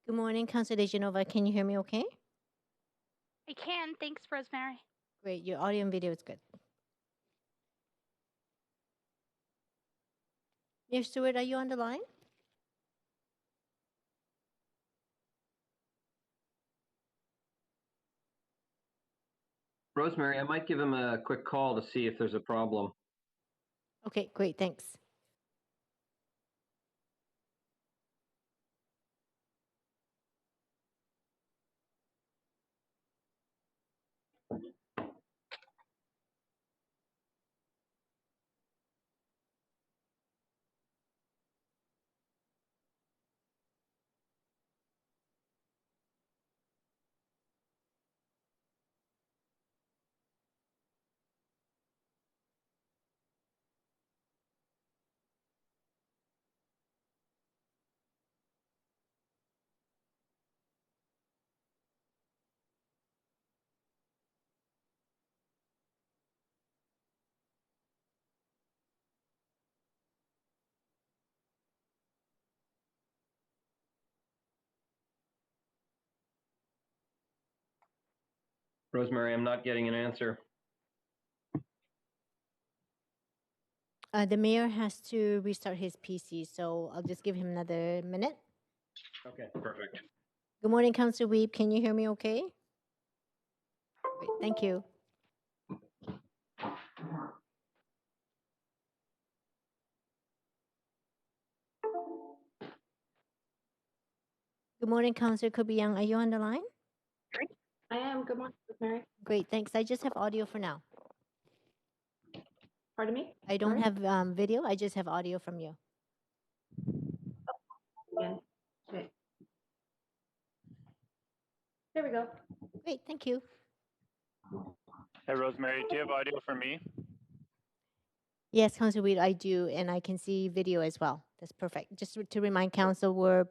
Good morning, Councilor Genova. Can you hear me okay? I can. Thanks, Rosemary. Great. Your audio and video is good. Mayor Stewart, are you on the line? Rosemary, I might give him a quick call to see if there's a problem. Okay, great. Thanks. Rosemary, I'm not getting an answer. The mayor has to restart his PC, so I'll just give him another minute. Okay, perfect. Good morning, Councilor Weeb. Can you hear me okay? Great. Thank you. Good morning, Councilor Young. Are you on the line? I am. Good morning, Rosemary. Great. Thanks. I just have audio for now. Pardon me? I don't Sorry? have video. I just have audio from you. Again. Okay. There we go. Great. Thank you. Hey, Rosemary, do you have audio for me? Yes, Councilor Weed, I do, and I can see video as well. That's perfect. Just to remind Council, we're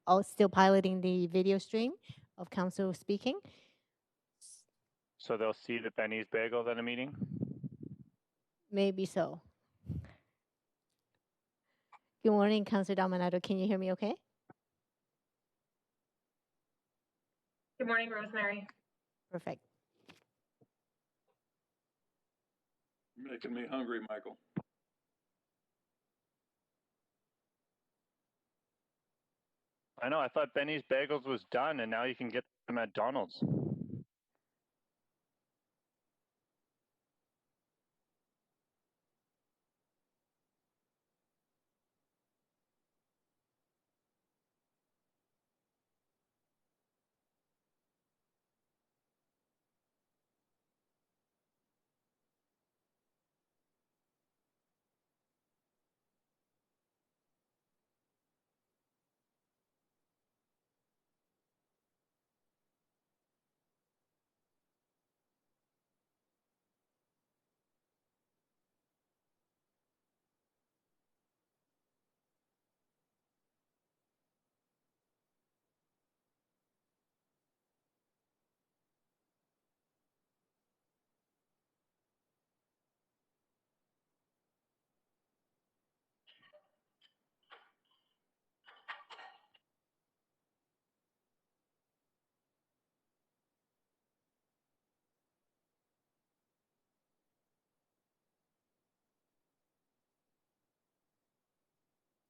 all still piloting the video stream of Council speaking. So they'll see the Benny's bagels at a meeting? Maybe so. Good morning, Councilor Dominato. Can you hear me okay? Good morning, Rosemary. Perfect. You're making me hungry, Michael. I know, I thought Benny's bagels was done and now you can get them at Donald's.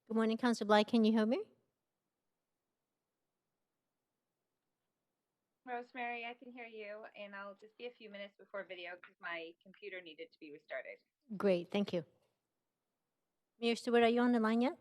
Good morning, Councilor Bly. Can you hear me? Rosemary, I can hear you, and I'll just be a few minutes before video because my computer needed to be restarted. Great. Thank you. Mayor Stewart, are you on the line yet?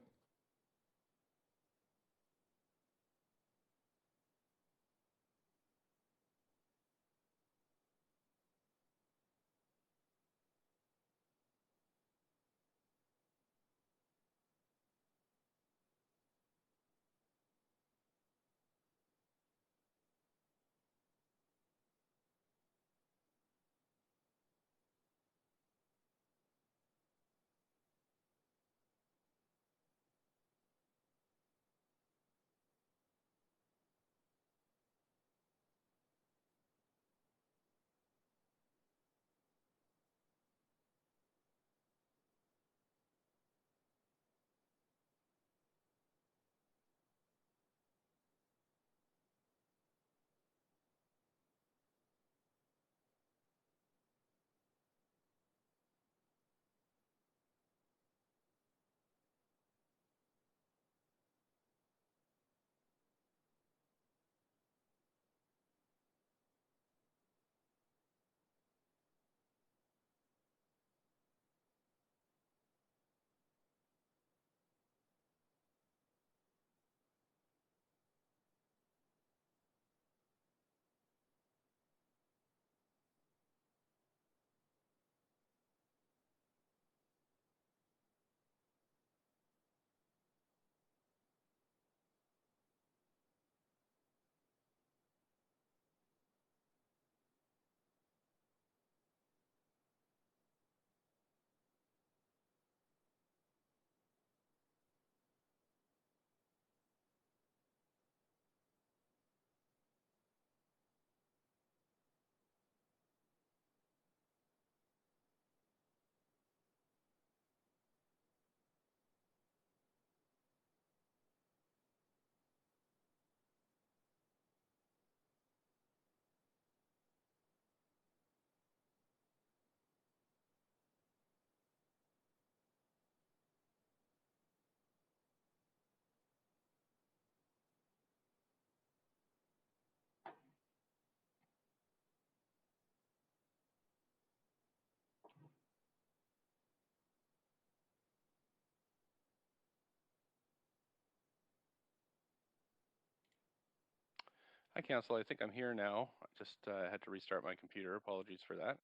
Hi, Council. I think I'm here now. I just had to restart my computer. Apologies for that.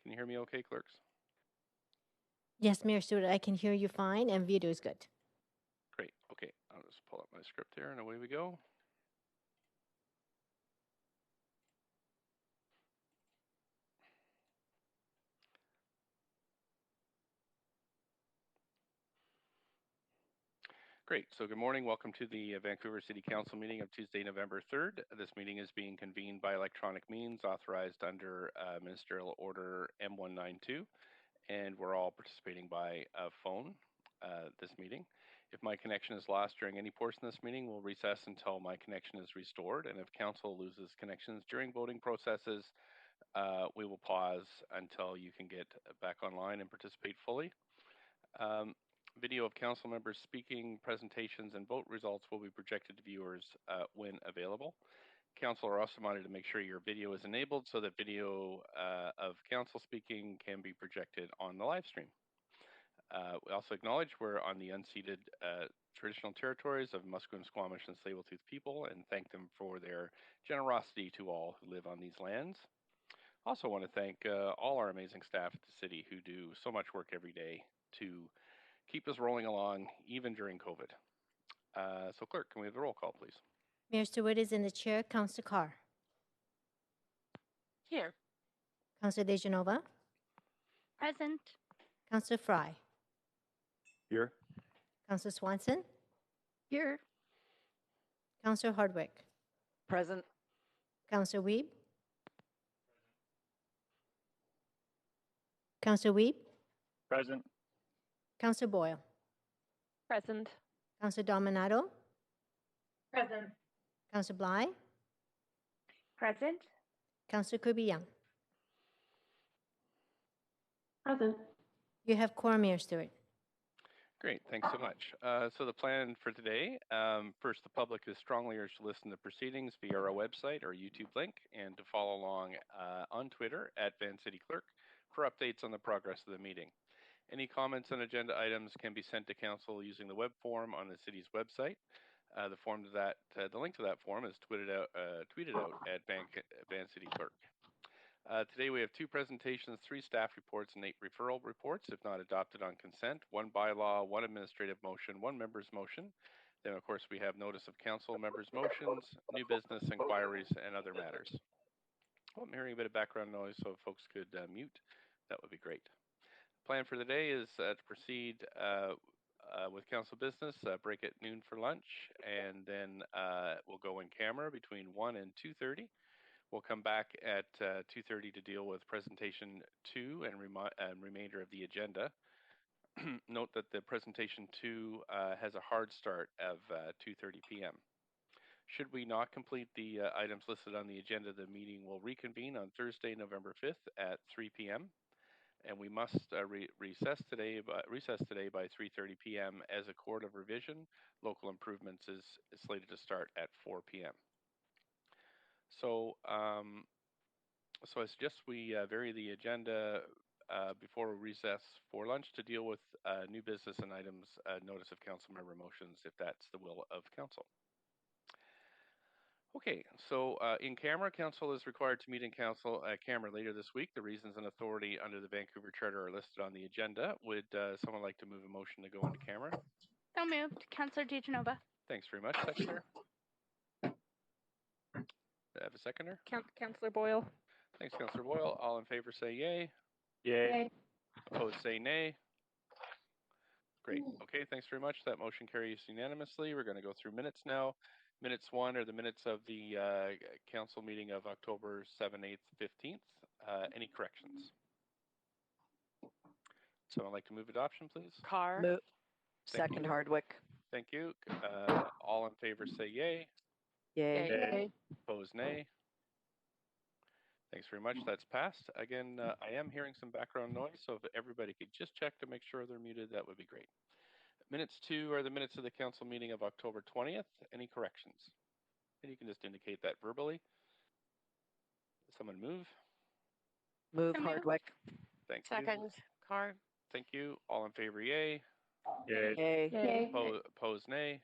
Can you hear me okay, clerks? Yes, Mayor Stewart, I can hear you fine, and video is good. Great. Okay, I'll just pull up my script here, and away we go. Great. So good morning. Welcome to the Vancouver City Council meeting of Tuesday, November 3rd. This meeting is being convened by electronic means authorized under Ministerial Order M192, and we're all participating by phone this meeting. If my connection is lost during any portion of this meeting, we'll recess until my connection is restored. And if Council loses connections during voting processes, we will pause until you can get back online and participate fully. Video of council members speaking, presentations, and vote results will be projected to viewers when available. Council are also monitored to make sure your video is enabled so that video of council speaking can be projected on the live stream. We also acknowledge we're on the unceded traditional territories of Musqueam, Squamish, and Tsleil-Waututh people, and thank them for their generosity to all who live on these lands. Also want to thank all our amazing staff at the city who do so much work every day to keep us rolling along, even during COVID. So clerk, can we have the roll call, please? Mayor Stewart is in the chair. Councillor Carr. Here. Councillor DeGenova. Present. Councillor Fry. Here. Councillor Swanson. Here. Councillor Hardwick. Present. Councillor Wiebe. Councillor Wiebe. Present. Councillor Boyle. Present. Councillor Dominato. Present. Councillor Bly. Present. Councillor Kirby-Young. Present. You have quorum, Mayor Stewart. Great, thanks so much. So the plan for today, first, the public is strongly urged to listen to proceedings via our website or YouTube link, and to follow along on Twitter at VanCityClerk for updates on the progress of the meeting. Any comments on agenda items can be sent to council using the web form on the city's website. The link to that form is tweeted out at VanCityClerk. Today we have 2 presentations, 3 staff reports, and 8 referral reports, if not adopted on consent, 1 bylaw, 1 administrative motion, 1 member's motion. Then, of course, we have notice of council members' motions, new business, inquiries, and other matters. Oh, I'm hearing a bit of background noise, so if folks could mute, that would be great. Plan for the day is to proceed with council business, break at noon for lunch, and then we'll go in camera between 1 and 2:30. We'll come back at 2:30 to deal with presentation 2 and remainder of the agenda. Note that the presentation 2 has a hard start of 2:30 p.m. Should we not complete the items listed on the agenda, the meeting will reconvene on Thursday, November 5th at 3 p.m. And we must recess today by 3:30 p.m. as a court of revision. Local improvements is slated to start at 4 p.m. So I suggest we vary the agenda before we recess for lunch to deal with new business and items, notice of council member motions, if that's the will of council. Okay, so in camera, council is required to meet in council camera later this week. The reasons and authority under the Vancouver Charter are listed on the agenda. Would someone like to move a motion to go into camera? So moved. Councillor DeGenova. Thanks very much. Seconder? I have a seconder? Councillor Boyle. Thanks, Councillor Boyle. All in favor say yay. Yay. Opposed say nay. Great. Okay, thanks very much. That motion carries unanimously. We're going to go through minutes now. Minutes 1 are the minutes of the council meeting of October 7th, 8th, 15th. Any corrections? Someone like to move adoption, please? Carr. Second you. Hardwick. Thank you. All in favor say yay. Yay. Yay. Opposed nay. Thanks very much. That's passed. Again, I am hearing some background noise, so if everybody could just check to make sure they're muted, that would be great. Minutes 2 are the minutes of the council meeting of October 20th. Any corrections? And you can just indicate that verbally. Someone move. Move So Hardwick. Thank Second. you. Carr. Thank you. All in favor, yay. Yay. Yay. Yay. Opposed, nay.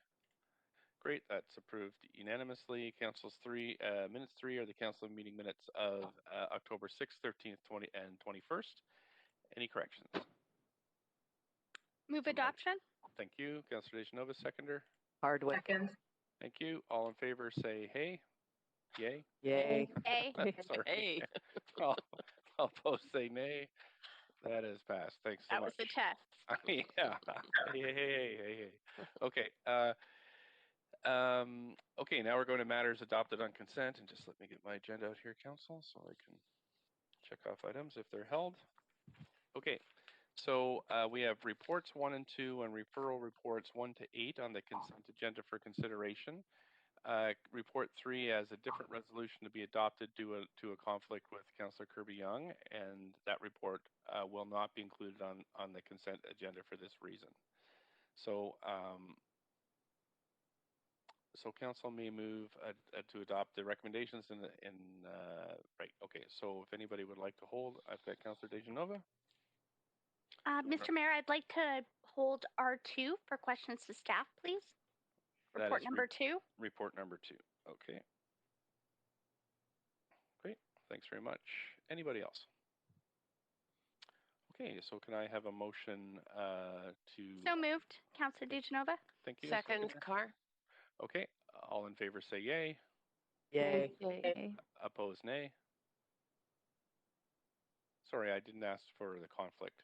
Great, that's approved unanimously. Minutes 3 are the council meeting minutes of October 6th, 13th, 20, and 21st. Any corrections? Move adoption. Thank you. Councillor Dejanova, seconder. Hardwick. Second. Thank you. All in favor say hey. Yay. Yay. A. Sorry. Hey. all opposed say nay. That is passed. Thanks so That much. was the test. Yeah. Hey. Okay. Okay, now we're going to matters adopted on consent, and just let me get my agenda out here, council, so I can check off items if they're held. Okay, so we have reports 1 and 2 and referral reports 1 to 8 on the consent agenda for consideration. Report 3 has a different resolution to be adopted due to a conflict with Councillor Kirby Young, and that report will not be included on the consent agenda for this reason. So, so council may move to adopt the recommendations right. Okay, so if anybody would like to hold, I've got Councillor Dejanova. Mr. Mayor, I'd like to hold R2 for questions to staff, please. Report number 2. Report number 2. Okay. Great. Thanks very much. Anybody else? Okay, so can I have a motion to... So moved. Councillor Dejanova. Thank you. Second, Carr. Okay, all in favor say yay. Yay. Yay. Opposed, nay. Sorry, I didn't ask for the conflict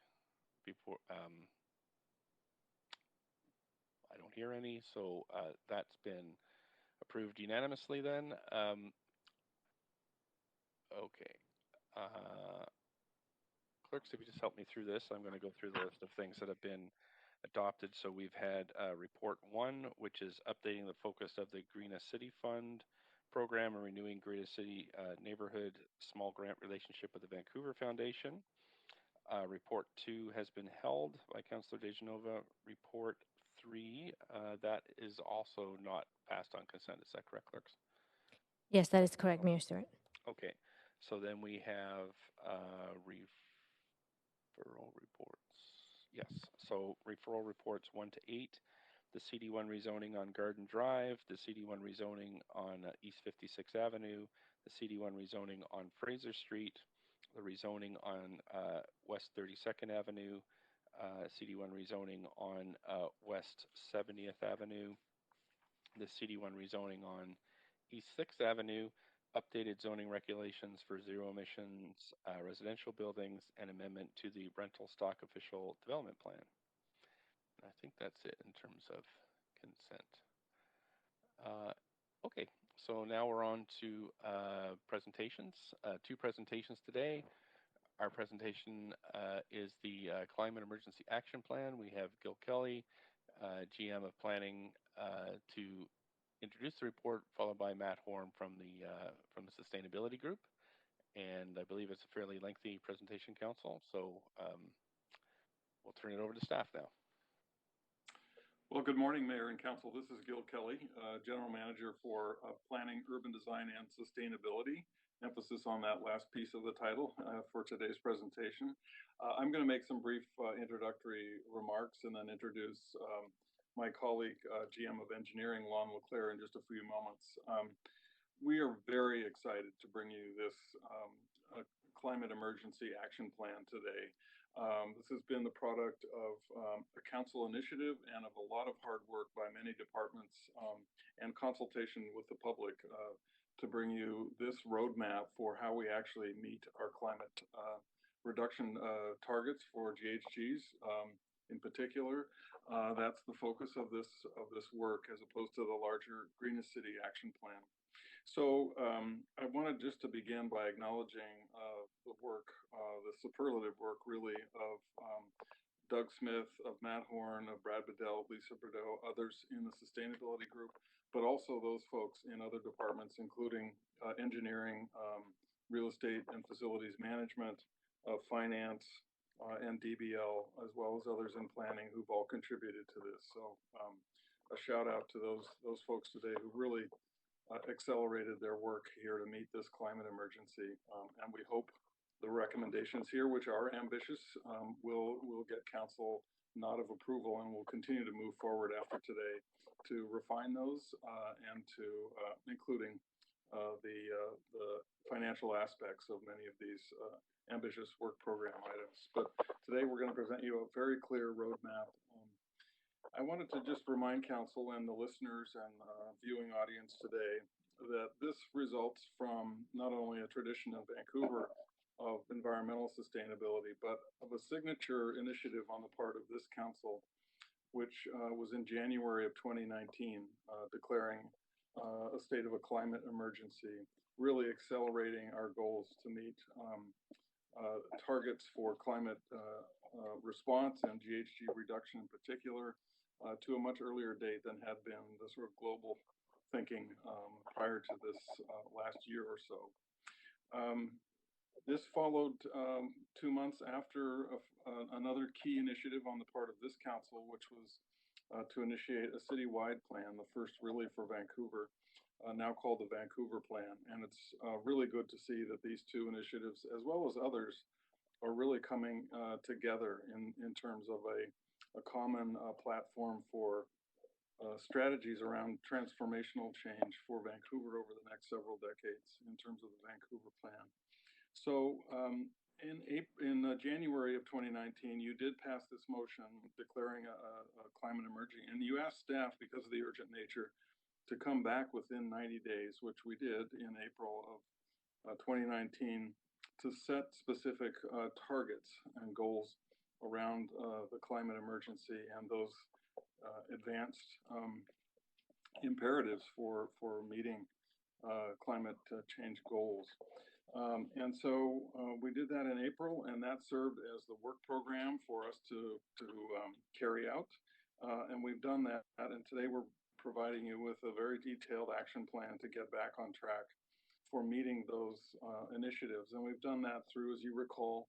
before. I don't hear any, so that's been approved unanimously then. Okay. Clerks, if you just help me through this, I'm going to go through the list of things that have been adopted. So we've had report 1, which is updating the focus of the Greenest City Fund program and renewing Greenest City neighborhood small grant relationship with the Vancouver Foundation. Report 2 has been held by Councillor Dejanova. Report 3, that is also not passed on consent. Is that correct, clerks? Yes, that is correct, Mayor Stewart. Okay, so then we have referral reports. Yes, so referral reports 1 to 8. The CD1 rezoning on Garden Drive, the CD1 rezoning on East 56th Avenue, the CD1 rezoning on Fraser Street, the rezoning on West 32nd Avenue, CD1 rezoning on West 70th Avenue, the CD1 rezoning on East 6th Avenue, updated zoning regulations for zero emissions residential buildings, and amendment to the rental stock official development plan. I think that's it in terms of consent. Okay, so now we're on to presentations. 2 presentations today. Our presentation is the Climate Emergency Action Plan. We have Gil Kelly, GM of Planning, to introduce the report, followed by Matt Horn from the Sustainability Group. And I believe it's a fairly lengthy presentation, Council, so we'll turn it over to staff now. Well, good morning, Mayor and Council. This is Gil Kelly, General Manager for Planning, Urban Design, and Sustainability. Emphasis on that last piece of the title for today's presentation. I'm going to make some brief introductory remarks and then introduce my colleague, GM of Engineering, Lon Leclerc, in just a few moments. We are very excited to bring you this Climate Emergency Action Plan today. This has been the product of a council initiative and of a lot of hard work by many departments and consultation with the public to bring you this roadmap for how we actually meet our climate reduction targets for GHGs in particular. That's the focus of this work, as opposed to the larger Greenest City Action Plan. So I wanted just to begin by acknowledging the work, the superlative work really of Doug Smith, of Matt Horn, of Brad Bedell, Lisa Bordeaux, others in the Sustainability Group, but also those folks in other departments, including engineering, real estate and facilities management, finance, and DBL, as well as others in planning who've all contributed to this. So a shout out to those folks today who really accelerated their work here to meet this climate emergency, and we hope the recommendations here, which are ambitious, will get council nod of approval, and we'll continue to move forward after today to refine those and to including the financial aspects of many of these ambitious work program items. But today we're going to present you a very clear roadmap. I wanted to just remind Council and the listeners and viewing audience today that this results from not only a tradition in Vancouver of environmental sustainability, but of a signature initiative on the part of this Council, which was in January of 2019, declaring a state of a climate emergency, really accelerating our goals to meet targets for climate response and GHG reduction in particular to a much earlier date than had been the sort of global thinking prior to this last year or so. This followed 2 months after another key initiative on the part of this council, which was to initiate a citywide plan, the first really for Vancouver, now called the Vancouver Plan. And it's really good to see that these two initiatives, as well as others, are really coming together in terms of a common platform for strategies around transformational change for Vancouver over the next several decades in terms of the Vancouver Plan. So in January of 2019, you did pass this motion declaring a climate emergency, and you asked staff, because of the urgent nature, to come back within 90 days, which we did in April of 2019, to set specific targets and goals around the climate emergency and those advanced imperatives for meeting climate change goals. And so we did that in April, and that served as the work program for us to carry out. And we've done that, and today we're providing you with a very detailed action plan to get back on track for meeting those initiatives. And we've done that through, as you recall,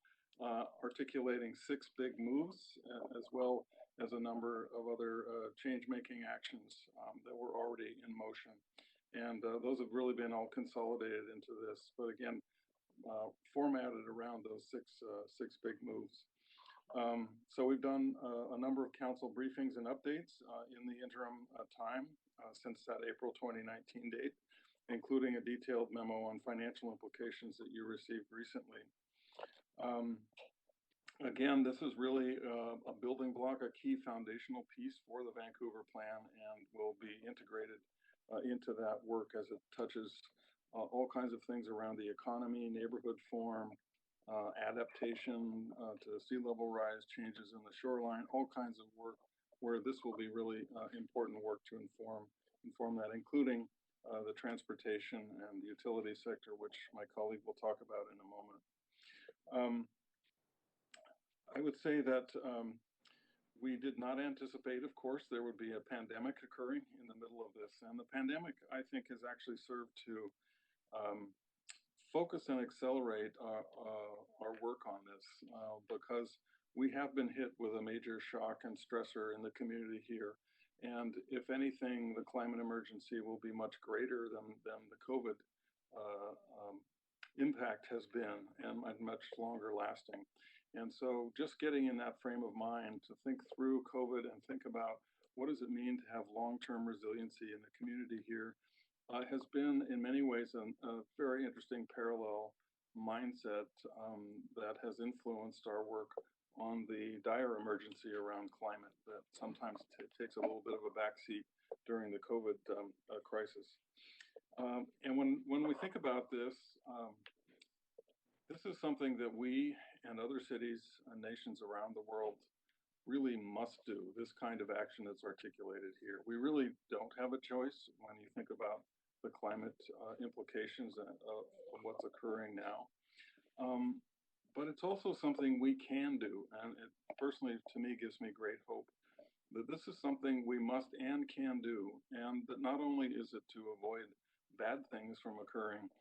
articulating 6 big moves, as well as a number of other change-making actions that were already in motion. And those have really been all consolidated into this, but again, formatted around those six big moves. So we've done a number of council briefings and updates in the interim time since that April 2019 date, including a detailed memo on financial implications that you received recently. Again, this is really a building block, a key foundational piece for the Vancouver Plan, and will be integrated into that work as it touches all kinds of things around the economy, neighborhood form, adaptation to sea level rise, changes in the shoreline, all kinds of work where this will be really important work to inform that, including the transportation and utility sector, which my colleague will talk about in a moment. I would say that we did not anticipate, of course, there would be a pandemic occurring in the middle of this. And the pandemic, I think, has actually served to focus and accelerate our work on this because we have been hit with a major shock and stressor in the community here. And if anything, the climate emergency will be much greater than the COVID impact has been, and much longer lasting. And so just getting in that frame of mind to think through COVID and think about what does it mean to have long-term resiliency in the community here has been in many ways a very interesting parallel mindset that has influenced our work on the dire emergency around climate that sometimes takes a little bit of a backseat during the COVID crisis. And when we think about this, this is something that we and other cities and nations around the world really must do, this kind of action that's articulated here. We really don't have a choice when you think about the climate implications of what's occurring now. But it's also something we can do, and it personally, to me, gives me great hope that this is something we must and can do, and that not only is it to avoid bad things from occurring,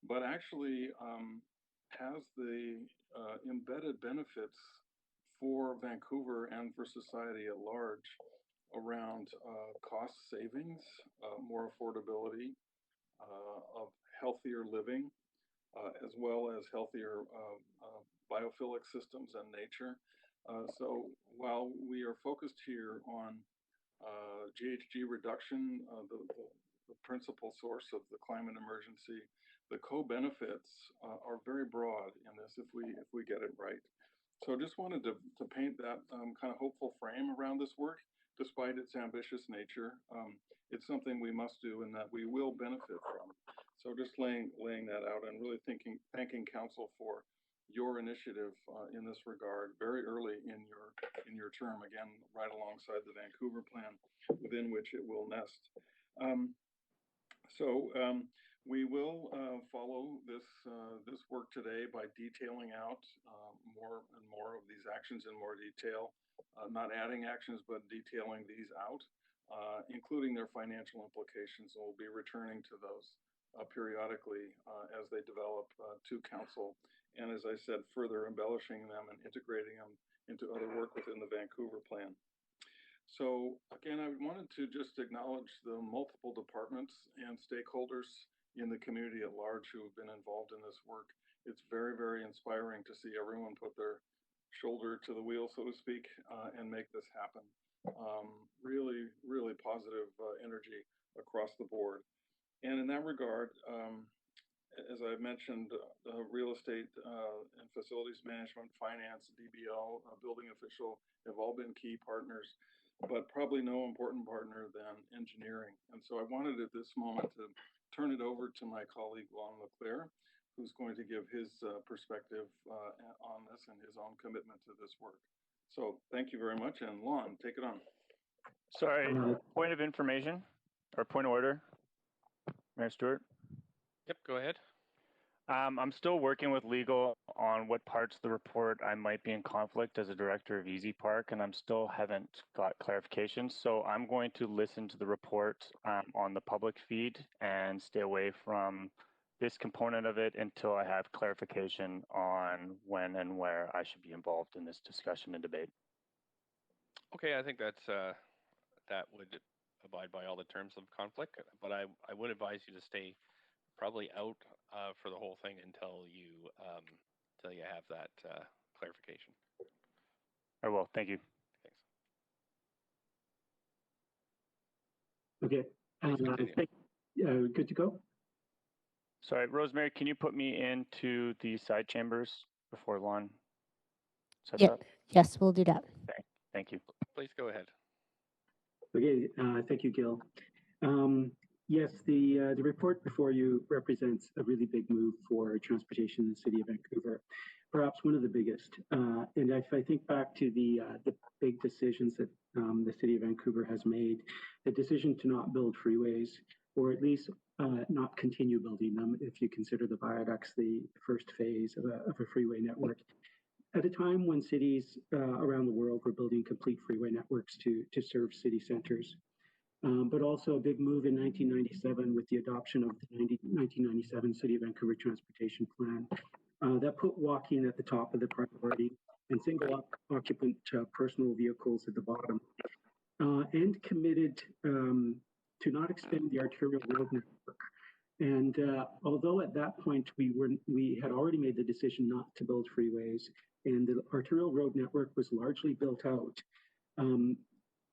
but actually has the embedded benefits for Vancouver and for society at large around cost savings, more affordability, of healthier living, as well as healthier biophilic systems and nature, So while we are focused here on GHG reduction, the principal source of the climate emergency, the co-benefits are very broad in this if we get it right. So I just wanted to paint that kind of hopeful frame around this work, despite its ambitious nature. It's something we must do and that we will benefit from. So just laying that out and really thanking Council for your initiative in this regard very early in your term, again, right alongside the Vancouver plan within which it will nest. We will follow this work today by detailing out more and more of these actions in more detail, not adding actions, but detailing these out, including their financial implications. And we'll be returning to those periodically as they develop to Council. And as I said, further embellishing them and integrating them into other work within the Vancouver plan. So again, I wanted to just acknowledge the multiple departments and stakeholders in the community at large who have been involved in this work. It's very, very inspiring to see everyone put their shoulder to the wheel, so to speak, and make this happen. Really, really positive energy across the board. And in that regard, as I mentioned, real estate and facilities management, finance, DBL, building official have all been key partners, but probably no important partner than engineering. And so I wanted at this moment to turn it over to my colleague, Lon Leclerc, who's going to give his perspective on this and his own commitment to this work. So thank you very much. And Lon, take it on. Sorry, point of information or point of order, Mayor Stewart. Yep, go ahead. I'm still working with legal on what parts of the report I might be in conflict as a director of Easy Park, and I'm still haven't got clarification. So I'm going to listen to the report on the public feed and stay away from this component of it until I have clarification on when and where I should be involved in this discussion and debate. Okay, I think that's that would abide by all the terms of conflict, but I would advise you to stay probably out for the whole thing until you have that clarification. I will. Thank you. Thanks. Okay. Good to go? Sorry, Rosemary, can you put me into the side chambers before Lon sets up? Yes, we'll do that. Okay. Thank you. Please go ahead. Okay. Thank you, Gil. Yes, the report before you represents a really big move for transportation in the city of Vancouver, perhaps one of the biggest. And if I think back to the big decisions that the city of Vancouver has made, the decision to not build freeways, or at least not continue building them, if you consider the viaducts the first phase of a freeway network. At a time when cities around the world were building complete freeway networks to serve city centers. But also a big move in 1997 with the adoption of the 1997 City of Vancouver Transportation Plan that put walking at the top of the priority and single occupant personal vehicles at the bottom, and committed to not expand the arterial road network. And although at that point we had already made the decision not to build freeways, and the arterial road network was largely built out,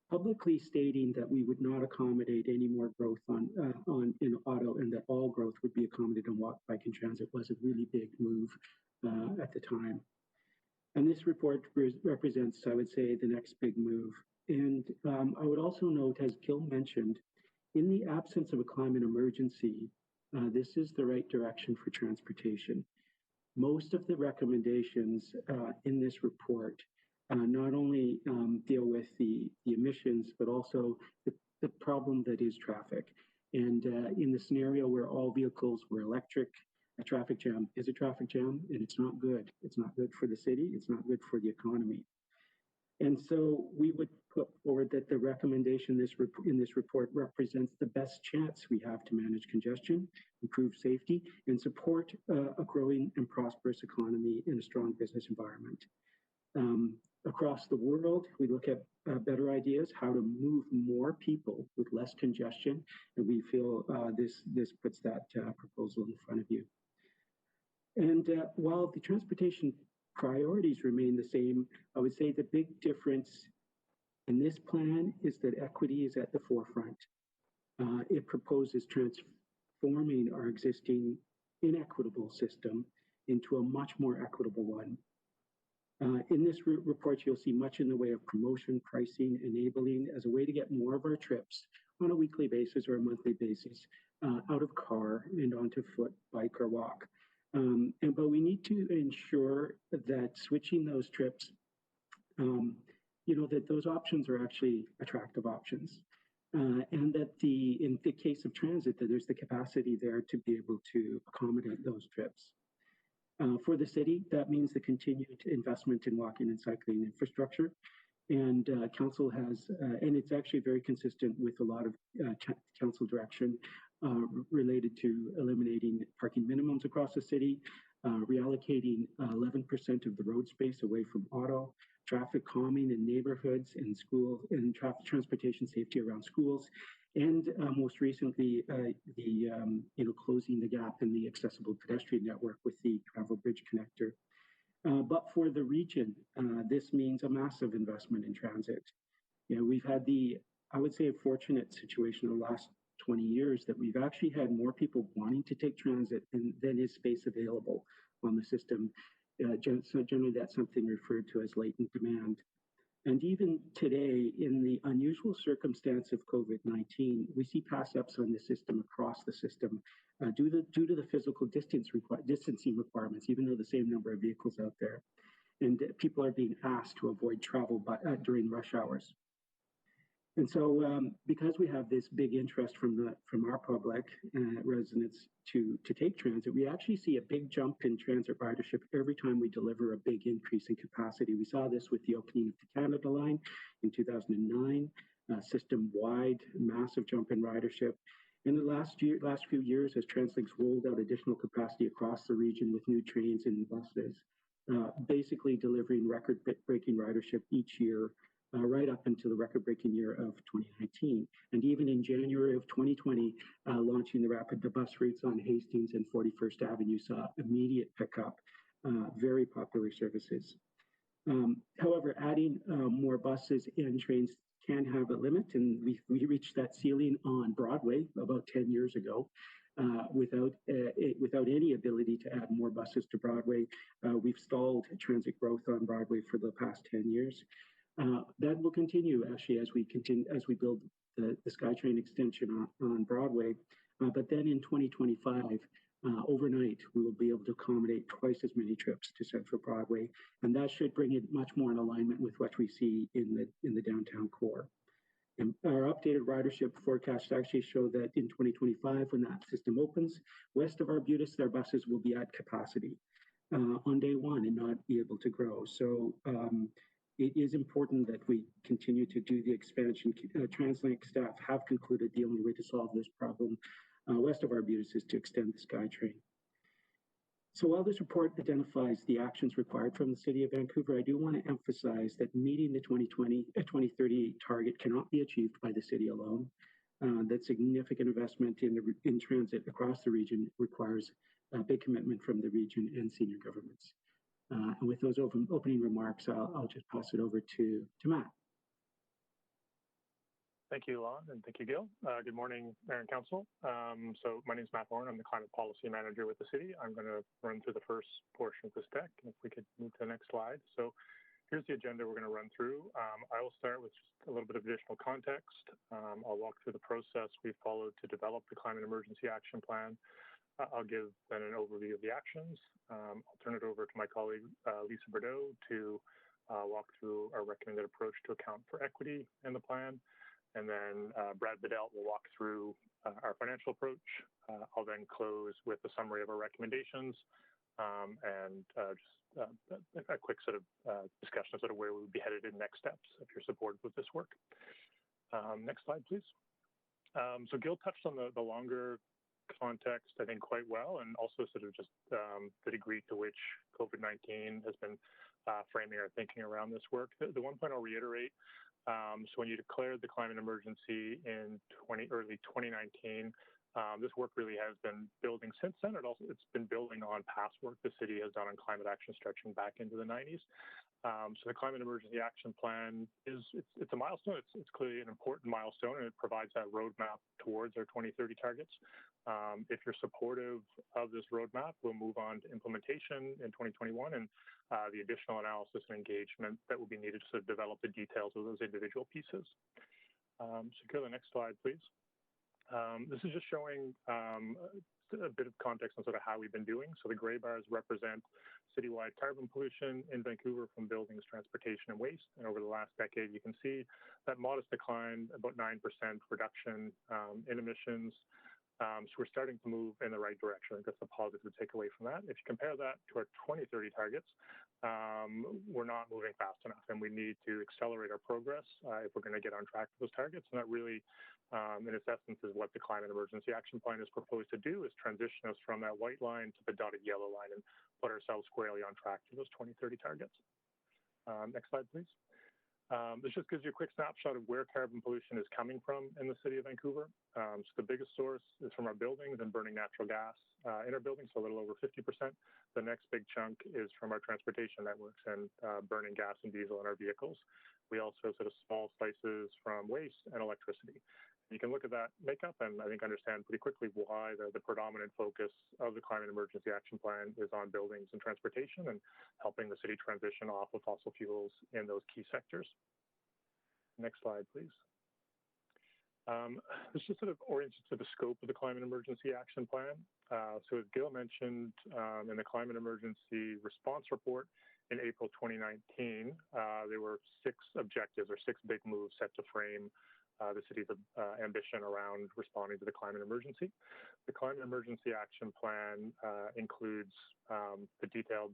publicly stating that we would not accommodate any more growth in auto, and that all growth would be accommodated on walk, bike, and transit was a really big move at the time. And this report represents, I would say, the next big move. And I would also note, as Gil mentioned, in the absence of a climate emergency, this is the right direction for transportation. Most of the recommendations in this report not only deal with the emissions, but also the problem that is traffic. And in the scenario where all vehicles were electric, a traffic jam is a traffic jam, and it's not good. It's not good for the city. It's not good for the economy. And so we would put forward that the recommendation in this report represents the best chance we have to manage congestion, improve safety, and support a growing and prosperous economy in a strong business environment. Across the world, we look at better ideas, how to move more people with less congestion, and we feel this puts that proposal in front of you. And while the transportation priorities remain the same. I would say the big difference in this plan is that equity is at the forefront. It proposes transforming our existing inequitable system into a much more equitable one. In this report, you'll see much in the way of promotion, pricing, enabling as a way to get more of our trips on a weekly basis or a monthly basis out of car and onto foot, bike, or walk. But we need to ensure that switching those trips, that those options are actually attractive options. And that in the case of transit, that there's the capacity there to be able to accommodate those trips. For the city, that means the continued investment in walking and cycling infrastructure. And council has, and it's actually very consistent with a lot of council direction related to eliminating parking minimums across the city, reallocating 11% of the road space away from auto, traffic calming in neighborhoods and schools, and transportation safety around schools, and most recently, closing the gap in the accessible pedestrian network with the Gravel Bridge Connector. But for the region, this means a massive investment in transit. We've had I would say, a fortunate situation in the last 20 years that we've actually had more people wanting to take transit than is space available on the system. So generally, that's something referred to as latent demand. And even today, in the unusual circumstance of COVID-19, we see pass-ups on the system across the system due to the physical distancing requirements, even though the same number of vehicles out there. And people are being asked to avoid travel during rush hours. And so because we have this big interest from our public residents to take transit, we actually see a big jump in transit ridership every time we deliver a big increase in capacity. We saw this with the opening of the Canada Line in 2009, system-wide massive jump in ridership. In the last few years, as TransLink's rolled out additional capacity across the region with new trains and buses, basically delivering record-breaking ridership each year, right up until the record-breaking year of 2019. And even in January of 2020, launching the rapid bus routes on Hastings and 41st Avenue saw immediate pickup, very popular services. However, adding more buses and trains can have a limit, and we reached that ceiling on Broadway about 10 years ago. Without any ability to add more buses to Broadway, we've stalled transit growth on Broadway for the past 10 years. That will continue actually as we build the SkyTrain extension on Broadway. But then in 2025, overnight, we will be able to accommodate twice as many trips to Central Broadway, and that should bring it much more in alignment with what we see in the downtown core. And our updated ridership forecasts actually show that in 2025, when that system opens, west of Arbutus, their buses will be at capacity on day one and not be able to grow. So it is important that we continue to do the expansion. TransLink staff have concluded the only way to solve this problem west of Arbutus is to extend the SkyTrain. So while this report identifies the actions required from the City of Vancouver, I do want to emphasize that meeting the 2030 target cannot be achieved by the city alone. That significant investment in transit across the region requires a big commitment from the region and senior governments. And with those opening remarks, I'll just pass it over to Matt. Thank you, Lon, and thank you, Gil. Good morning, Mayor and Council. So my name is Matt Horn. I'm the Climate Policy Manager with the city. I'm going to run through the first portion of this deck, and if we could move to the next slide. So here's the agenda we're going to run through. I will start with just a little bit of additional context. I'll walk through the process we've followed to develop the Climate Emergency Action Plan. I'll give then an overview of the actions. I'll turn it over to my colleague, Lisa Bordeaux, to walk through our recommended approach to account for equity in the plan. And then Brad Bedell will walk through our financial approach. I'll then close with a summary of our recommendations and just a quick sort of discussion of sort of where we would be headed in next steps if you're supportive with this work. Next slide, please. So Gil touched on the longer context, I think, quite well, and also sort of just the degree to which COVID-19 has been framing our thinking around this work. The one point I'll reiterate, so when you declared the climate emergency in early 2019, This work really has been building since then. It's been building on past work the city has done on climate action stretching back into the 90s. So the Climate Emergency Action Plan it's a milestone. It's clearly an important milestone, and it provides that roadmap towards our 2030 targets. If you're supportive of this roadmap, we'll move on to implementation in 2021 and the additional analysis and engagement that will be needed to develop the details of those individual pieces. So go to the next slide, please. This is just showing a bit of context on sort of how we've been doing. So the gray bars represent citywide carbon pollution in Vancouver from buildings, transportation, and waste. And over the last decade, you can see that modest decline, about 9% reduction in emissions. So we're starting to move in the right direction. I think that's a positive takeaway from that. If you compare that to our 2030 targets, we're not moving fast enough, and we need to accelerate our progress if we're going to get on track with those targets. And that really, in its essence, is what the Climate Emergency Action Plan is proposed to do, is transition us from that white line to the dotted yellow line and put ourselves squarely on track to those 2030 targets. Next slide, please. This just gives you a quick snapshot of where carbon pollution is coming from in the city of Vancouver. So the biggest source is from our buildings and burning natural gas in our buildings, so a little over 50%. The next big chunk is from our transportation networks and burning gas and diesel in our vehicles. We also have sort of small slices from waste and electricity. You can look at that makeup and I think understand pretty quickly why the predominant focus of the Climate Emergency Action Plan is on buildings and transportation and helping the city transition off of fossil fuels in those key sectors. Next slide, please. This just sort of orients to the scope of the Climate Emergency Action Plan. So as Gil mentioned, in the Climate Emergency Response Report in April 2019, there were 6 objectives or 6 big moves set to frame the city's ambition around responding to the climate emergency. The Climate Emergency Action Plan includes the detailed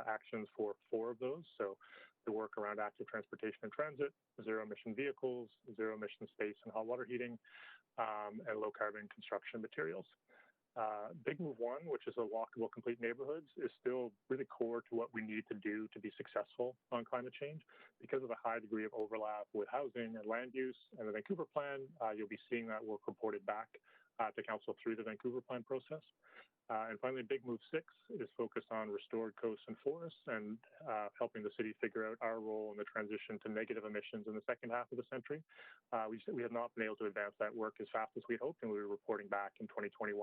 actions for 4 of those. So the work around active transportation and transit, zero emission vehicles, zero emission space and hot water heating, and low carbon construction materials. Big Move 1, which is a walkable complete neighborhoods, is still really core to what we need to do to be successful on climate change. Because of the high degree of overlap with housing and land use and the Vancouver Plan, you'll be seeing that work reported back to Council through the Vancouver Plan process. And finally, Big Move 6 is focused on restored coasts and forests and helping the city figure out our role in the transition to negative emissions in the second half of the century. We have not been able to advance that work as fast as we hoped, and we were reporting back in 2021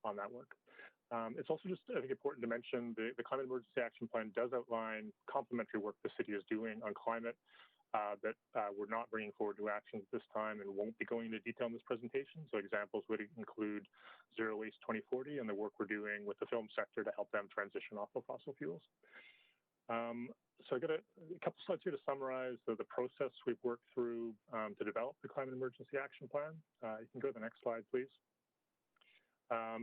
on that work. It's also just, I think, important to mention the Climate Emergency Action Plan does outline complementary work the city is doing on climate that we're not bringing forward to action at this time and won't be going into detail in this presentation. So examples would include Zero Waste 2040 and the work we're doing with the film sector to help them transition off of fossil fuels. So I've got a couple slides here to summarize the process we've worked through to develop the Climate Emergency Action Plan. You can go to the next slide, please.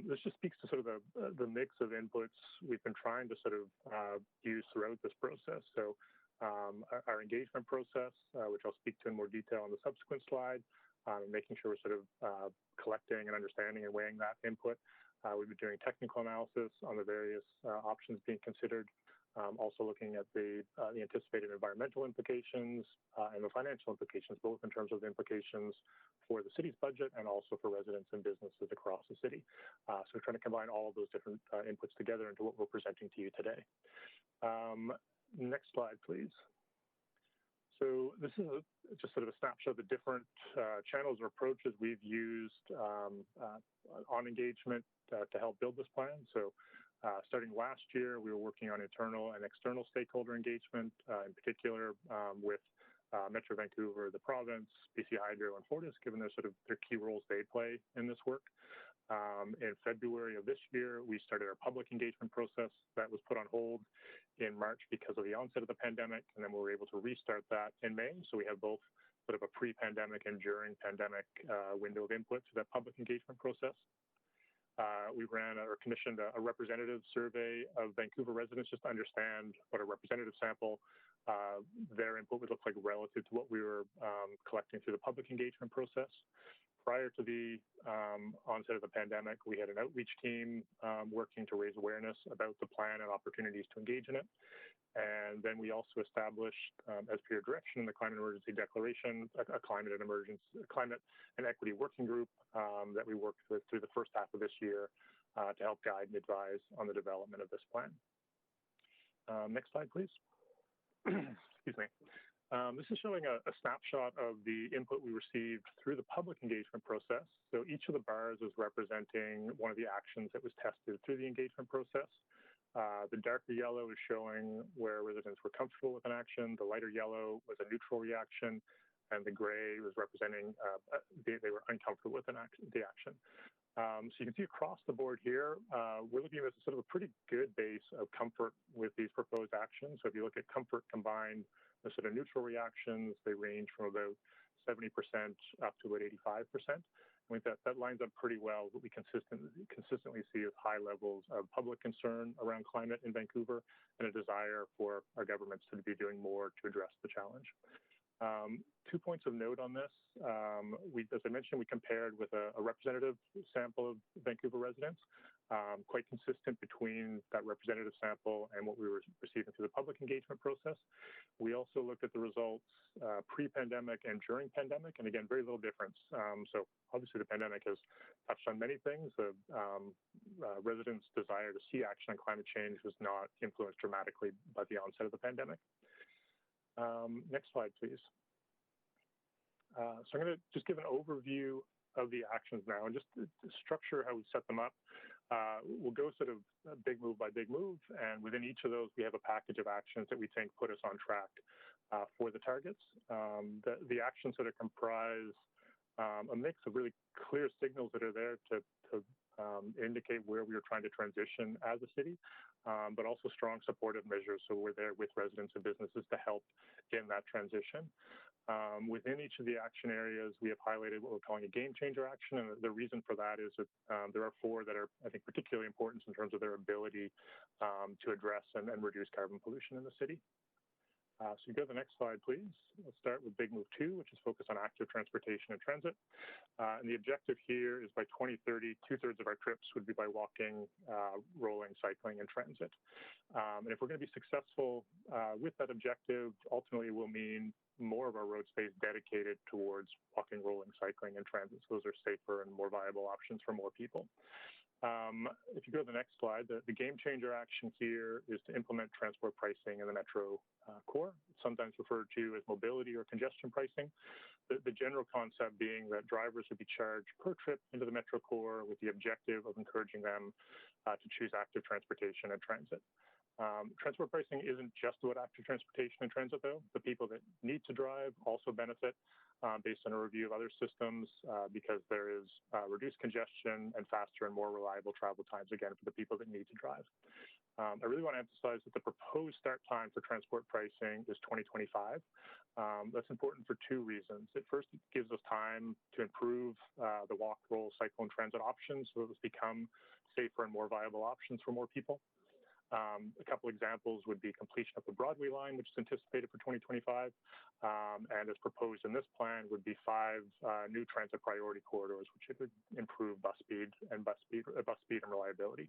This just speaks to sort of the mix of inputs we've been trying to sort of use throughout this process. So our engagement process, which I'll speak to in more detail on the subsequent slide, making sure we're sort of collecting and understanding and weighing that input. We've been doing technical analysis on the various options being considered, also looking at the anticipated environmental implications and the financial implications, both in terms of the implications for the city's budget and also for residents and businesses across the city. So we're trying to combine all of those different inputs together into what we're presenting to you today. Next slide, please. So this is just sort of a snapshot of the different channels or approaches we've used on engagement to help build this plan. So starting last year, we were working on internal and external stakeholder engagement, in particular with Metro Vancouver, the province, BC Hydro, and Fortis, given their key roles they play in this work. In February of this year, we started our public engagement process that was put on hold in March because of the onset of the pandemic, and then we were able to restart that in May. So we have both sort of a pre-pandemic and during pandemic window of input to that public engagement process. We ran or commissioned a representative survey of Vancouver residents just to understand what a representative sample, their input would look like relative to what we were collecting through the public engagement process. prior to the onset of the pandemic, we had an outreach team working to raise awareness about the plan and opportunities to engage in it. And then we also established, as per your direction in the Climate Emergency Declaration, a climate and equity working group that we worked with through the first half of this year to help guide and advise on the development of this plan. Next slide, please. Excuse me. This is showing a snapshot of the input we received through the public engagement process. So each of the bars is representing one of the actions that was tested through the engagement process. The darker yellow is showing where residents were comfortable with an action. The lighter yellow was a neutral reaction, and the gray was representing they were uncomfortable with the action. So you can see across the board here, we're looking at sort of a pretty good base of comfort with these proposed actions. So if you look at comfort combined with sort of neutral reactions, they range from about 70% up to about 85%. I think that lines up pretty well what we consistently see as high levels of public concern around climate in Vancouver and a desire for our governments to be doing more to address the challenge. 2 points of note on this. As I mentioned, we compared with a representative sample of Vancouver residents, quite consistent between that representative sample and what we were receiving through the public engagement process. We also looked at the results pre-pandemic and during pandemic, and again, very little difference. So obviously the pandemic has touched on many things. The residents' desire to see action on climate change was not influenced dramatically by the onset of the pandemic. Next slide, please. So I'm going to just give an overview of the actions now and just to structure how we set them up. We'll go sort of big move by big move, and within each of those, we have a package of actions that we think put us on track for the targets. The actions that are comprise a mix of really clear signals that are there to indicate where we are trying to transition as a city, but also strong supportive measures. So we're there with residents and businesses to help in that transition. Within each of the action areas, we have highlighted what we're calling a game changer action. And the reason for that is that there are 4 that are, I think, particularly important in terms of their ability to address and reduce carbon pollution in the city. So you go to the next slide, please. Let's start with Big Move 2, which is focused on active transportation and transit. And the objective here is by 2030, 2/3 of our trips would be by walking, rolling, cycling, and transit. And if we're going to be successful with that objective, ultimately it will mean more of our road space dedicated towards walking, rolling, cycling, and transit. So those are safer and more viable options for more people. If you go to the next slide, the game changer action here is to implement transport pricing in the Metro core, sometimes referred to as mobility or congestion pricing. The general concept being that drivers would be charged per trip into the Metro core with the objective of encouraging them to choose active transportation and transit. Transport pricing isn't just about active transportation and transit, though. The people that need to drive also benefit based on a review of other systems because there is reduced congestion and faster and more reliable travel times, again, for the people that need to drive. I really want to emphasize that the proposed start time for transport pricing is 2025. That's important for 2 reasons. At first, it gives us time to improve the walk, roll, cycle, and transit options so that those become safer and more viable options for more people. A couple examples would be completion of the Broadway line, which is anticipated for 2025, and as proposed in this plan would be 5 new transit priority corridors, which would improve bus speed and reliability.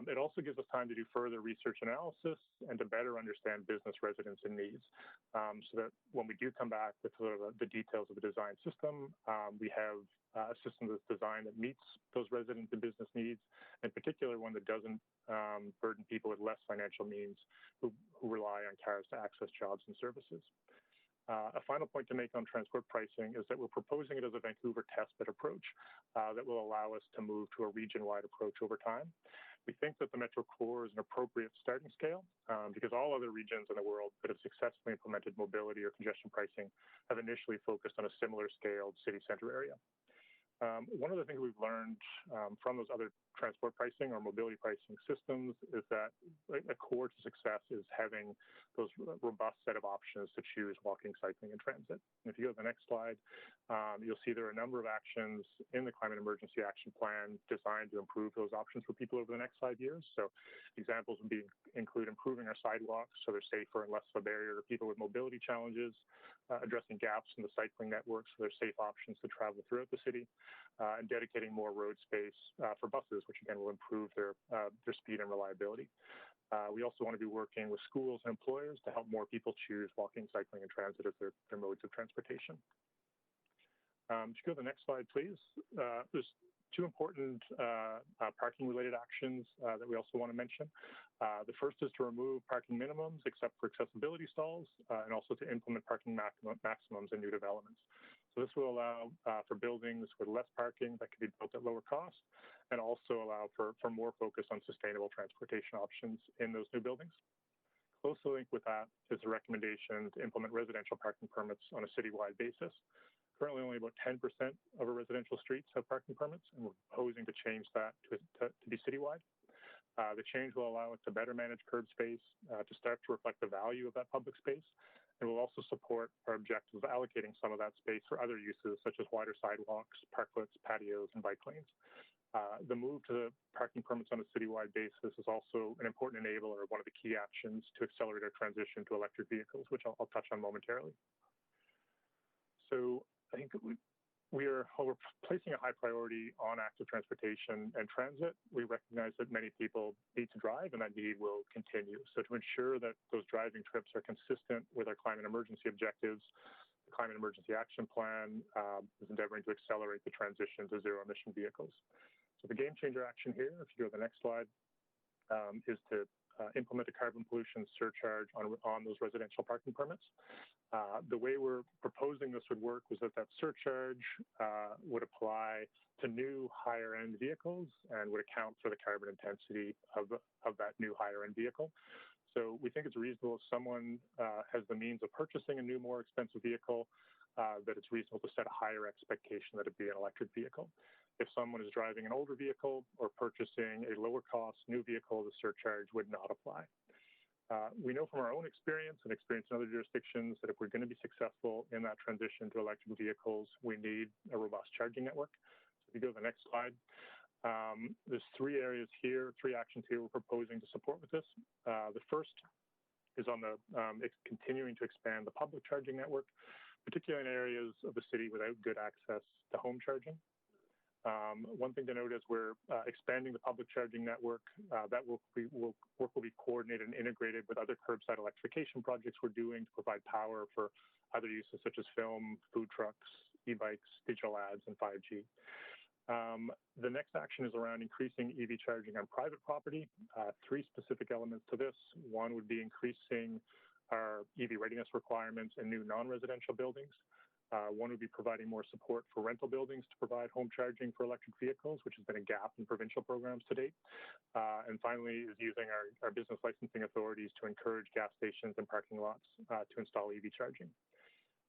It also gives us time to do further research analysis and to better understand business residents and needs, so that when we do come back with sort of the details of the design system, we have a system that's designed that meets those resident and business needs, in particular one that doesn't burden people with less financial means who rely on cars to access jobs and services. A final point to make on transport pricing is that we're proposing it as a Vancouver testbed approach that will allow us to move to a region-wide approach over time. We think that the Metro Core is an appropriate starting scale because all other regions in the world that have successfully implemented mobility or congestion pricing have initially focused on a similar scaled city center area. One of the things we've learned from those other transport pricing or mobility pricing systems is that a core to success is having those robust set of options to choose walking, cycling, and transit. And if you go to the next slide, you'll see there are a number of actions in the Climate Emergency Action Plan designed to improve those options for people over the next 5 years. So examples would include improving our sidewalks so they're safer and less of a barrier to people with mobility challenges, addressing gaps in the cycling network so there's safe options to travel throughout the city, and dedicating more road space for buses, which again will improve their speed and reliability. We also want to be working with schools and employers to help more people choose walking, cycling, and transit as their modes of transportation. If you go to the next slide, please. There's two important parking-related actions that we also want to mention. The first is to remove parking minimums except for accessibility stalls, and also to implement parking maximums in new developments. So this will allow for buildings with less parking that can be built at lower cost, and also allow for more focus on sustainable transportation options in those new buildings. Closely linked with that is the recommendation to implement residential parking permits on a citywide basis. Currently, only about 10% of our residential streets have parking permits, and we're proposing to change that to be citywide. The change will allow us to better manage curb space, to start to reflect the value of that public space, and will also support our objective of allocating some of that space for other uses, such as wider sidewalks, parklets, patios, and bike lanes. The move to the parking permits on a citywide basis is also an important enabler of one of the key actions to accelerate our transition to electric vehicles, which I'll touch on momentarily. So I think we're placing a high priority on active transportation and transit. We recognize that many people need to drive, and that need will continue. So to ensure that those driving trips are consistent with our climate emergency objectives, the Climate Emergency Action Plan is endeavoring to accelerate the transition to zero-emission vehicles. So the game changer action here, if you go to the next slide, is to implement a carbon pollution surcharge on those residential parking permits. The way we're proposing this would work was that surcharge would apply to new higher-end vehicles and would account for the carbon intensity of that new higher-end vehicle. So we think it's reasonable if someone has the means of purchasing a new, more expensive vehicle, that it's reasonable to set a higher expectation that it be an electric vehicle. If someone is driving an older vehicle or purchasing a lower cost new vehicle, the surcharge would not apply. We know from our own experience and experience in other jurisdictions that if we're going to be successful in that transition to electric vehicles, we need a robust charging network. So if you go to the next slide, there's three actions here we're proposing to support with this. The first is on continuing to expand the public charging network, particularly in areas of the city without good access to home charging. One thing to note is we're expanding the public charging network. That work will be coordinated and integrated with other curbside electrification projects we're doing to provide power for other uses such as film, food trucks, e-bikes, digital ads, and 5G. The next action is around increasing EV charging on private property. Three specific elements to this. One would be increasing our EV readiness requirements in new non-residential buildings. One would be providing more support for rental buildings to provide home charging for electric vehicles, which has been a gap in provincial programs to date. And finally is using our business licensing authorities to encourage gas stations and parking lots to install EV charging.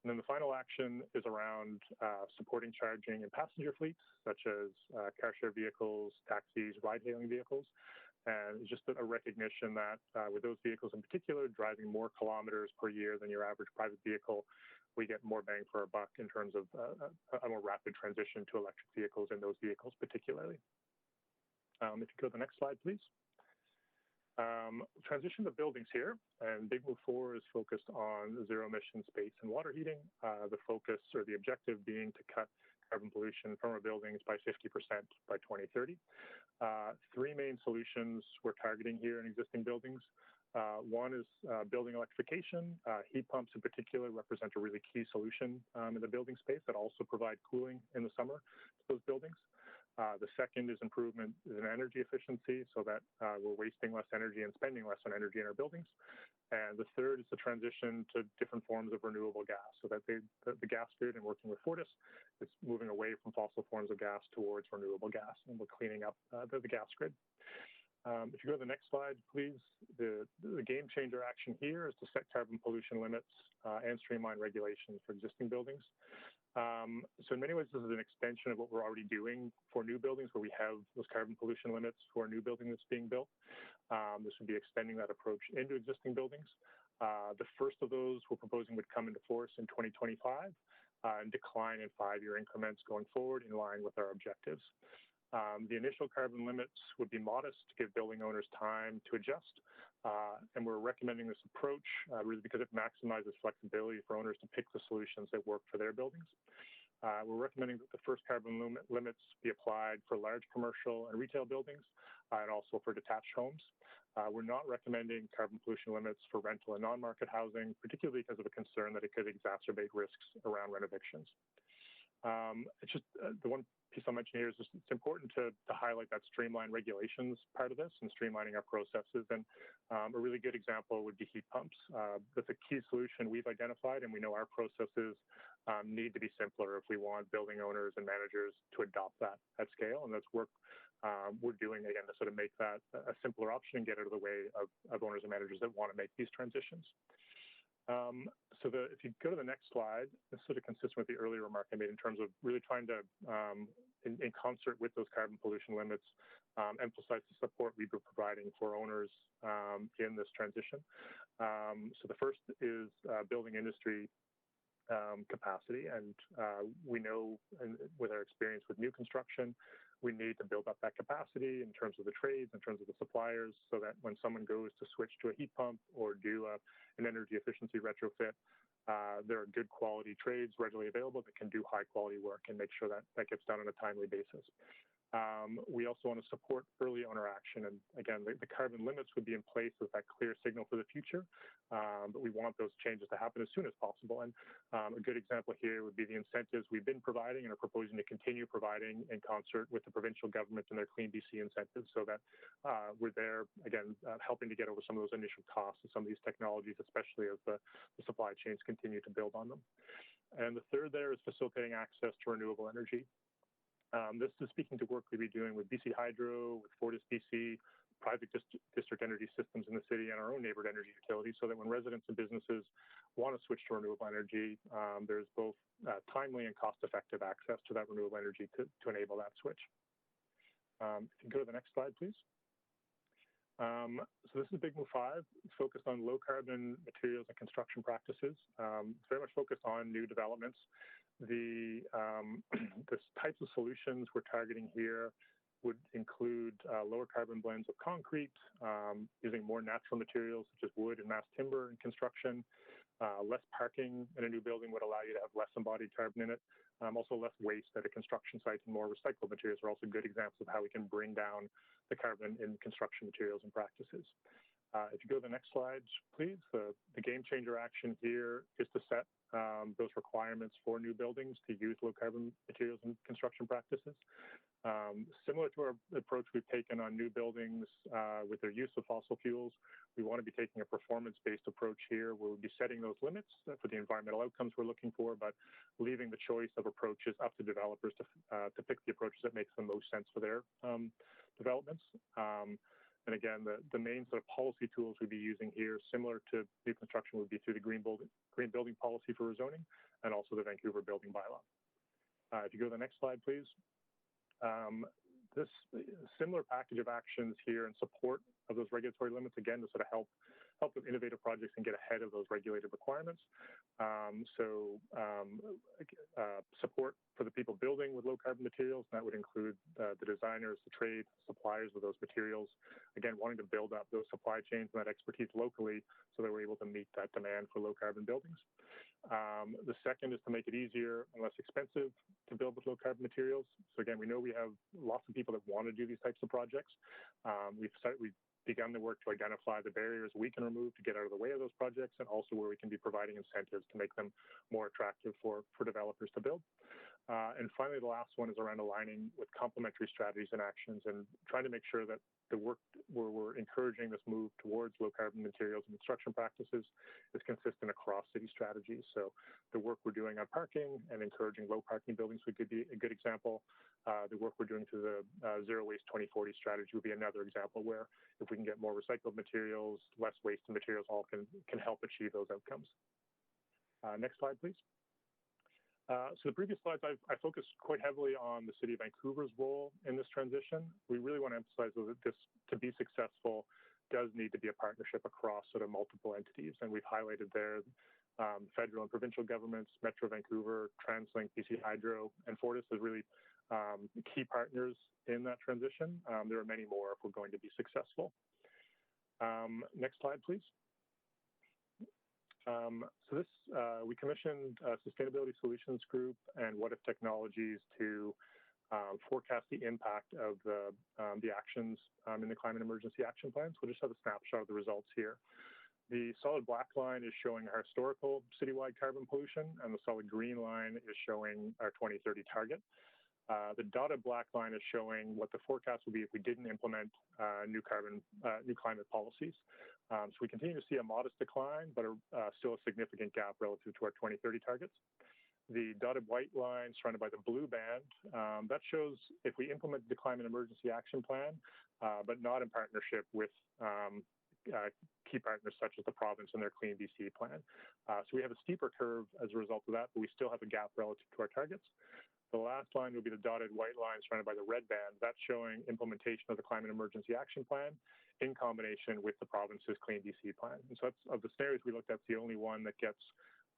And then the final action is around supporting charging in passenger fleets, such as car share vehicles, taxis, ride-hailing vehicles. And just a recognition that with those vehicles in particular, driving more kilometers per year than your average private vehicle, we get more bang for our buck in terms of a more rapid transition to electric vehicles in those vehicles particularly. If you go to the next slide, please. Transition to buildings here, and Big Move 4 is focused on zero emission space and water heating. The focus or the objective being to cut carbon pollution from our buildings by 50% by 2030. Three main solutions we're targeting here in existing buildings. One is building electrification. Heat pumps in particular represent a really key solution in the building space that also provide cooling in the summer to those buildings. The second is improvement in energy efficiency so that we're wasting less energy and spending less on energy in our buildings. And the third is the transition to different forms of renewable gas so that the gas grid, and working with Fortis, is moving away from fossil forms of gas towards renewable gas, and we're cleaning up the gas grid. If you go to the next slide, please, the game changer action here is to set carbon pollution limits and streamline regulations for existing buildings. So in many ways, this is an extension of what we're already doing for new buildings, where we have those carbon pollution limits for a new building that's being built. This would be extending that approach into existing buildings. The first of those we're proposing would come into force in 2025 and decline in 5-year increments going forward in line with our objectives. The initial carbon limits would be modest to give building owners time to adjust. And we're recommending this approach really because it maximizes flexibility for owners to pick the solutions that work for their buildings. We're recommending that the first carbon limits be applied for large commercial and retail buildings and also for detached homes. We're not recommending carbon pollution limits for rental and non-market housing, particularly because of a concern that it could exacerbate risks around renovictions. It's just the one piece I'll mention here is just it's important to highlight that streamlined regulations part of this and streamlining our processes. And a really good example would be heat pumps. That's a key solution we've identified, and we know our processes need to be simpler if we want building owners and managers to adopt that at scale. And that's work we're doing, again, to sort of make that a simpler option and get out of the way of owners and managers that want to make these transitions. If you go to the next slide, this sort of consistent with the earlier remark I made in terms of really trying to, in concert with those carbon pollution limits, emphasize the support we've been providing for owners in this transition. So the first is building industry capacity, and we know with our experience with new construction, we need to build up that capacity in terms of the trades, in terms of the suppliers, so that when someone goes to switch to a heat pump or do an energy efficiency retrofit, there are good quality trades readily available that can do high quality work and make sure that that gets done on a timely basis. We also want to support early owner action. And again, the carbon limits would be in place as that clear signal for the future, but we want those changes to happen as soon as possible. And a good example here would be the incentives we've been providing and are proposing to continue providing in concert with the provincial government and their Clean BC incentives, so that we're there, again, helping to get over some of those initial costs of some of these technologies, especially as the supply chains continue to build on them. And the third there is facilitating access to renewable energy. This is speaking to work we'll be doing with BC Hydro, with Fortis BC, private district energy systems in the city, and our own neighbored energy utilities, so that when residents and businesses want to switch to renewable energy, there's both timely and cost-effective access to that renewable energy to enable that switch. If you can go to the next slide, please. So this is Big Move 5. It's focused on low carbon materials and construction practices. It's very much focused on new developments. The types of solutions we're targeting here would include lower carbon blends of concrete, using more natural materials such as wood and mass timber in construction. Less parking in a new building would allow you to have less embodied carbon in it. Also less waste at a construction site, and more recycled materials are also good examples of how we can bring down the carbon in construction materials and practices. If you go to the next slide, please. The game changer action here is to set those requirements for new buildings to use low carbon materials and construction practices. Similar to our approach we've taken on new buildings with their use of fossil fuels, we want to be taking a performance-based approach here. We'll be setting those limits for the environmental outcomes we're looking for, but leaving the choice of approaches up to developers to pick the approaches that makes the most sense for their developments. And again, the main sort of policy tools we'd be using here, similar to new construction, would be through the Green Building Policy for Rezoning and also the Vancouver Building Bylaw. If you go to the next slide, please. This similar package of actions here in support of those regulatory limits, again, to sort of help with innovative projects and get ahead of those regulated requirements. Support for the people building with low carbon materials, and that would include the designers, the trade, suppliers of those materials, again, wanting to build up those supply chains and that expertise locally so that we're able to meet that demand for low carbon buildings. The second is to make it easier and less expensive to build with low carbon materials. So again, we know we have lots of people that want to do these types of projects. We've begun the work to identify the barriers we can remove to get out of the way of those projects, and also where we can be providing incentives to make them more attractive for developers to build. And finally, the last one is around aligning with complementary strategies and actions and trying to make sure that the work where we're encouraging this move towards low carbon materials and construction practices is consistent across city strategies. So the work we're doing on parking and encouraging low parking buildings would be a good example. The work we're doing through the Zero Waste 2040 strategy would be another example, where if we can get more recycled materials, less waste materials, all can help achieve those outcomes. Next slide, please. So the previous slides, I focused quite heavily on the City of Vancouver's role in this transition. We really want to emphasize that this, to be successful, does need to be a partnership across sort of multiple entities. And we've highlighted there federal and provincial governments, Metro Vancouver, TransLink, BC Hydro, and Fortis as really key partners in that transition. There are many more if we're going to be successful. Next slide, please. So this, we commissioned a Sustainability Solutions Group and What If Technologies to forecast the impact of the actions in the Climate Emergency Action Plan. So we'll just have a snapshot of the results here. The solid black line is showing our historical citywide carbon pollution, and the solid green line is showing our 2030 target. The dotted black line is showing what the forecast would be if we didn't implement new climate policies. So we continue to see a modest decline, but still a significant gap relative to our 2030 targets. The dotted white line surrounded by the blue band, that shows if we implement the Climate Emergency Action Plan, but not in partnership with key partners such as the province and their Clean BC plan. So we have a steeper curve as a result of that, but we still have a gap relative to our targets. The last line will be the dotted white line surrounded by the red band. That's showing implementation of the Climate Emergency Action Plan in combination with the province's Clean BC plan. And so that's, of the scenarios we looked at, it's the only one that gets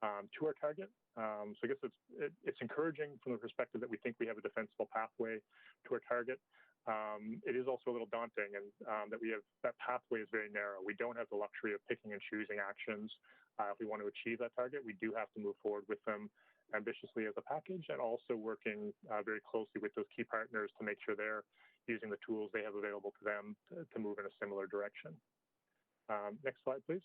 to our target. So I guess it's encouraging from the perspective that we think we have a defensible pathway to our target. It is also a little daunting, and that pathway is very narrow. We don't have the luxury of picking and choosing actions if we want to achieve that target. We do have to move forward with them ambitiously as a package, and also working very closely with those key partners to make sure they're using the tools they have available to them to move in a similar direction. Next slide, please.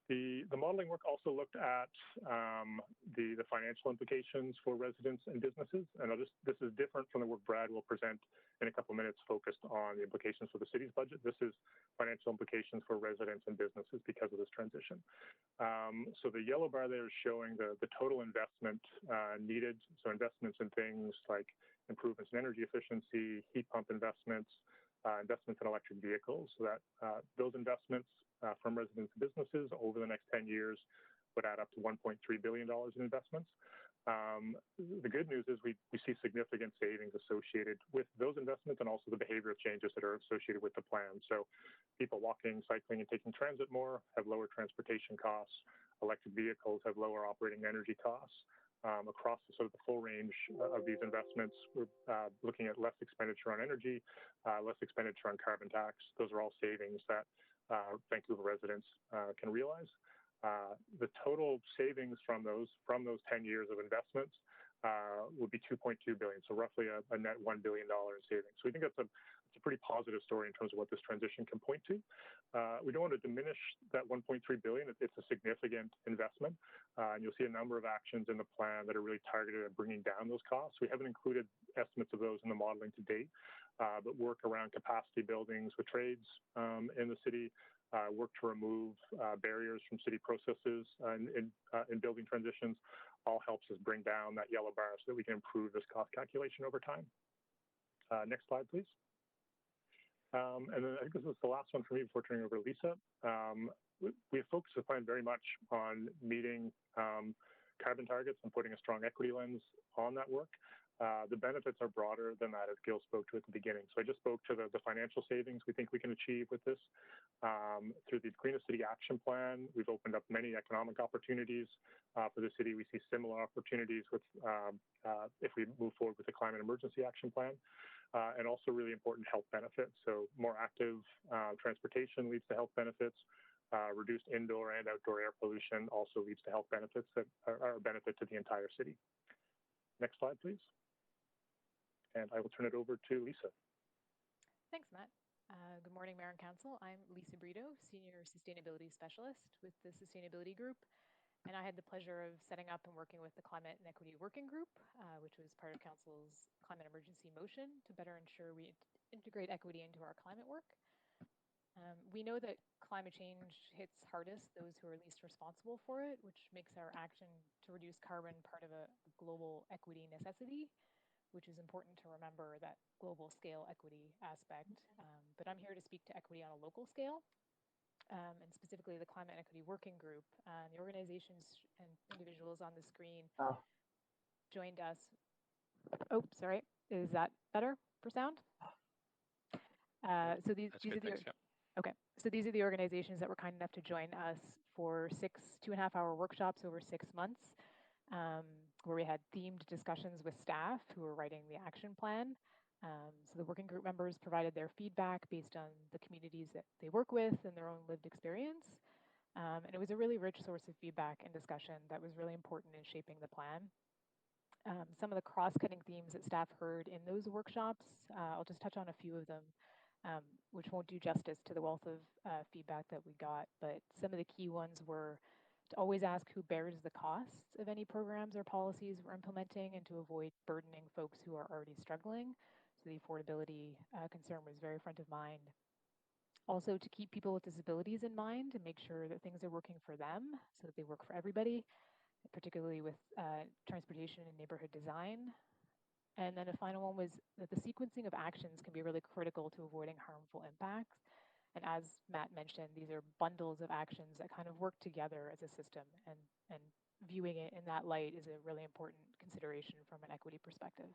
The modeling work also looked at the financial implications for residents and businesses, and this is different from the work Brad will present in a couple of minutes, focused on the implications for the city's budget. This is financial implications for residents and businesses because of this transition. So the yellow bar there is showing the total investment needed, so investments in things like improvements in energy efficiency, heat pump investments, investments in electric vehicles, so that those investments from residents and businesses over the next 10 years would add up to $1.3 billion in investments. The good news is we see significant savings associated with those investments and also the behavioral changes that are associated with the plan. So people walking, cycling, and taking transit more have lower transportation costs. Electric vehicles have lower operating energy costs. Across the, sort of the full range of these investments, we're looking at less expenditure on energy, less expenditure on carbon tax. Those are all savings that Vancouver residents can realize. The total savings from those 10 years of investments would be $2.2 billion, so roughly a net $1 billion in savings. So we think it's a pretty positive story in terms of what this transition can point to. We don't want to diminish that $1.3 billion. It's a significant investment, and you'll see a number of actions in the plan that are really targeted at bringing down those costs. We haven't included estimates of those in the modeling to date, but work around capacity buildings with trades in the city, work to remove barriers from city processes in building transitions, all helps us bring down that yellow bar so that we can improve this cost calculation over time. Next slide, please. And then I think this is the last one for me before turning over to Lisa. We have focused the plan very much on meeting carbon targets and putting a strong equity lens on that work. The benefits are broader than that, as Gil spoke to at the beginning. So I just spoke to the financial savings we think we can achieve with this. Through the Cleaner City Action Plan, we've opened up many economic opportunities for the city. We see similar opportunities with if we move forward with the Climate Emergency Action Plan, and also really important health benefits. So more active transportation leads to health benefits. Reduced indoor and outdoor air pollution also leads to health benefits that are a benefit to the entire city. Next slide, please. And I will turn it over to Lisa. Thanks, Matt. Good morning, Mayor and Council. I'm Lisa Brito, Senior Sustainability Specialist with the Sustainability Group, and I had the pleasure of setting up and working with the Climate and Equity Working Group, which was part of Council's Climate Emergency Motion to better ensure we integrate equity into our climate work. We know that climate change hits hardest those who are least responsible for it, which makes our action to reduce carbon part of a global equity necessity, which is important to remember that global scale equity aspect. But I'm here to speak to equity on a local scale. and specifically the Climate and Equity Working Group. The organizations and individuals on the screen joined us. Oh, sorry. Is that better for sound? So these are the okay. So these are the organizations that were kind enough to join us for 2.5-hour workshops over 6 months, where we had themed discussions with staff who were writing the action plan. So the working group members provided their feedback based on the communities that they work with and their own lived experience. And it was a really rich source of feedback and discussion that was really important in shaping the plan. Some of the cross-cutting themes that staff heard in those workshops, I'll just touch on a few of them, which won't do justice to the wealth of feedback that we got, but some of the key ones were to always ask who bears the costs of any programs or policies we're implementing and to avoid burdening folks who are already struggling. So the affordability concern was very front of mind. Also to keep people with disabilities in mind and make sure that things are working for them so that they work for everybody, particularly with transportation and neighborhood design. And then a final one was that the sequencing of actions can be really critical to avoiding harmful impacts. And as Matt mentioned, these are bundles of actions that kind of work together as a system, and viewing it in that light is a really important consideration from an equity perspective.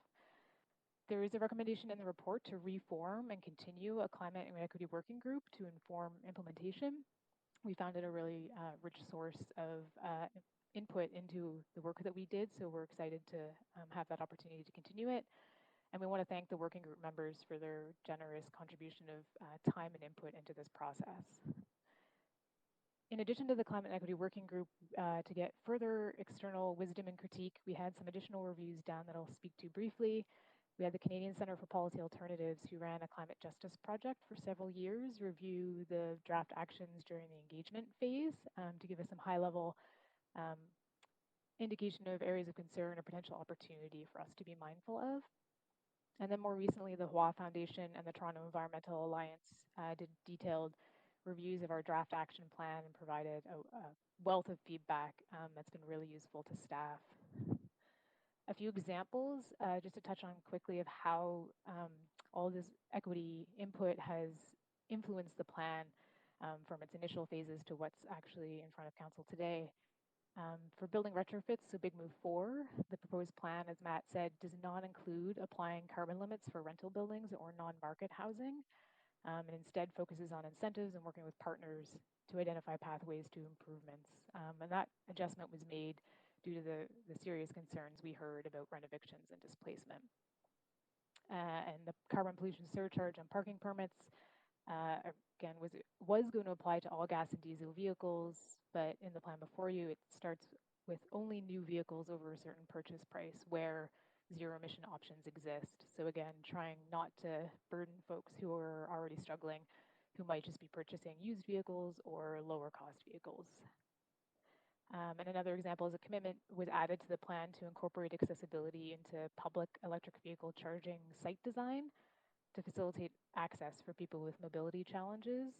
There is a recommendation in the report to reform and continue a climate and equity working group to inform implementation. We found it a really rich source of input into the work that we did, so we're excited to have that opportunity to continue it. And we want to thank the working group members for their generous contribution of time and input into this process. In addition to the Climate and Equity Working Group, to get further external wisdom and critique, we had some additional reviews done that I'll speak to briefly. We had the Canadian Centre for Policy Alternatives, who ran a climate justice project for several years, review the draft actions during the engagement phase to give us some high-level indication of areas of concern or potential opportunity for us to be mindful of. And then more recently, the Hua Foundation and the Toronto Environmental Alliance did detailed reviews of our draft action plan and provided a wealth of feedback that's been really useful to staff. A few examples, just to touch on quickly, of how all this equity input has influenced the plan from its initial phases to what's actually in front of council today. For building retrofits, so Big Move 4, the proposed plan, as Matt said, does not include applying carbon limits for rental buildings or non-market housing, and instead focuses on incentives and working with partners to identify pathways to improvements. And that adjustment was made due to the serious concerns we heard about rent evictions and displacement. And the carbon pollution surcharge on parking permits, again, was going to apply to all gas and diesel vehicles, but in the plan before you, it starts with only new vehicles over a certain purchase price where zero emission options exist. So again, trying not to burden folks who are already struggling, who might just be purchasing used vehicles or lower cost vehicles. And another example is a commitment was added to the plan to incorporate accessibility into public electric vehicle charging site design to facilitate access for people with mobility challenges,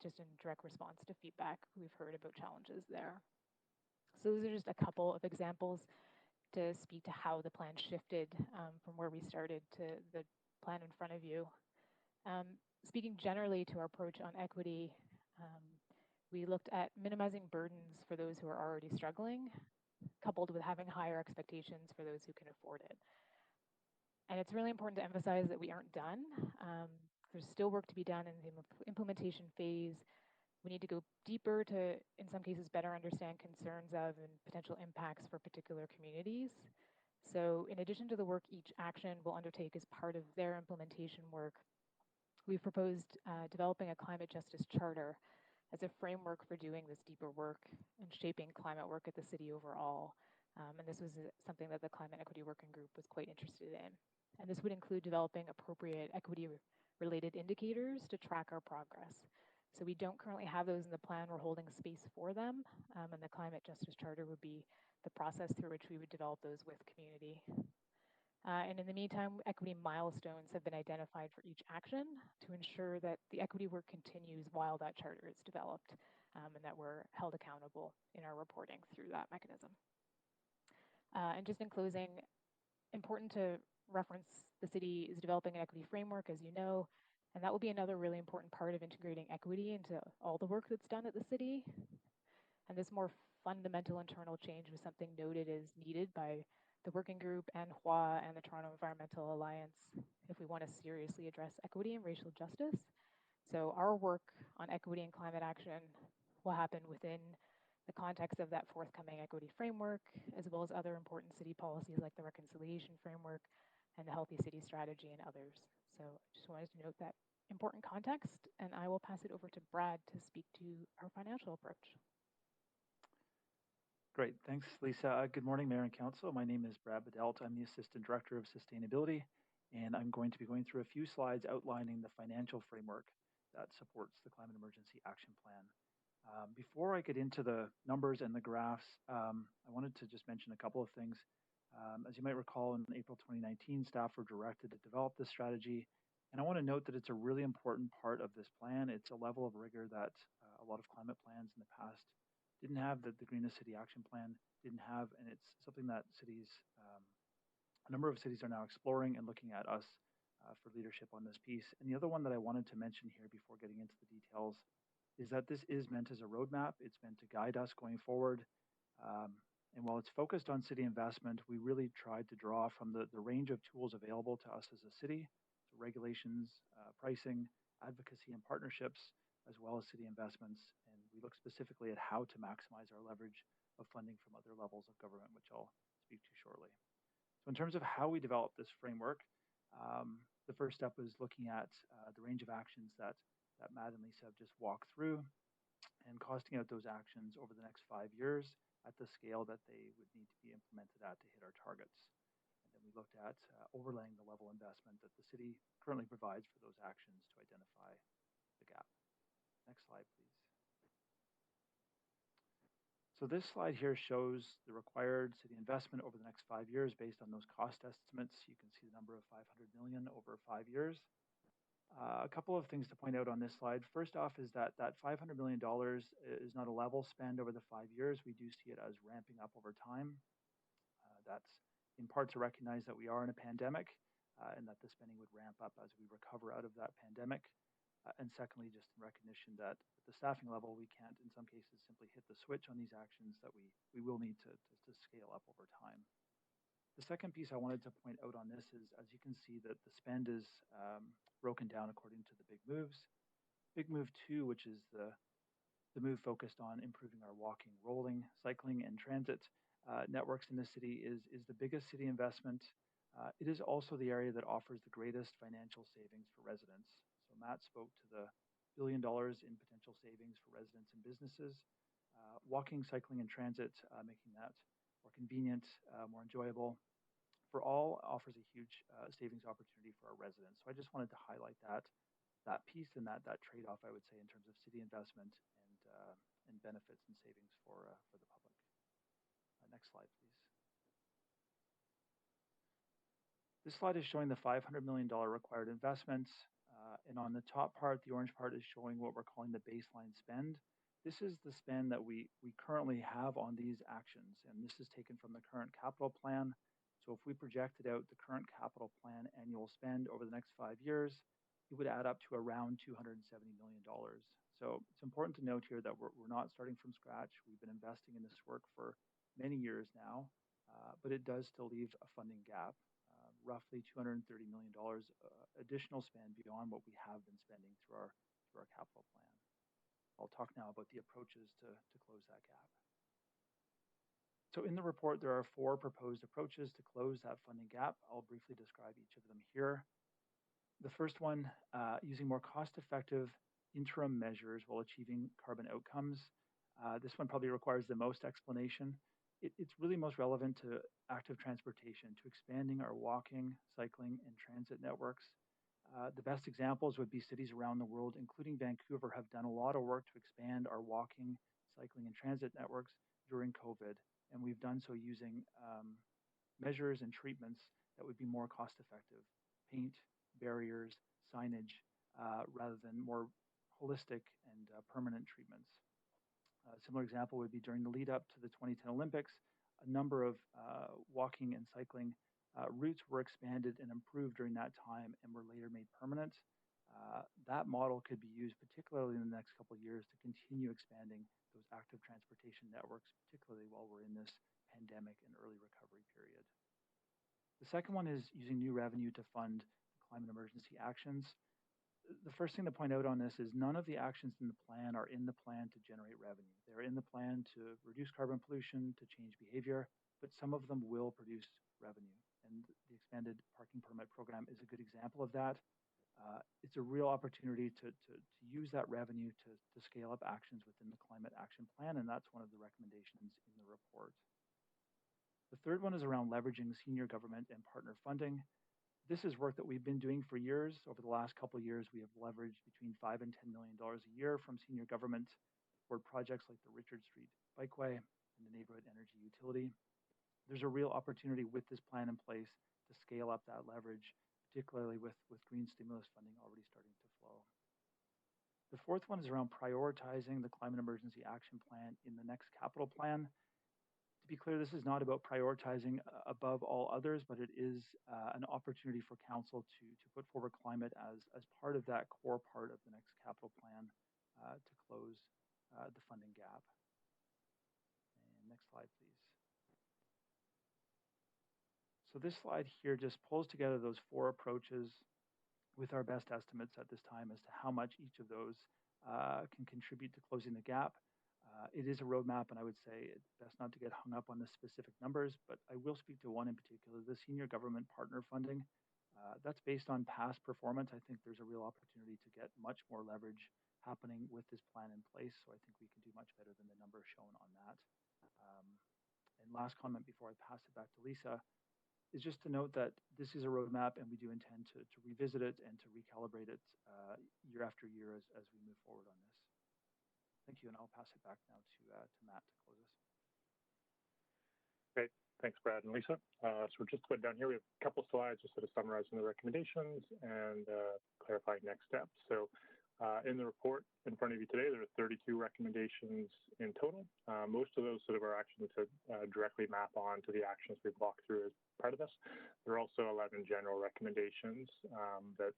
just in direct response to feedback we've heard about challenges there. So those are just a couple of examples to speak to how the plan shifted from where we started to the plan in front of you. Speaking generally to our approach on equity, we looked at minimizing burdens for those who are already struggling, coupled with having higher expectations for those who can afford it. And it's really important to emphasize that we aren't done. There's still work to be done in the implementation phase. We need to go deeper to, in some cases, better understand concerns of and potential impacts for particular communities. So in addition to the work each action will undertake as part of their implementation work, we've proposed developing a climate justice charter as a framework for doing this deeper work and shaping climate work at the city overall. And this was something that the Climate Equity Working Group was quite interested in. And this would include developing appropriate equity-related indicators to track our progress. So we don't currently have those in the plan. We're holding space for them. And the Climate Justice Charter would be the process through which we would develop those with community. And in the meantime, equity milestones have been identified for each action to ensure that the equity work continues while that charter is developed, and that we're held accountable in our reporting through that mechanism. And just in closing, important to reference the city is developing an equity framework, as you know, And that will be another really important part of integrating equity into all the work that's done at the city. And this more fundamental internal change was something noted as needed by the working group and HWA and the Toronto Environmental Alliance if we want to seriously address equity and racial justice. So our work on equity and climate action will happen within the context of that forthcoming equity framework, as well as other important city policies like the reconciliation framework and the healthy city strategy and others. So I just wanted to note that important context, and I will pass it over to Brad to speak to our financial approach. Great, thanks, Lisa. Good morning, Mayor and Council. My name is Brad Bedelt. I'm the Assistant Director of Sustainability, and I'm going to be going through a few slides outlining the financial framework that supports the Climate Emergency Action Plan. Before I get into the numbers and the graphs, I wanted to just mention a couple of things. As you might recall, in April 2019, staff were directed to develop this strategy, and I want to note that it's a really important part of this plan. It's a level of rigor that a lot of climate plans in the past didn't have, that the Greenest City Action Plan didn't have, and it's something that cities, a number of cities are now exploring and looking at us for leadership on this piece. And the other one that I wanted to mention here before getting into the details is that this is meant as a roadmap. It's meant to guide us going forward. And while it's focused on city investment, we really tried to draw from the range of tools available to us as a city, so regulations, pricing, advocacy, and partnerships, as well as city investments. And we look specifically at how to maximize our leverage of funding from other levels of government, which I'll speak to shortly. So in terms of how we develop this framework, the first step was looking at the range of actions that Matt and Lisa have just walked through and costing out those actions over the next 5 years at the scale that they would need to be implemented at to hit our targets. And then we looked at overlaying the level investment that the city currently provides for those actions to identify the gap. Next slide, please. So this slide here shows the required city investment over the next 5 years based on those cost estimates. You can see the number of 500 million over 5 years. A couple of things to point out on this slide. First off is that $500 million is not a level spend over the 5 years. We do see it as ramping up over time. That's in part to recognize that we are in a pandemic and that the spending would ramp up as we recover out of that pandemic. And secondly, just in recognition that at the staffing level, we can't, in some cases, simply hit the switch on these actions, that we will need to scale up over time. The second piece I wanted to point out on this is, as you can see, that the spend is broken down according to the big moves. Big move 2, which is the move focused on improving our walking, rolling, cycling, and transit networks in the city is the biggest city investment. It is also the area that offers the greatest financial savings for residents. So Matt spoke to the $1 billion in potential savings for residents and businesses. Walking, cycling, and transit, making that more convenient, more enjoyable for all, offers a huge savings opportunity for our residents. So I just wanted to highlight that piece and that trade-off, I would say, in terms of city investment and benefits and savings for the public. Next slide, please. This slide is showing the $500 million required investments. And on the top part, the orange part, is showing what we're calling the baseline spend. This is the spend that we currently have on these actions. And this is taken from the current capital plan. So if we projected out the current capital plan annual spend over the next 5 years, it would add up to around $270 million. So it's important to note here that we're not starting from scratch. We've been investing in this work for many years now, but it does still leave a funding gap, roughly $230 million additional spend beyond what we have been spending through our capital plan. I'll talk now about the approaches to close that gap. So in the report, there are 4 proposed approaches to close that funding gap. I'll briefly describe each of them here. The first one, using more cost-effective interim measures while achieving carbon outcomes. This one probably requires the most explanation. It's really most relevant to active transportation, to expanding our walking, cycling, and transit networks. The best examples would be cities around the world, including Vancouver, have done a lot of work to expand our walking, cycling, and transit networks during COVID. And we've done so using measures and treatments that would be more cost-effective: paint, barriers, signage, rather than more holistic and permanent treatments. A similar example would be during the lead up to the 2010 Olympics, a number of walking and cycling routes were expanded and improved during that time and were later made permanent. That model could be used particularly in the next couple of years to continue expanding those active transportation networks, particularly while we're in this pandemic and early recovery period. The second one is using new revenue to fund climate emergency actions. The first thing to point out on this is none of the actions in the plan are in the plan to generate revenue. They're in the plan to reduce carbon pollution, to change behavior, but some of them will produce revenue. And the expanded parking permit program is a good example of that. It's a real opportunity to use that revenue to scale up actions within the climate action plan, and that's one of the recommendations in the report. The third one is around leveraging senior government and partner funding. This is work that we've been doing for years. Over the last couple of years, we have leveraged between $5 and $10 million a year from senior government toward projects like the Richard Street Bikeway and the Neighborhood Energy Utility. There's a real opportunity with this plan in place to scale up that leverage, particularly with green stimulus funding already starting to flow. The fourth one is around prioritizing the Climate Emergency Action Plan in the next capital plan. To be clear, this is not about prioritizing above all others, but it is an opportunity for council to put forward climate as part of that core part of the next capital plan to close the funding gap. And next slide, please. So this slide here just pulls together those four approaches with our best estimates at this time as to how much each of those can contribute to closing the gap. It is a roadmap, and I would say it's best not to get hung up on the specific numbers, but I will speak to one in particular, the senior government partner funding. That's based on past performance. I think there's a real opportunity to get much more leverage happening with this plan in place, so I think we can do much better than the number shown on that. And last comment before I pass it back to Lisa is just to note that this is a roadmap, and we do intend to revisit it and to recalibrate it year after year as we move forward on this. Thank you, and I'll pass it back now to Matt to close us. Great. Thanks, Brad and Lisa. So we're just put down here. We have a couple slides just sort of summarizing the recommendations and clarifying next steps. So in the report in front of you today, there are 32 recommendations in total. Most of those sort of are actions that directly map on to the actions we've walked through as part of this. There are also 11 general recommendations that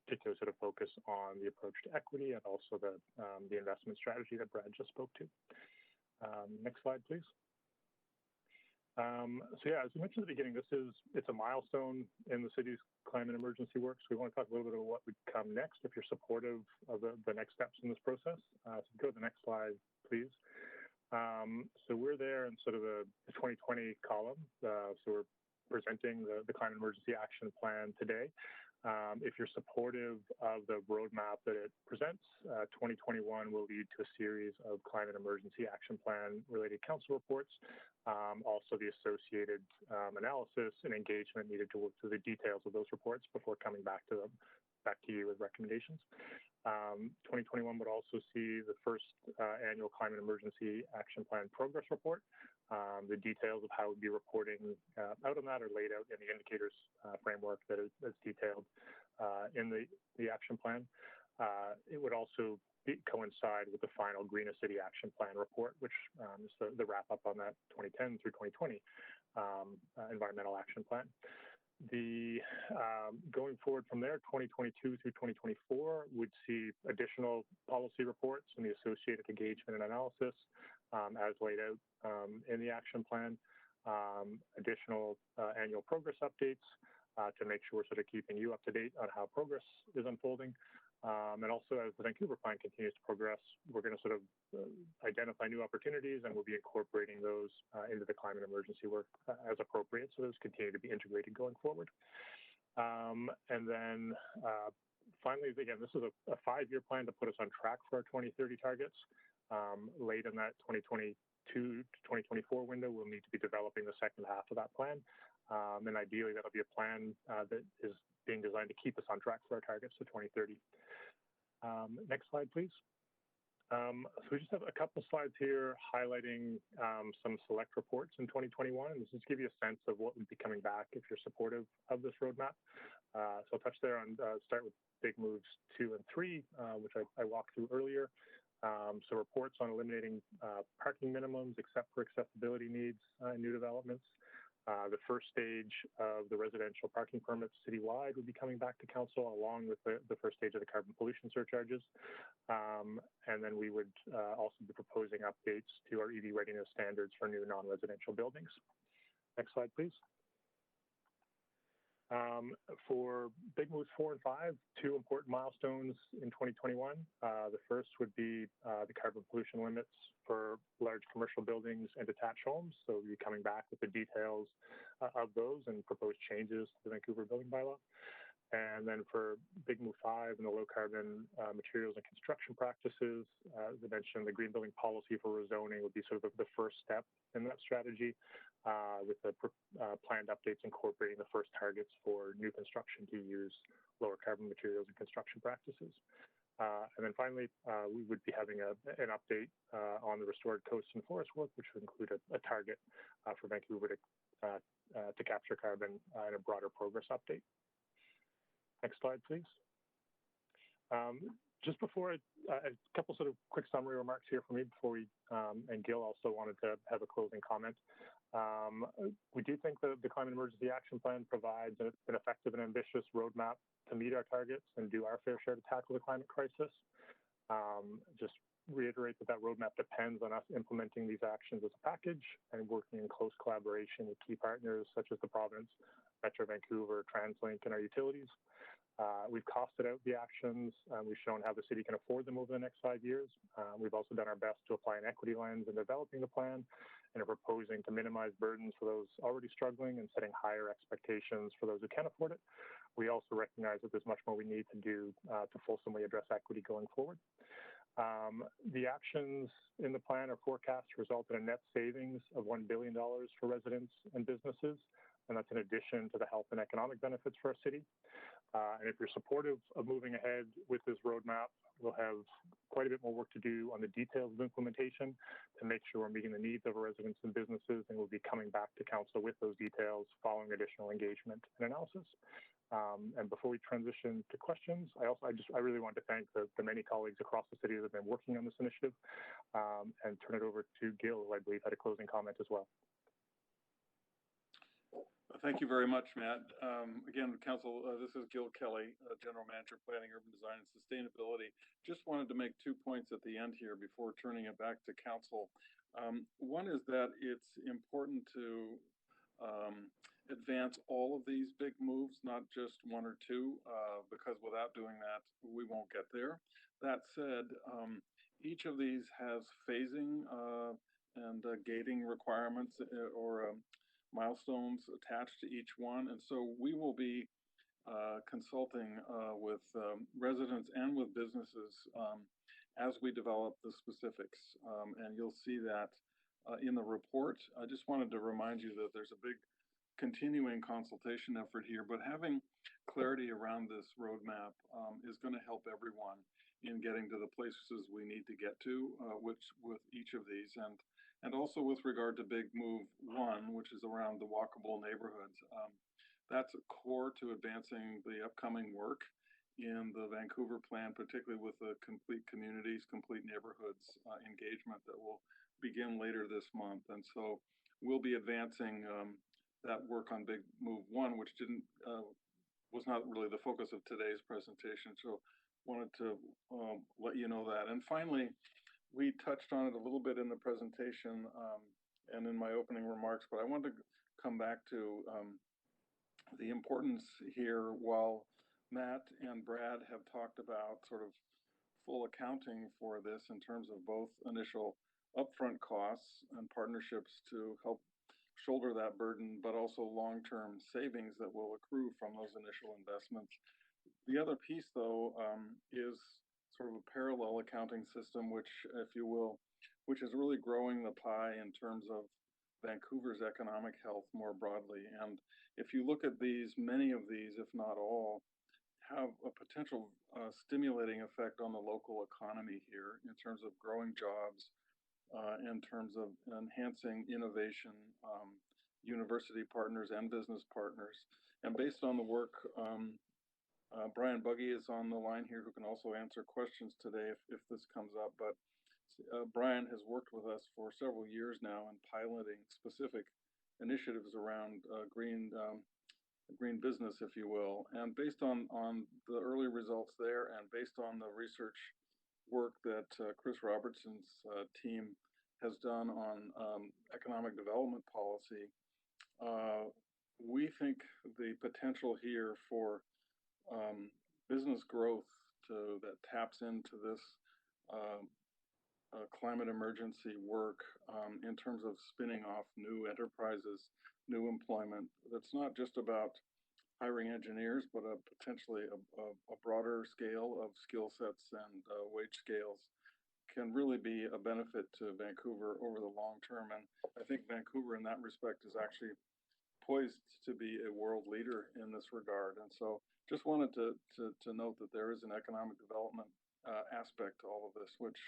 particularly sort of focus on the approach to equity and also the investment strategy that Brad just spoke to. Next slide, please. So yeah, as we mentioned at the beginning, it's a milestone in the city's climate emergency work. So we want to talk a little bit about what would come next if you're supportive of the next steps in this process. So go to the next slide, please. So we're there in sort of the 2020 column. So we're presenting the Climate Emergency Action Plan today. If you're supportive of the roadmap that it presents, 2021 will lead to a series of Climate Emergency Action Plan related council reports, also the associated analysis and engagement needed to work through the details of those reports before coming back to you with recommendations. 2021 would also see the first annual Climate Emergency Action Plan progress report. The details of how we'd be reporting out on that are laid out in the indicators framework that's detailed in the action plan. It would also coincide with the final Green City Action Plan report, which is the wrap up on that 2010 through 2020 environmental action plan. Going forward from there, 2022 through 2024 would see additional policy reports and the associated engagement and analysis as laid out in the action plan, additional annual progress updates to make sure we're sort of keeping you up to date on how progress is unfolding. And also, as the Vancouver plan continues to progress, we're going to sort of identify new opportunities, and we'll be incorporating those into the climate emergency work as appropriate. So those continue to be integrated going forward. And then finally, again, this is a 5-year plan to put us on track for our 2030 targets. Late in that 2022 to 2024 window, we'll need to be developing the second half of that plan. And ideally, that'll be a plan that is being designed to keep us on track for our targets to 2030. Next slide, please. So we just have a couple slides here highlighting some select reports in 2021. And this is to give you a sense of what would be coming back if you're supportive of this roadmap. So I'll touch there on start with big moves 2 and 3, which I walked through earlier. So reports on eliminating parking minimums except for accessibility needs in new developments. The first stage of the residential parking permits citywide would be coming back to council along with the first stage of the carbon pollution surcharges. And then we would also be proposing updates to our EV readiness standards for new non-residential buildings. Next slide, please. For Big Moves 4 and 5, two important milestones in 2021. The first would be the carbon pollution limits for large commercial buildings and detached homes. So we'll be coming back with the details of those and proposed changes to the Vancouver building bylaw. And then for Big Move 5 and the low carbon materials and construction practices, as I mentioned, the green building policy for rezoning would be sort of the first step in that strategy, with the planned updates incorporating the first targets for new construction to use lower carbon materials and construction practices. And then finally, we would be having an update on the restored coast and forest work, which would include a target for Vancouver to capture carbon in a broader progress update. Next slide, please. Just before, a couple sort of quick summary remarks here from me before we, and Gil also wanted to have a closing comment. We do think that the Climate Emergency Action Plan provides an effective and ambitious roadmap to meet our targets and do our fair share to tackle the climate crisis. Just reiterate that roadmap depends on us implementing these actions as a package and working in close collaboration with key partners such as the province, Metro Vancouver, TransLink, and our utilities. We've costed out the actions. We've shown how the city can afford them over the next 5 years. We've also done our best to apply an equity lens in developing the plan and are proposing to minimize burdens for those already struggling and setting higher expectations for those who can afford it. We also recognize that there's much more we need to do to fulsomely address equity going forward. The actions in the plan are forecast to result in a net savings of $1 billion for residents and businesses, and that's in addition to the health and economic benefits for our city. And if you're supportive of moving ahead with this roadmap, we'll have quite a bit more work to do on the details of implementation to make sure we're meeting the needs of our residents and businesses, and we'll be coming back to council with those details following additional engagement and analysis. And before we transition to questions, I really want to thank the many colleagues across the city that have been working on this initiative, and turn it over to Gil, who I believe had a closing comment as well. Thank you very much, Matt. Again, Council, this is Gil Kelly, General Manager, Planning, Urban Design, and Sustainability. Just wanted to make 2 points at the end here before turning it back to Council. One is that it's important to advance all of these big moves, not just one or two, because without doing that, we won't get there. That said, each of these has phasing and gating requirements or milestones attached to each one. And so we will be consulting with residents and with businesses as we develop the specifics. And you'll see that in the report. I just wanted to remind you that there's a big continuing consultation effort here, but having clarity around this roadmap is going to help everyone in getting to the places we need to get to, which with each of these. And also with regard to Big Move 1, which is around the walkable neighborhoods. That's a core to advancing the upcoming work in the Vancouver plan, particularly with the Complete Communities, Complete Neighborhoods engagement that will begin later this month. And so we'll be advancing that work on Big Move 1, which was not really the focus of today's presentation. So wanted to let you know that. And finally, we touched on it a little bit in the presentation and in my opening remarks, but I wanted to come back to the importance here. While Matt and Brad have talked about sort of full accounting for this in terms of both initial upfront costs and partnerships to help shoulder that burden, but also long-term savings that will accrue from those initial investments. The other piece, though, is sort of a parallel accounting system, which, if you will, which is really growing the pie in terms of Vancouver's economic health more broadly. And if you look at these, many of these, if not all, have a potential stimulating effect on the local economy here in terms of growing jobs, in terms of enhancing innovation, university partners and business partners. And based on the work, Brian Buggy is on the line here who can also answer questions today if this comes up. But Brian has worked with us for several years now in piloting specific initiatives around green business, if you will. And based on the early results there, and based on the research work that Chris Robertson's team has done on economic development policy, we think the potential here for business growth that taps into this climate emergency work in terms of spinning off new enterprises, new employment. That's not just about hiring engineers, but potentially a broader scale of skill sets and wage scales can really be a benefit to Vancouver over the long term. And I think Vancouver in that respect is actually poised to be a world leader in this regard. And so just wanted to note that there is an economic development aspect to all of this, which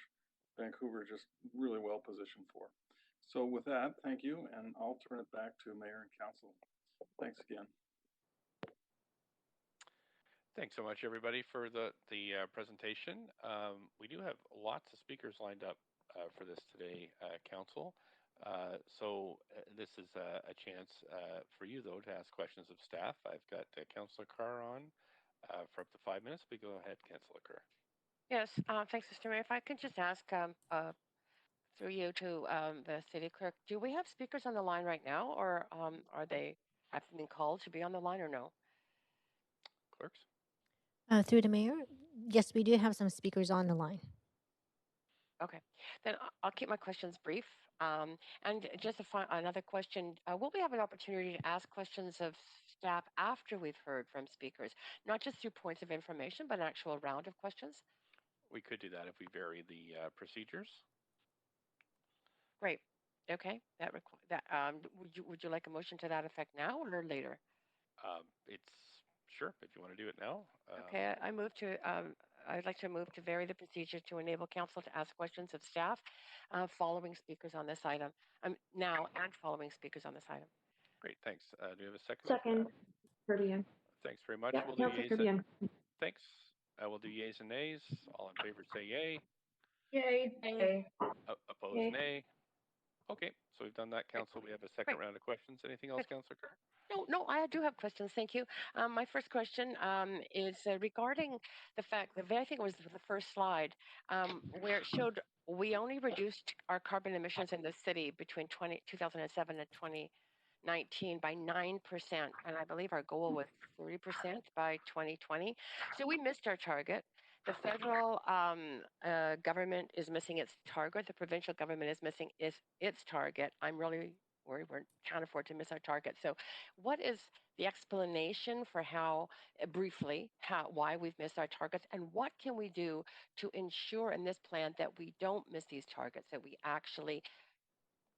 Vancouver is just really well positioned for. So with that, thank you, and I'll turn it back to Mayor and Council. Thanks again. Thanks so much, everybody, for the presentation. We do have lots of speakers lined up for this today, Council. This is a chance for you, though, to ask questions of staff. I've got Councillor Carr on for up to 5 minutes. But go ahead, Councillor Carr. Yes, thanks, Mr. Mayor. If I could just ask through you to the city clerk, do we have speakers on the line right now, or are they have been called to be on the line, or no? Clerks? Through the mayor, yes, we do have some speakers on the line. Okay, then I'll keep my questions brief. And just another question, will we have an opportunity to ask questions of staff after we've heard from speakers, not just through points of information, but an actual round of questions? We could do that if we vary the procedures. Great. Okay. Would you like a motion to that effect now or later? It's sure if you want to do it now. Okay. I'd like to move to vary the procedure to enable council to ask questions of staff following speakers on this item. Now and following speakers on this item. Great. Thanks. Do you have a second? Second. Kirbian. Thanks very much. Yeah, We'll do yeas. Thanks. We'll do yeas and nays. All in favor say yay. Yay. Yay. Opposed, Yay. nay. Okay, so we've done that, Council. We have a second round of questions. Anything else, Councillor Carr? No, I do have questions. Thank you. My first question is regarding the fact that I think it was the first slide where it showed we only reduced our carbon emissions in the city between 2007 and 2019 by 9%, and I believe our goal was 30% by 2020. So we missed our target. The federal government is missing its target. The provincial government is missing its target. I'm really worried we can't afford to miss our target. So what is the explanation for why we've missed our targets, and what can we do to ensure in this plan that we don't miss these targets, that we actually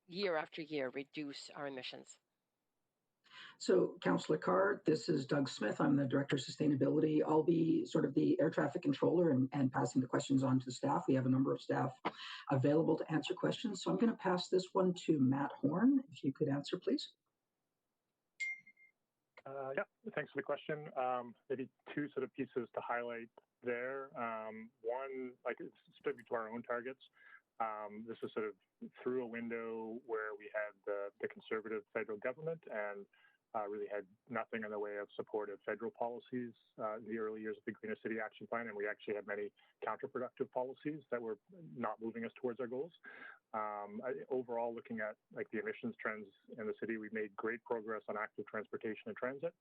year after year reduce our emissions? So, Councillor Carr, this is Doug Smith. I'm the Director of Sustainability. I'll be sort of the air traffic controller and passing the questions on to the staff. We have a number of staff available to answer questions. So I'm going to pass this one to Matt Horn. If you could answer, please. Yeah, thanks for the question. Maybe two sort of pieces to highlight there. One, like specific to our own targets. This was sort of through a window where we had the conservative federal government and really had nothing in the way of supportive federal policies in the early years of the Greener City Action Plan, and we actually had many counterproductive policies that were not moving us towards our goals. Overall, looking at like the emissions trends in the city, we made great progress on active transportation and transit.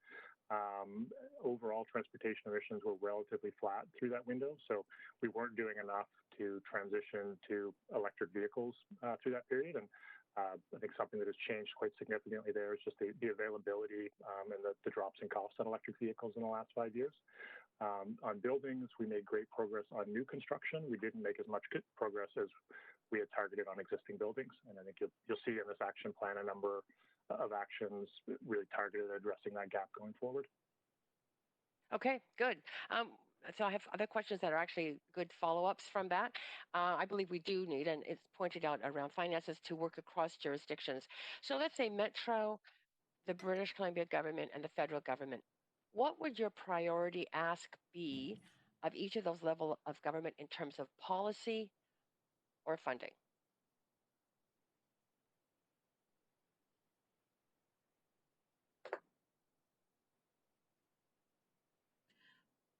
Overall, transportation emissions were relatively flat through that window, so we weren't doing enough to transition to electric vehicles through that period. And I think something that has changed quite significantly there is just the availability and the drops in costs on electric vehicles in the last 5 years. On buildings, we made great progress on new construction. We didn't make as much good progress as we had targeted on existing buildings. And I think you'll see in this action plan a number of actions really targeted at addressing that gap going forward. Okay, good. So I have other questions that are actually good follow-ups from that. I believe we do need, and it's pointed out around finances, to work across jurisdictions. So let's say Metro, the British Columbia government, and the federal government. What would your priority ask be of each of those levels of government in terms of policy or funding?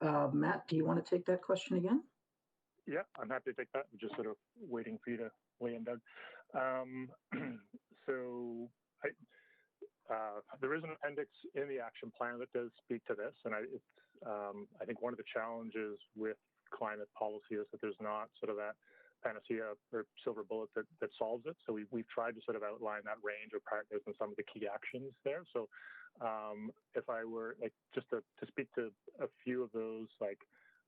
Matt, do you want to take that question again? Yeah, I'm happy to take that. I'm just sort of waiting for you to weigh in, Doug. There is an appendix in the action plan that does speak to this, and I think one of the challenges with climate policy is that there's not sort of that panacea or silver bullet that solves it. So we've tried to sort of outline that range of partners and some of the key actions there. So if I were just to speak to a few of those, like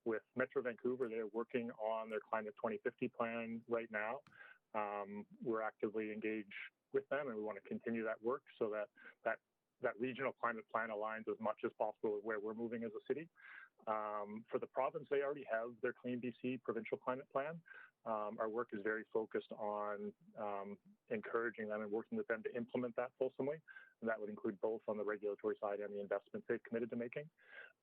with Metro Vancouver, they're working on their Climate 2050 plan right now. We're actively engaged with them, and we want to continue that work so that regional climate plan aligns as much as possible with where we're moving as a city. For the province, they already have their Clean BC provincial climate plan. Our work is very focused on encouraging them and working with them to implement that fulsomely. And that would include both on the regulatory side and the investments they've committed to making.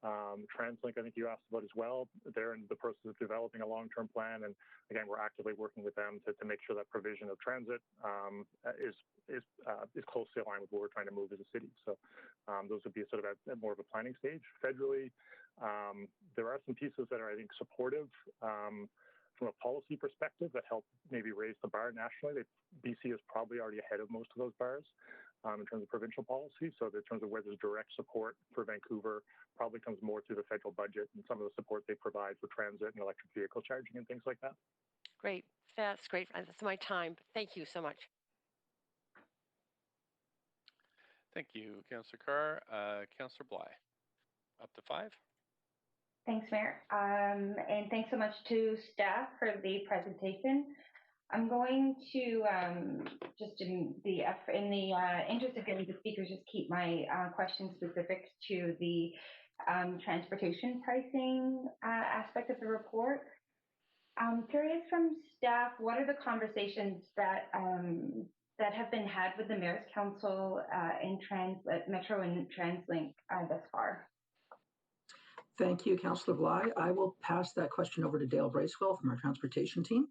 TransLink, I think you asked about as well. They're in the process of developing a long-term plan. And again, we're actively working with them to make sure that provision of transit is closely aligned with where we're trying to move as a city. So those would be sort of at more of a planning stage. Federally, there are some pieces that are, I think, supportive from a policy perspective that help maybe raise the bar nationally. BC is probably already ahead of most of those bars in terms of provincial policy. So in terms of where there's direct support for Vancouver, probably comes more through the federal budget and some of the support they provide for transit and electric vehicle charging and things like that. Great. That's great. That's my time. Thank you so much. Thank you, Councillor Carr. Councillor Bly, up to 5. Thanks, Mayor. And thanks so much to staff for the presentation. I'm going to just in the interest of getting to speakers, just keep my questions specific to the transportation pricing aspect of the report. I'm curious from staff, what are the conversations that have been had with the Mayor's Council in Metro and TransLink thus far? Thank you, Councillor Bly. I will pass that question over to Dale Bracewell from our transportation team.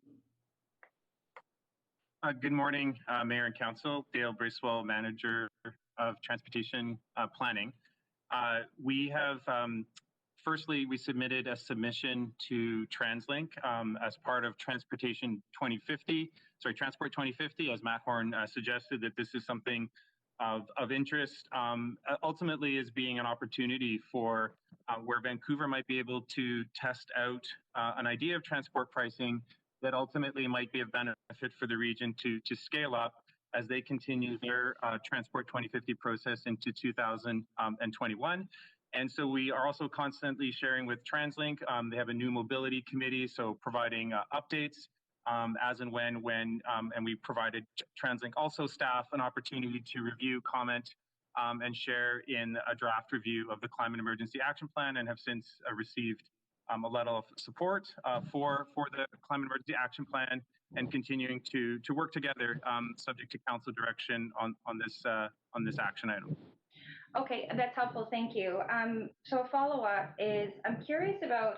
Good morning, Mayor and Council. Dale Bracewell, Manager of Transportation Planning. We have, firstly, we submitted a submission to TransLink as part of Transport 2050, as Matt Horn suggested, that this is something of interest, ultimately is being an opportunity for where Vancouver might be able to test out an idea of transport pricing that ultimately might be of benefit for the region to scale up as they continue their Transport 2050 process into 2021. And so we are also constantly sharing with TransLink. They have a new mobility committee, so providing updates as and when, and we provided TransLink also staff an opportunity to review, comment, and share in a draft review of the Climate Emergency Action Plan, and have since received a letter of support for the Climate Emergency Action Plan, and continuing to work together, subject to council direction on this action item. Okay, that's helpful. Thank you. So a follow-up is, I'm curious about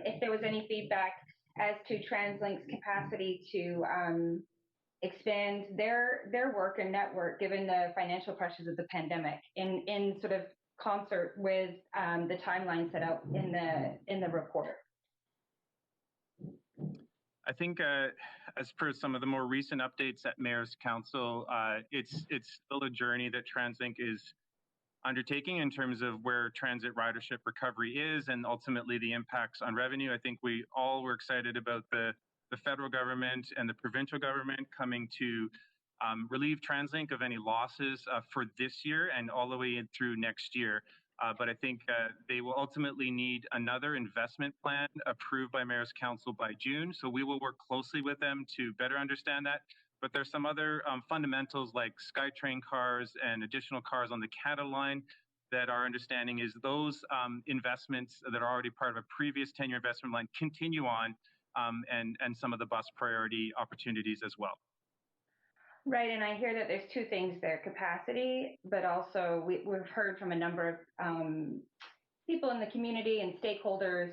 if there was any feedback as to TransLink's capacity to expand their work and network given the financial pressures of the pandemic in sort of concert with the timeline set out in the report. I think as per some of the more recent updates at Mayor's Council, it's still a journey that TransLink is undertaking in terms of where transit ridership recovery is and ultimately the impacts on revenue. I think we all were excited about the federal government and the provincial government coming to relieve TransLink of any losses for this year and all the way in through next year. But I think they will ultimately need another investment plan approved by Mayor's Council by June. So we will work closely with them to better understand that. But there's some other fundamentals like SkyTrain cars and additional cars on the Canada line that our understanding is those investments that are already part of a previous 10-year investment line continue on, and some of the bus priority opportunities as well. Right, and I hear that there's two things there, capacity, but also we've heard from a number of people in the community and stakeholders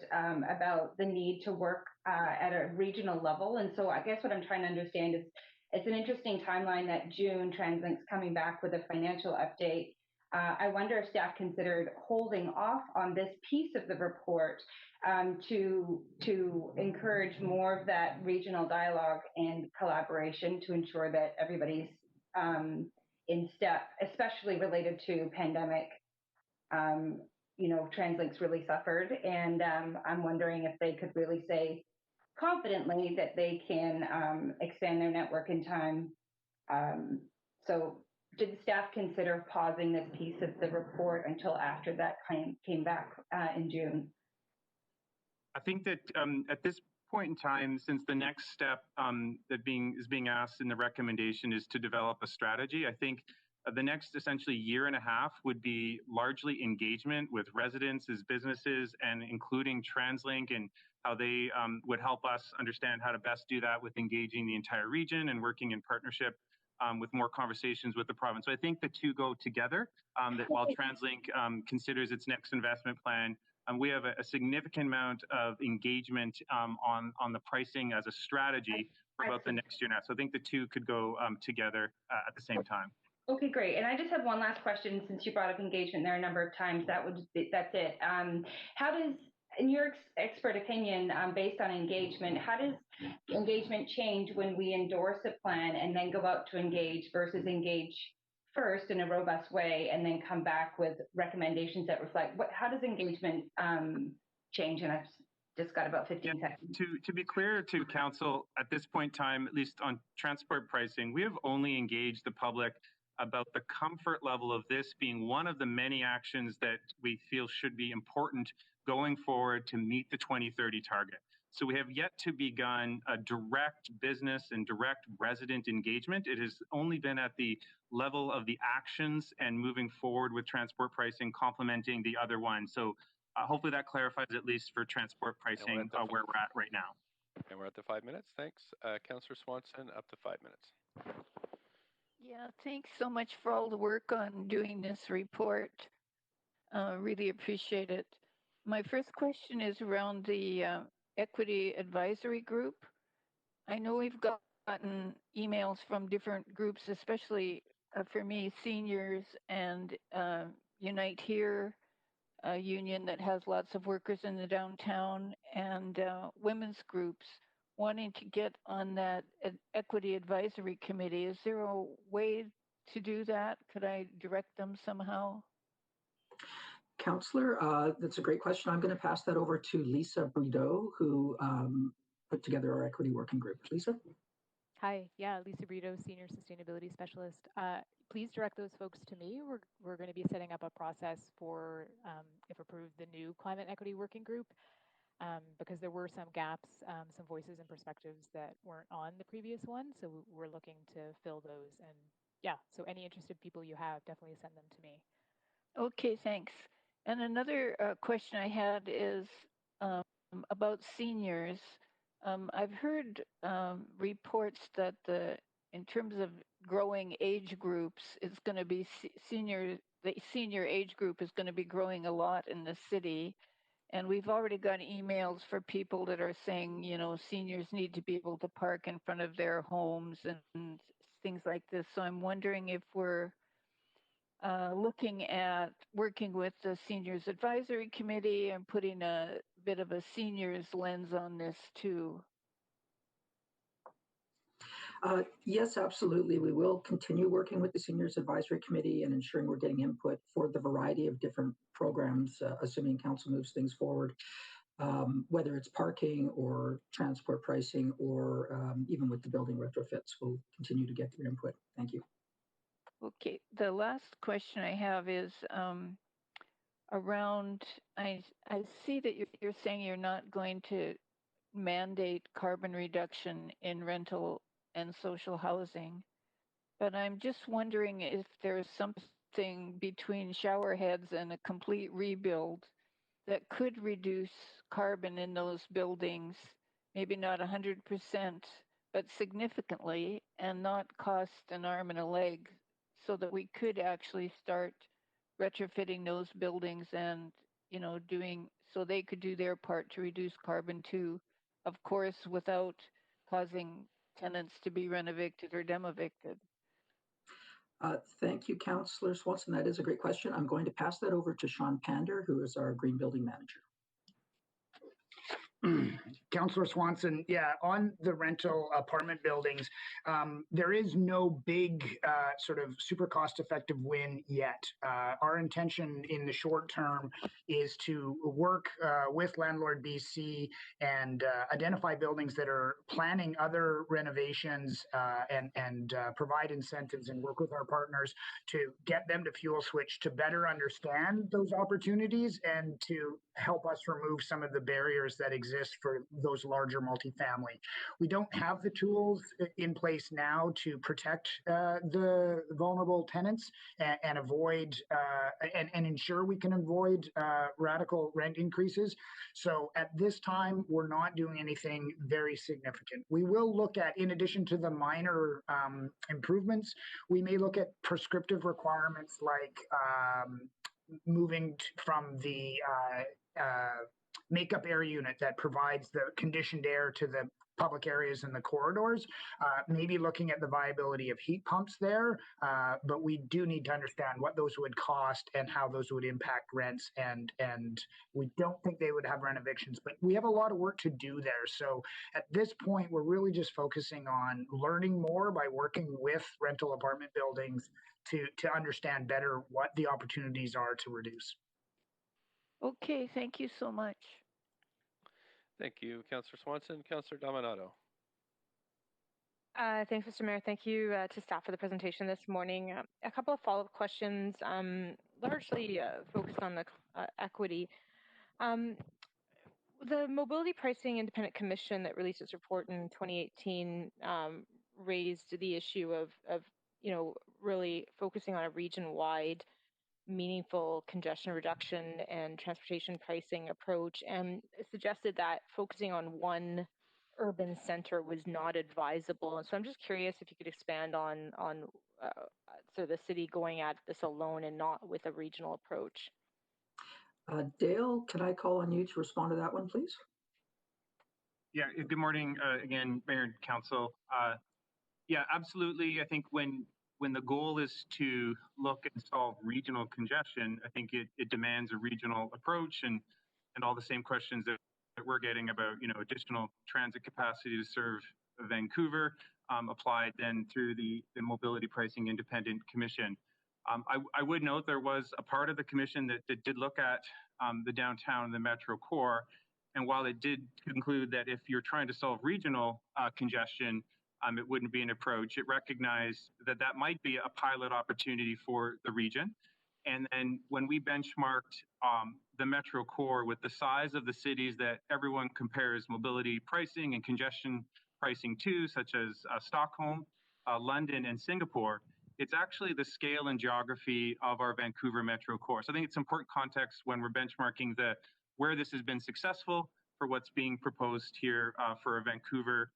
about the need to work at a regional level. And so I guess what I'm trying to understand is, it's an interesting timeline that June TransLink's coming back with a financial update. I wonder if staff considered holding off on this piece of the report to encourage more of that regional dialogue and collaboration to ensure that everybody's in step, especially related to pandemic. TransLink's really suffered, and I'm wondering if they could really say confidently that they can expand their network in time. So did the staff consider pausing this piece of the report until after that claim came back in June? I think that at this point in time, since the next step that is being asked in the recommendation is to develop a strategy, I think the next essentially year and a half would be largely engagement with residents as businesses and including TransLink and how they would help us understand how to best do that with engaging the entire region and working in partnership with more conversations with the province. So I think the two go together, that while TransLink considers its next investment plan, we have a significant amount of engagement on the pricing as a strategy for about the next year now. So I think the two could go together at the same time. Okay, great. And I just have one last question since you brought up engagement there a number of times. That's it. How does, in your expert opinion, based on engagement, how does engagement change when we endorse a plan and then go out to engage versus engage first in a robust way and then come back with recommendations that reflect how does engagement change? And I've just got about 15 seconds. To be clear to council, at this point in time, at least on transport pricing, we have only engaged the public about the comfort level of this being one of the many actions that we feel should be important going forward to meet the 2030 target. So we have yet to begun a direct business and direct resident engagement. It has only been at the level of the actions and moving forward with transport pricing, complementing the other one. So hopefully that clarifies at least for transport pricing where we're at right now. And we're at the 5 minutes. Thanks. Councillor Swanson, up to 5 minutes. Yeah, thanks so much for all the work on doing this report. Really appreciate it. My first question is around the Equity Advisory Group. I know we've gotten emails from different groups, especially for me, seniors and Unite Here, a union that has lots of workers in the downtown, and women's groups wanting to get on that Equity Advisory Committee. Is there a way to do that? Could I direct them somehow? Councillor, that's a great question. I'm going to pass that over to Lisa Brideau, who put together our equity working group. Lisa? Hi, yeah, Lisa Brideau, Senior Sustainability Specialist. Please direct those folks to me. We're going to be setting up a process for, if approved, the new Climate Equity Working Group. Because there were some gaps, some voices and perspectives that weren't on the previous one. So we're looking to fill those. And yeah, so any interested people you have, definitely send them to me. Okay, thanks. And another question I had is about seniors. I've heard reports that in terms of growing age groups, it's going to be the senior age group is going to be growing a lot in the city. And we've already got emails for people that are saying, seniors need to be able to park in front of their homes and things like this. So I'm wondering if we're looking at working with the Seniors Advisory Committee and putting a bit of a seniors lens on this too. Yes, absolutely. We will continue working with the Seniors Advisory Committee and ensuring we're getting input for the variety of different programs, assuming council moves things forward, whether it's parking or transport pricing or even with the building retrofits. We'll continue to get their input. Thank you. Okay, the last question I have is around, I see that you're saying you're not going to mandate carbon reduction in rental and social housing, but I'm just wondering if there's something between shower heads and a complete rebuild that could reduce carbon in those buildings, maybe not 100%, but significantly, and not cost an arm and a leg, so that we could actually start retrofitting those buildings and, doing, so they could do their part to reduce carbon too, of course, without causing tenants to be renovated or demevicted. Thank you, Councillor Swanson. That is a great question. I'm going to pass that over to Sean Pander, who is our Green Building Manager. Councillor Swanson, yeah, on the rental apartment buildings, there is no big sort of super cost-effective win yet. Our intention in the short term is to work with Landlord BC and identify buildings that are planning other renovations and provide incentives and work with our partners to get them to fuel switch to better understand those opportunities and to help us remove some of the barriers that exist for those larger multifamily. We don't have the tools in place now to protect the vulnerable tenants and avoid and ensure we can avoid radical rent increases. So at this time, we're not doing anything very significant. We will look at, in addition to the minor improvements, we may look at prescriptive requirements like moving from the makeup air unit that provides the conditioned air to the public areas and the corridors, maybe looking at the viability of heat pumps there, but we do need to understand what those would cost and how those would impact rents, and we don't think they would have rent evictions, but we have a lot of work to do there. So at this point, we're really just focusing on learning more by working with rental apartment buildings to understand better what the opportunities are to reduce. Okay, thank you so much. Thank you, Councillor Swanson. Councillor Dominato. Thanks, Mr. Mayor. Thank you to staff for the presentation this morning. A couple of follow-up questions, largely focused on the equity. The Mobility Pricing Independent Commission that released its report in 2018 raised the issue of really focusing on a region-wide meaningful congestion reduction and transportation pricing approach, and suggested that focusing on one urban center was not advisable. And so I'm just curious if you could expand on so the city going at this alone and not with a regional approach. Dale, can I call on you to respond to that one, please? Yeah, good morning again, Mayor and Council. Yeah, absolutely. I think when the goal is to look and solve regional congestion, I think it demands a regional approach and all the same questions that we're getting about, additional transit capacity to serve Vancouver applied then through the Mobility Pricing Independent Commission. I would note there was a part of the commission that did look at the downtown and the metro core. And while it did conclude that if you're trying to solve regional congestion, it wouldn't be an approach, it recognized that might be a pilot opportunity for the region. And then when we benchmarked the metro core with the size of the cities that everyone compares mobility pricing and congestion pricing to, such as Stockholm, London, and Singapore, it's actually the scale and geography of our Vancouver metro core. So I think it's important context when we're benchmarking where this has been successful for what's being proposed here for a Vancouver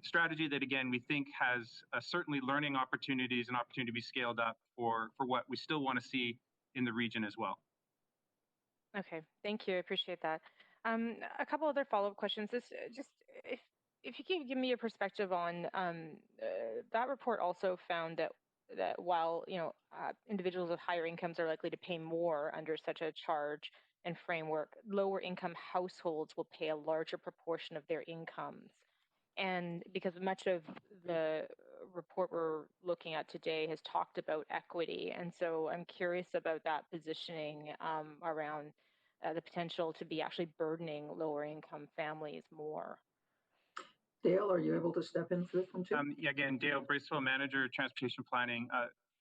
strategy that, again, we think has certainly learning opportunities and opportunity to be scaled up for what we still want to see in the region as well. Okay, thank you. I appreciate that. A couple other follow-up questions. If you can give me a perspective on that report also found that while individuals with higher incomes are likely to pay more under such a charge and framework, lower income households will pay a larger proportion of their incomes. And because much of the report we're looking at today has talked about equity, and so I'm curious about that positioning around the potential to be actually burdening lower income families more. Dale, are you able to step in for this one too? Yeah, again, Dale Bracewell, Manager, Transportation Planning.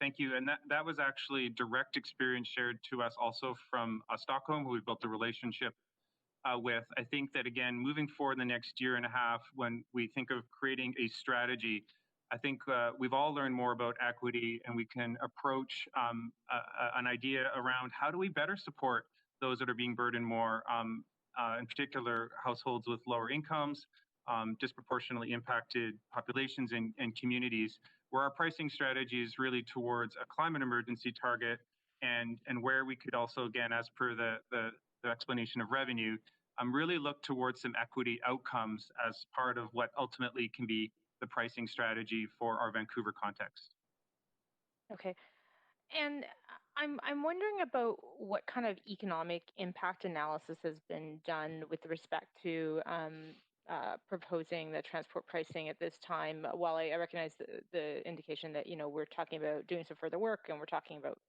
Thank you. And that was actually direct experience shared to us also from Stockholm, who we built a relationship with. I think that, again, moving forward in the next year and a half, when we think of creating a strategy, I think we've all learned more about equity, and we can approach an idea around how do we better support those that are being burdened more, in particular households with lower incomes, disproportionately impacted populations and communities, where our pricing strategy is really towards a climate emergency target, and where we could also, again, as per the explanation of revenue, really look towards some equity outcomes as part of what ultimately can be the pricing strategy for our Vancouver context. Okay. And I'm wondering about what kind of economic impact analysis has been done with respect to proposing the transport pricing at this time. While I recognize the indication that we're talking about doing some further work and we're talking about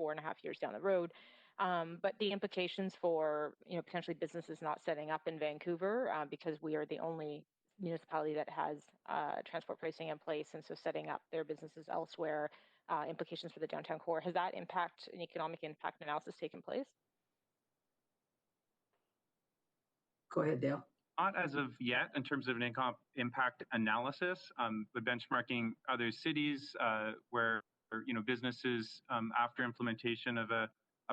4.5 years down the road, but the implications for potentially businesses not setting up in Vancouver because we are the only municipality that has transport pricing in place, and so setting up their businesses elsewhere. Implications for the downtown core. Has that an economic impact analysis taken place? Go ahead, Dale. Not as of yet in terms of an impact analysis, but benchmarking other cities where businesses after implementation of a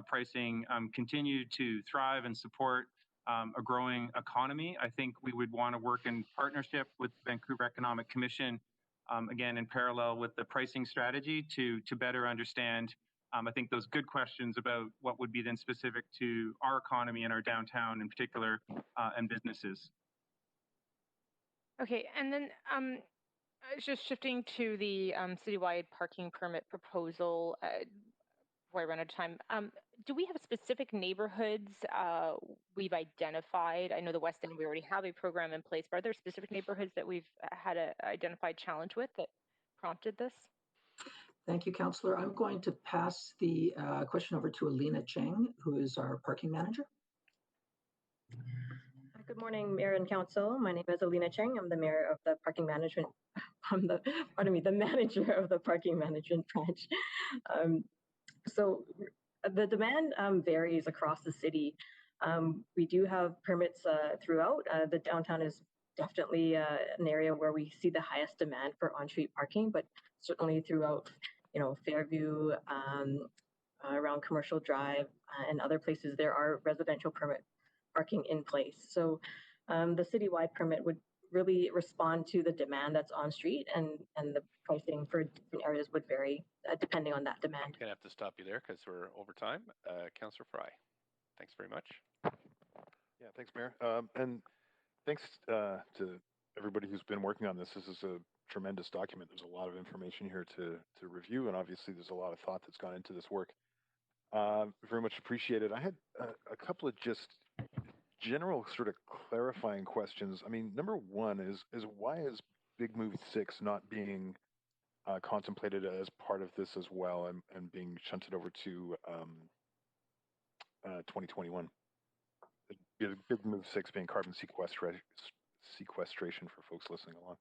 pricing continue to thrive and support a growing economy. I think we would want to work in partnership with Vancouver Economic Commission, again in parallel with the pricing strategy to better understand. I think those good questions about what would be then specific to our economy and our downtown in particular and businesses. Okay, and then just shifting to the citywide parking permit proposal before I run out of time. Do we have specific neighborhoods we've identified? I know the West End, we already have a program in place, but are there specific neighborhoods that we've had an identified challenge with that prompted this? Thank you, Councillor. I'm going to pass the question over to Alina Cheng, who is our parking manager. Good morning, Mayor and Council. My name is Alina Cheng. I'm the mayor of the parking management. I'm the manager of the parking management branch. So the demand varies across the city. We do have permits throughout. The downtown is definitely an area where we see the highest demand for on-street parking, but certainly throughout, Fairview, around Commercial Drive, and other places, there are residential permit parking in place. So the citywide permit would really respond to the demand that's on street, and the pricing for different areas would vary depending on that demand. I'm going to have to stop you there because we're over time. Councillor Fry, thanks very much. Yeah, thanks, Mayor. And thanks to everybody who's been working on this. This is a tremendous document. There's a lot of information here to review, and obviously there's a lot of thought that's gone into this work. Very much appreciated. I had a couple of just general sort of clarifying questions. I mean, number one is why is Big Move 6 not being contemplated as part of this as well and being shunted over to 2021? Big Move 6 being carbon sequestration for folks listening along.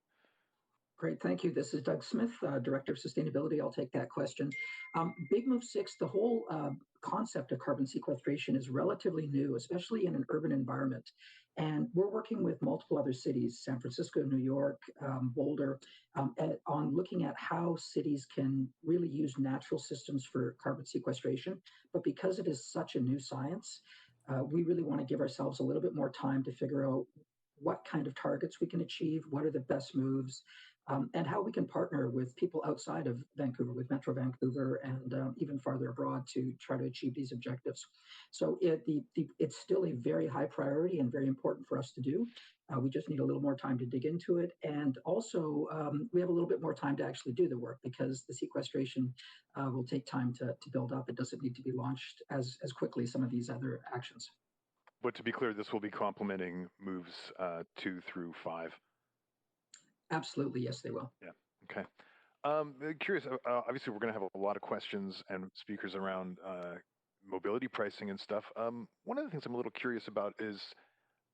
Great, thank you. This is Doug Smith, Director of Sustainability. I'll take that question. Big Move 6, the whole concept of carbon sequestration is relatively new, especially in an urban environment. And we're working with multiple other cities, San Francisco, New York, Boulder, on looking at how cities can really use natural systems for carbon sequestration. But because it is such a new science, we really want to give ourselves a little bit more time to figure out what kind of targets we can achieve, what are the best moves, and how we can partner with people outside of Vancouver, with Metro Vancouver, and even farther abroad to try to achieve these objectives. So it's still a very high priority and very important for us to do. We just need a little more time to dig into it. And also, we have a little bit more time to actually do the work because the sequestration will take time to build up. It doesn't need to be launched as quickly as some of these other actions. But to be clear, this will be complementing moves 2 through 5. Absolutely, yes, they will. Yeah. Okay. Curious. Obviously, we're going to have a lot of questions and speakers around mobility pricing and stuff. One of the things I'm a little curious about is,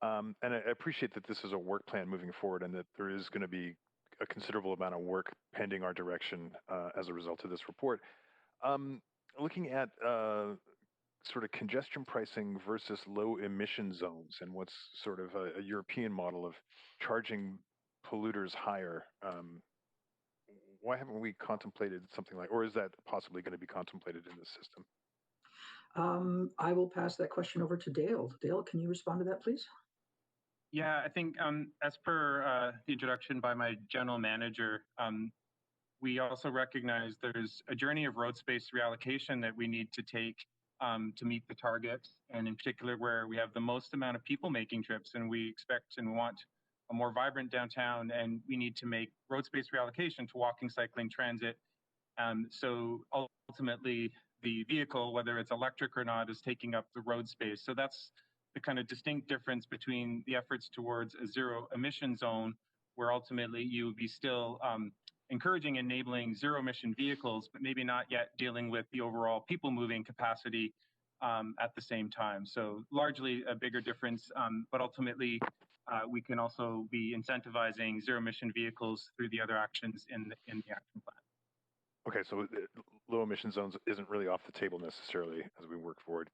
and I appreciate that this is a work plan moving forward, and that there is going to be a considerable amount of work pending our direction as a result of this report. Looking at sort of congestion pricing versus low emission zones and what's sort of a European model of charging polluters higher. Why haven't we contemplated something like, or is that possibly going to be contemplated in this system? I will pass that question over to Dale. Dale, can you respond to that, please? Yeah, I think as per the introduction by my general manager, we also recognize there's a journey of road space reallocation that we need to take to meet the targets, and in particular where we have the most amount of people making trips, and we expect and want a more vibrant downtown, and we need to make road space reallocation to walking, cycling, transit, So ultimately, the vehicle, whether it's electric or not, is taking up the road space. So that's the kind of distinct difference between the efforts towards a zero emission zone, where ultimately you would be still encouraging, enabling zero emission vehicles, but maybe not yet dealing with the overall people moving capacity at the same time. So largely a bigger difference, but ultimately we can also be incentivizing zero emission vehicles through the other actions in the action plan. Okay, so low emission zones isn't really off the table necessarily as we work forward.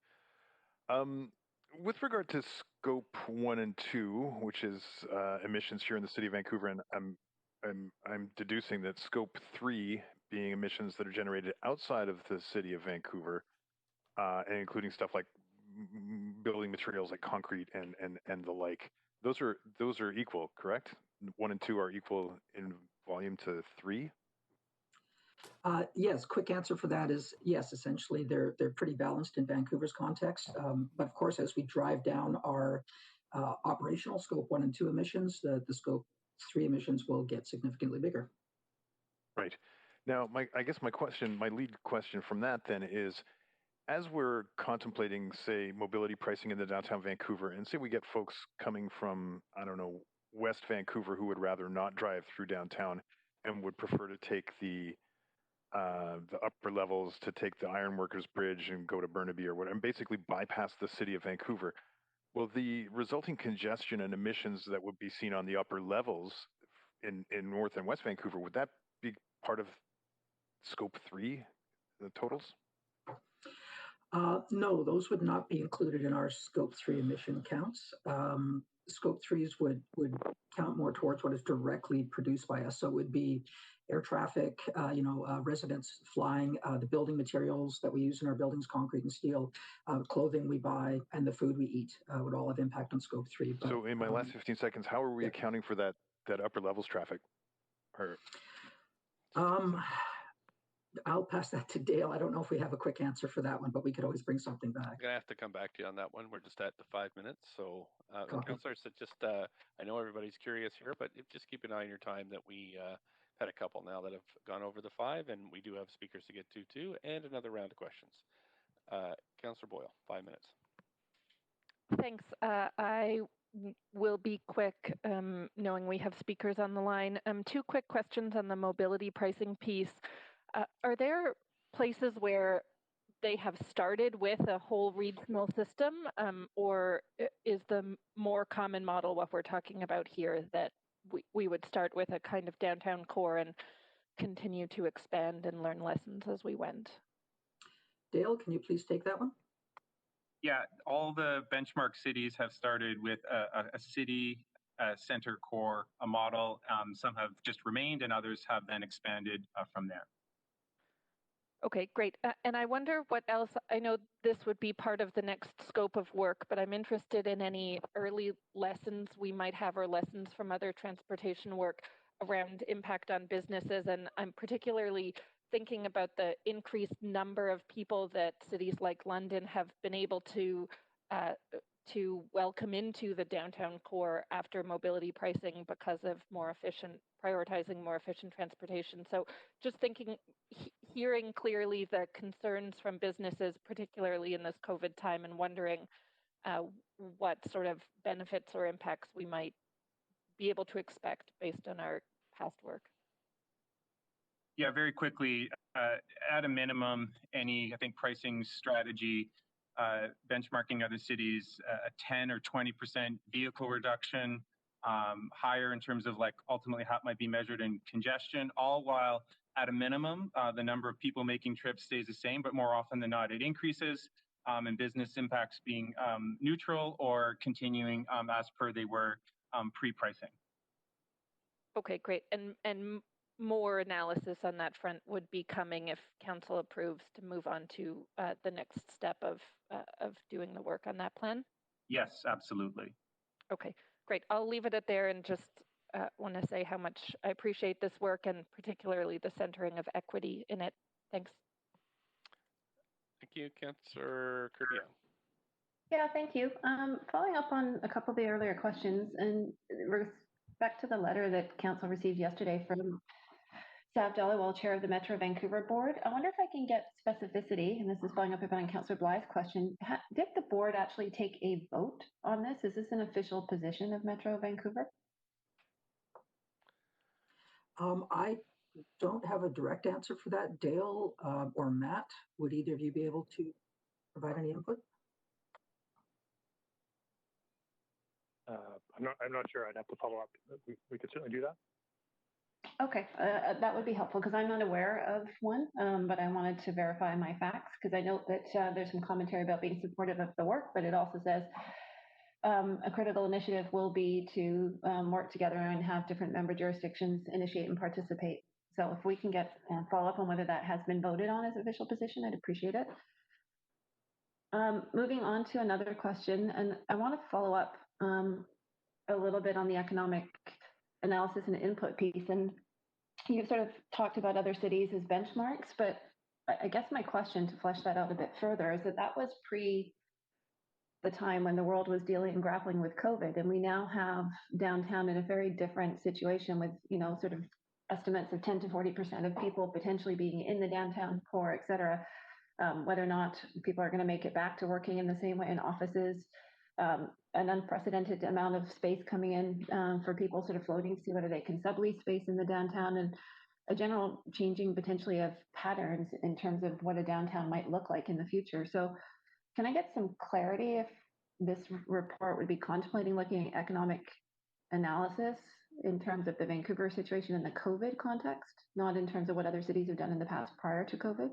With regard to scope 1 and 2, which is emissions here in the city of Vancouver, and I'm deducing that scope 3 being emissions that are generated outside of the city of Vancouver, and including stuff like building materials like concrete and the like. Those are equal, correct? 1 and 2 are equal in volume to 3. Yes, quick answer for that is yes. Essentially, they're pretty balanced in Vancouver's context. But of course, as we drive down our operational scope 1 and 2 emissions, the scope 3 emissions will get significantly bigger. Right. Now, I guess my lead question from that then is, as we're contemplating, say, mobility pricing in the downtown Vancouver, and say we get folks coming from, I don't know, West Vancouver who would rather not drive through downtown and would prefer to take the upper levels, to take the Ironworkers Bridge and go to Burnaby or whatever, and basically bypass the city of Vancouver. Well, the resulting congestion and emissions that would be seen on the upper levels in North and West Vancouver, would that be part of scope 3, the totals? No, those would not be included in our scope 3 emission counts. Scope 3s would count more towards what is directly produced by us. So it would be air traffic, residents flying, the building materials that we use in our buildings, concrete and steel, clothing we buy, and the food we eat would all have impact on scope 3. But, so in my last 15 seconds, how are we accounting for that upper levels traffic? Or... I'll pass that to Dale. I don't know if we have a quick answer for that one, but we could always bring something back. I'm going to have to come back to you on that one. We're just at the 5 minutes. So, councillors, I know everybody's curious here, but just keep an eye on your time that we had a couple now that have gone over the 5, and we do have speakers to get to too, and another round of questions. Councillor Boyle, 5 minutes. Thanks. I will be quick, knowing we have speakers on the line. 2 quick questions on the mobility pricing piece. Are there places where they have started with a whole regional system, or is the more common model what we're talking about here, that we would start with a kind of downtown core and continue to expand and learn lessons as we went? Dale, can you please take that one? Yeah, all the benchmark cities have started with a city center core, a model. Some have just remained and others have then expanded from there. Okay, great. And I wonder what else, I know this would be part of the next scope of work, but I'm interested in any early lessons we might have, or lessons from other transportation work around impact on businesses. And I'm particularly thinking about the increased number of people that cities like London have been able to welcome into the downtown core after mobility pricing because of prioritizing more efficient transportation. So just hearing clearly the concerns from businesses, particularly in this COVID time, and wondering what sort of benefits or impacts we might be able to expect based on our past work. Yeah, very quickly, at a minimum, I think pricing strategy, benchmarking other cities, a 10 or 20% vehicle reduction, higher in terms of ultimately how it might be measured in congestion, all while at a minimum, the number of people making trips stays the same, but more often than not, it increases, and business impacts being neutral or continuing as per they were pre-pricing. Okay, great. And more analysis on that front would be coming if council approves to move on to the next step of doing the work on that plan? Yes, absolutely. Okay, great. I'll leave it at there and just want to say how much I appreciate this work, and particularly the centering of equity in it. Thanks. Thank you, Councillor Kirby. Yeah, thank you. Following up on a couple of the earlier questions, and respect to the letter that council received yesterday from Sav Dhaliwal, Chair of the Metro Vancouver Board. I wonder if I can get specificity, and this is following up on Councillor Bly's question. Did the board actually take a vote on this? Is this an official position of Metro Vancouver? I don't have a direct answer for that. Dale or Matt, would either of you be able to provide any input? I'm not sure. I'd have to follow up. We could certainly do that. Okay, that would be helpful because I'm not aware of one, but I wanted to verify my facts because I know that there's some commentary about being supportive of the work, but it also says a critical initiative will be to work together and have different member jurisdictions initiate and participate. So if we can get follow up on whether that has been voted on as an official position, I'd appreciate it. Moving on to another question, and I want to follow up a little bit on the economic analysis and input piece. And you've sort of talked about other cities as benchmarks, but I guess my question to flesh that out a bit further is that was pre the time when the world was dealing and grappling with COVID, and we now have downtown in a very different situation with, sort of estimates of 10 to 40% of people potentially being in the downtown core, et cetera. Whether or not people are going to make it back to working in the same way in offices, an unprecedented amount of space coming in for people sort of floating to see whether they can sublease space in the downtown, and a general changing potentially of patterns in terms of what a downtown might look like in the future. So can I get some clarity if this report would be contemplating looking at economic analysis in terms of the Vancouver situation in the COVID context, not in terms of what other cities have done in the past prior to COVID?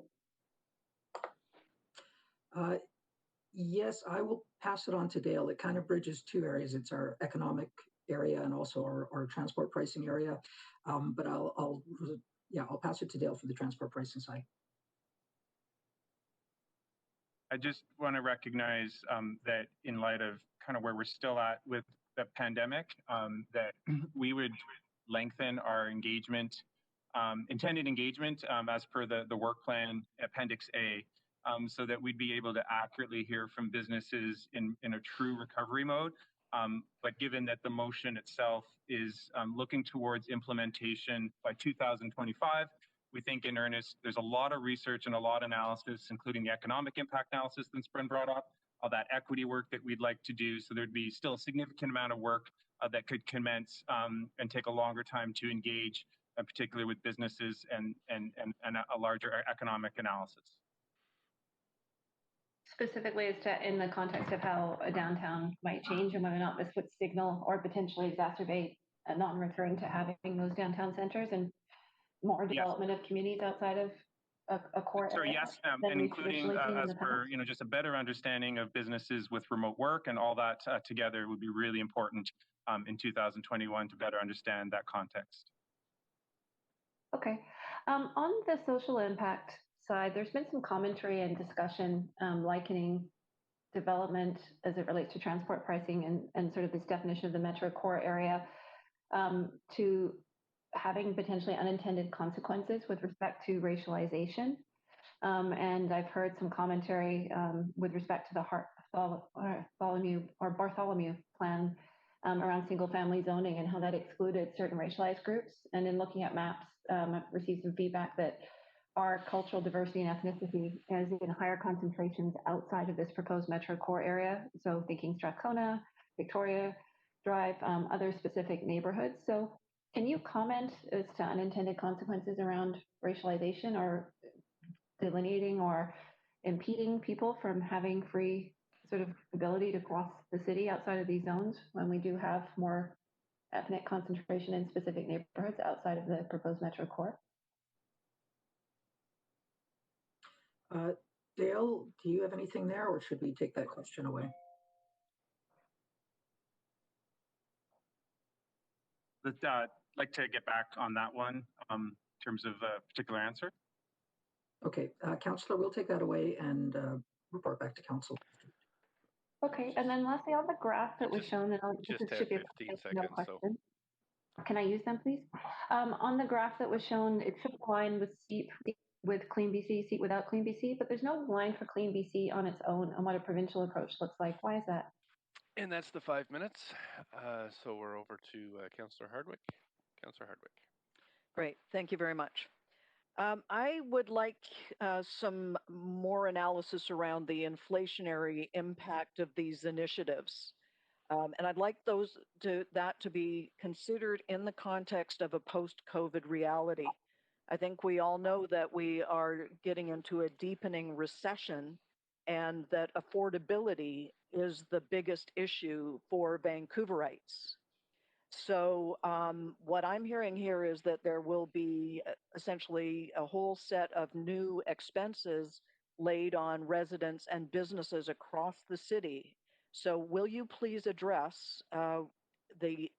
Yes, I will pass it on to Dale. It kind of bridges two areas. It's our economic area and also our transport pricing area. But I'll pass it to Dale for the transport pricing side. I just want to recognize that in light of kind of where we're still at with the pandemic, that we would lengthen our engagement, intended engagement as per the work plan Appendix A, so that we'd be able to accurately hear from businesses in a true recovery mode. But given that the motion itself is looking towards implementation by 2025, we think in earnest, there's a lot of research and a lot of analysis, including the economic impact analysis that's been brought up, all that equity work that we'd like to do. So there'd be still a significant amount of work that could commence and take a longer time to engage, particularly with businesses and a larger economic analysis. Specifically as to in the context of how a downtown might change and whether or not this would signal or potentially exacerbate a non-return to having those downtown centers and more development of communities outside of a core area. Yes, and including as per just a better understanding of businesses with remote work and all that together would be really important in 2021 to better understand that context. Okay. On the social impact side, there's been some commentary and discussion likening development as it relates to transport pricing and sort of this definition of the metro core area to having potentially unintended consequences with respect to racialization. And I've heard some commentary with respect to the Bartholomew plan around single family zoning and how that excluded certain racialized groups. And in looking at maps, I've received some feedback that our cultural diversity and ethnicity is in higher concentrations outside of this proposed metro core area. So thinking Strathcona, Victoria Drive, other specific neighborhoods. So can you comment as to unintended consequences around racialization or delineating or impeding people from having free sort of ability to cross the city outside of these zones when we do have more ethnic concentration in specific neighborhoods outside of the proposed metro core? Dale, do you have anything there, or should we take that question away? I'd like to get back on that one in terms of a particular answer. Okay, Councillor, we'll take that away and report back to Council. Okay, and then lastly, on the graph that was shown, and this should be a 15 seconds. So. Can I use them, please? On the graph that was shown, it should line with steep with Clean BC, seat without Clean BC, but there's no line for Clean BC on its own on what a provincial approach looks like. Why is that? And that's the 5 minutes. So we're over to Councillor Hardwick. Councillor Hardwick. Great. Thank you very much. I would like some more analysis around the inflationary impact of these initiatives. And I'd like that to be considered in the context of a post-COVID reality. I think we all know that we are getting into a deepening recession and that affordability is the biggest issue for Vancouverites. So what I'm hearing here is that there will be essentially a whole set of new expenses laid on residents and businesses across the city. So will you please address the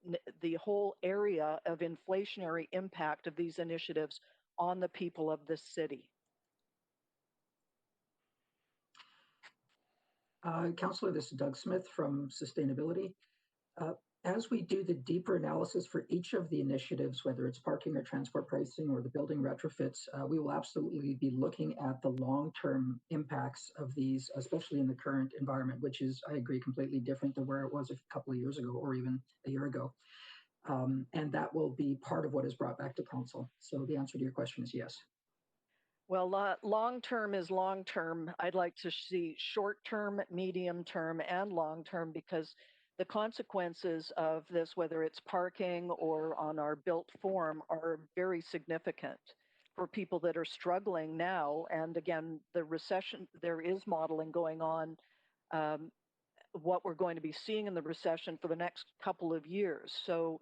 whole area of inflationary impact of these initiatives on the people of this city? Councillor, this is Doug Smith from Sustainability. As we do the deeper analysis for each of the initiatives, whether it's parking or transport pricing or the building retrofits, we will absolutely be looking at the long-term impacts of these, especially in the current environment, which is, I agree, completely different than where it was a couple of years ago or even a year ago. And that will be part of what is brought back to council. So the answer to your question is yes. Well, long term is long term. I'd like to see short term, medium term, and long term because the consequences of this, whether it's parking or on our built form, are very significant for people that are struggling now. And again, the recession, there is modeling going on, what we're going to be seeing in the recession for the next couple of years. So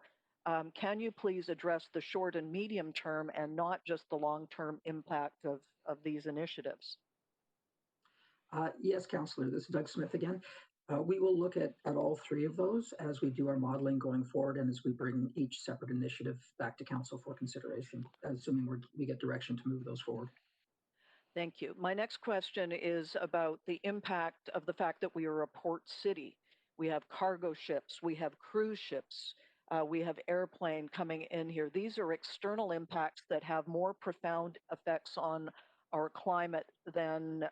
can you please address the short and medium term and not just the long-term impact of these initiatives? Yes, Councillor, this is Doug Smith again. We will look at all three of those as we do our modeling going forward and as we bring each separate initiative back to council for consideration, assuming we get direction to move those forward. Thank you. My next question is about the impact of the fact that we are a port city. We have cargo ships, we have cruise ships, we have airplane coming in here. These are external impacts that have more profound effects on our climate than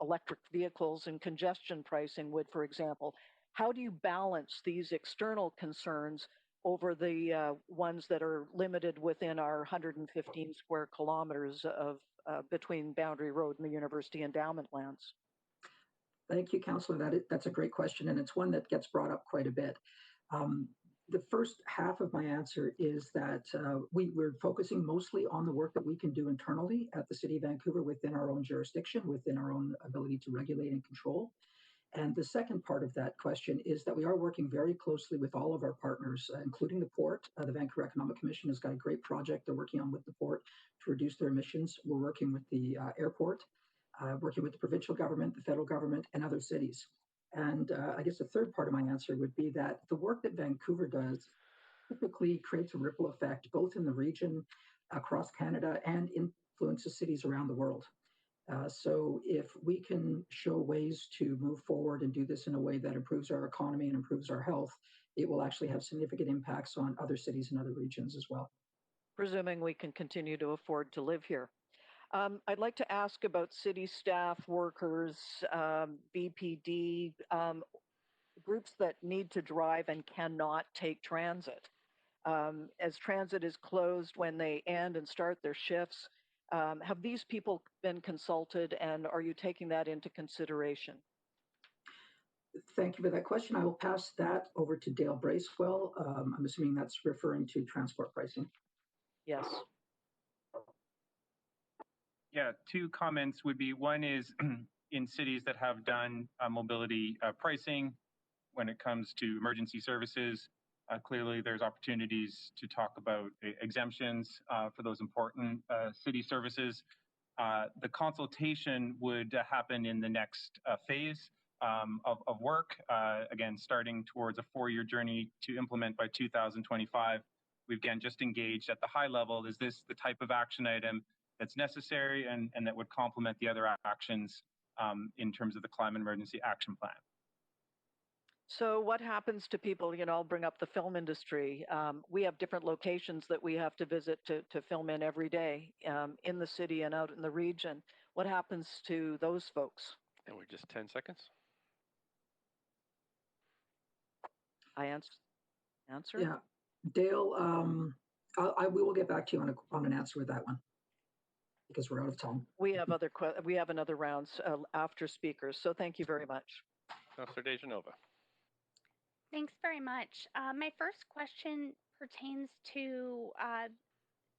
electric vehicles and congestion pricing would, for example. How do you balance these external concerns over the ones that are limited within our 115 square kilometers of between Boundary Road and the University Endowment lands? Thank you, Councillor. That's a great question, and it's one that gets brought up quite a bit. The first half of my answer is that we're focusing mostly on the work that we can do internally at the City of Vancouver within our own jurisdiction, within our own ability to regulate and control. And the second part of that question is that we are working very closely with all of our partners, including the port. The Vancouver Economic Commission has got a great project they're working on with the port to reduce their emissions. We're working with the airport, working with the provincial government, the federal government, and other cities. And I guess the third part of my answer would be that the work that Vancouver does typically creates a ripple effect both in the region, across Canada, and influences cities around the world. So if we can show ways to move forward and do this in a way that improves our economy and improves our health, it will actually have significant impacts on other cities and other regions as well. Presuming we can continue to afford to live here. I'd like to ask about city staff, workers, BPD, groups that need to drive and cannot take transit. As transit is closed when they end and start their shifts, have these people been consulted and are you taking that into consideration? Thank you for that question. I will pass that over to Dale Bracewell. I'm assuming that's referring to transport pricing. Yes. Yeah, two comments would be, one is in cities that have done mobility pricing when it comes to emergency services, clearly there's opportunities to talk about exemptions for those important city services. The consultation would happen in the next phase of work, again, starting towards a 4-year journey to implement by 2025. We've again just engaged at the high level. Is this the type of action item that's necessary and that would complement the other actions in terms of the climate emergency action plan? So what happens to people, I'll bring up the film industry. We have different locations that we have to visit to film in every day in the city and out in the region. What happens to those folks? And we're just 10 seconds. I answer? Yeah, Dale, We will get back to you on an answer with that one because we're out of time. We have another rounds after speakers, so thank you very much. Councillor DeGenova. Thanks very much. My first question pertains to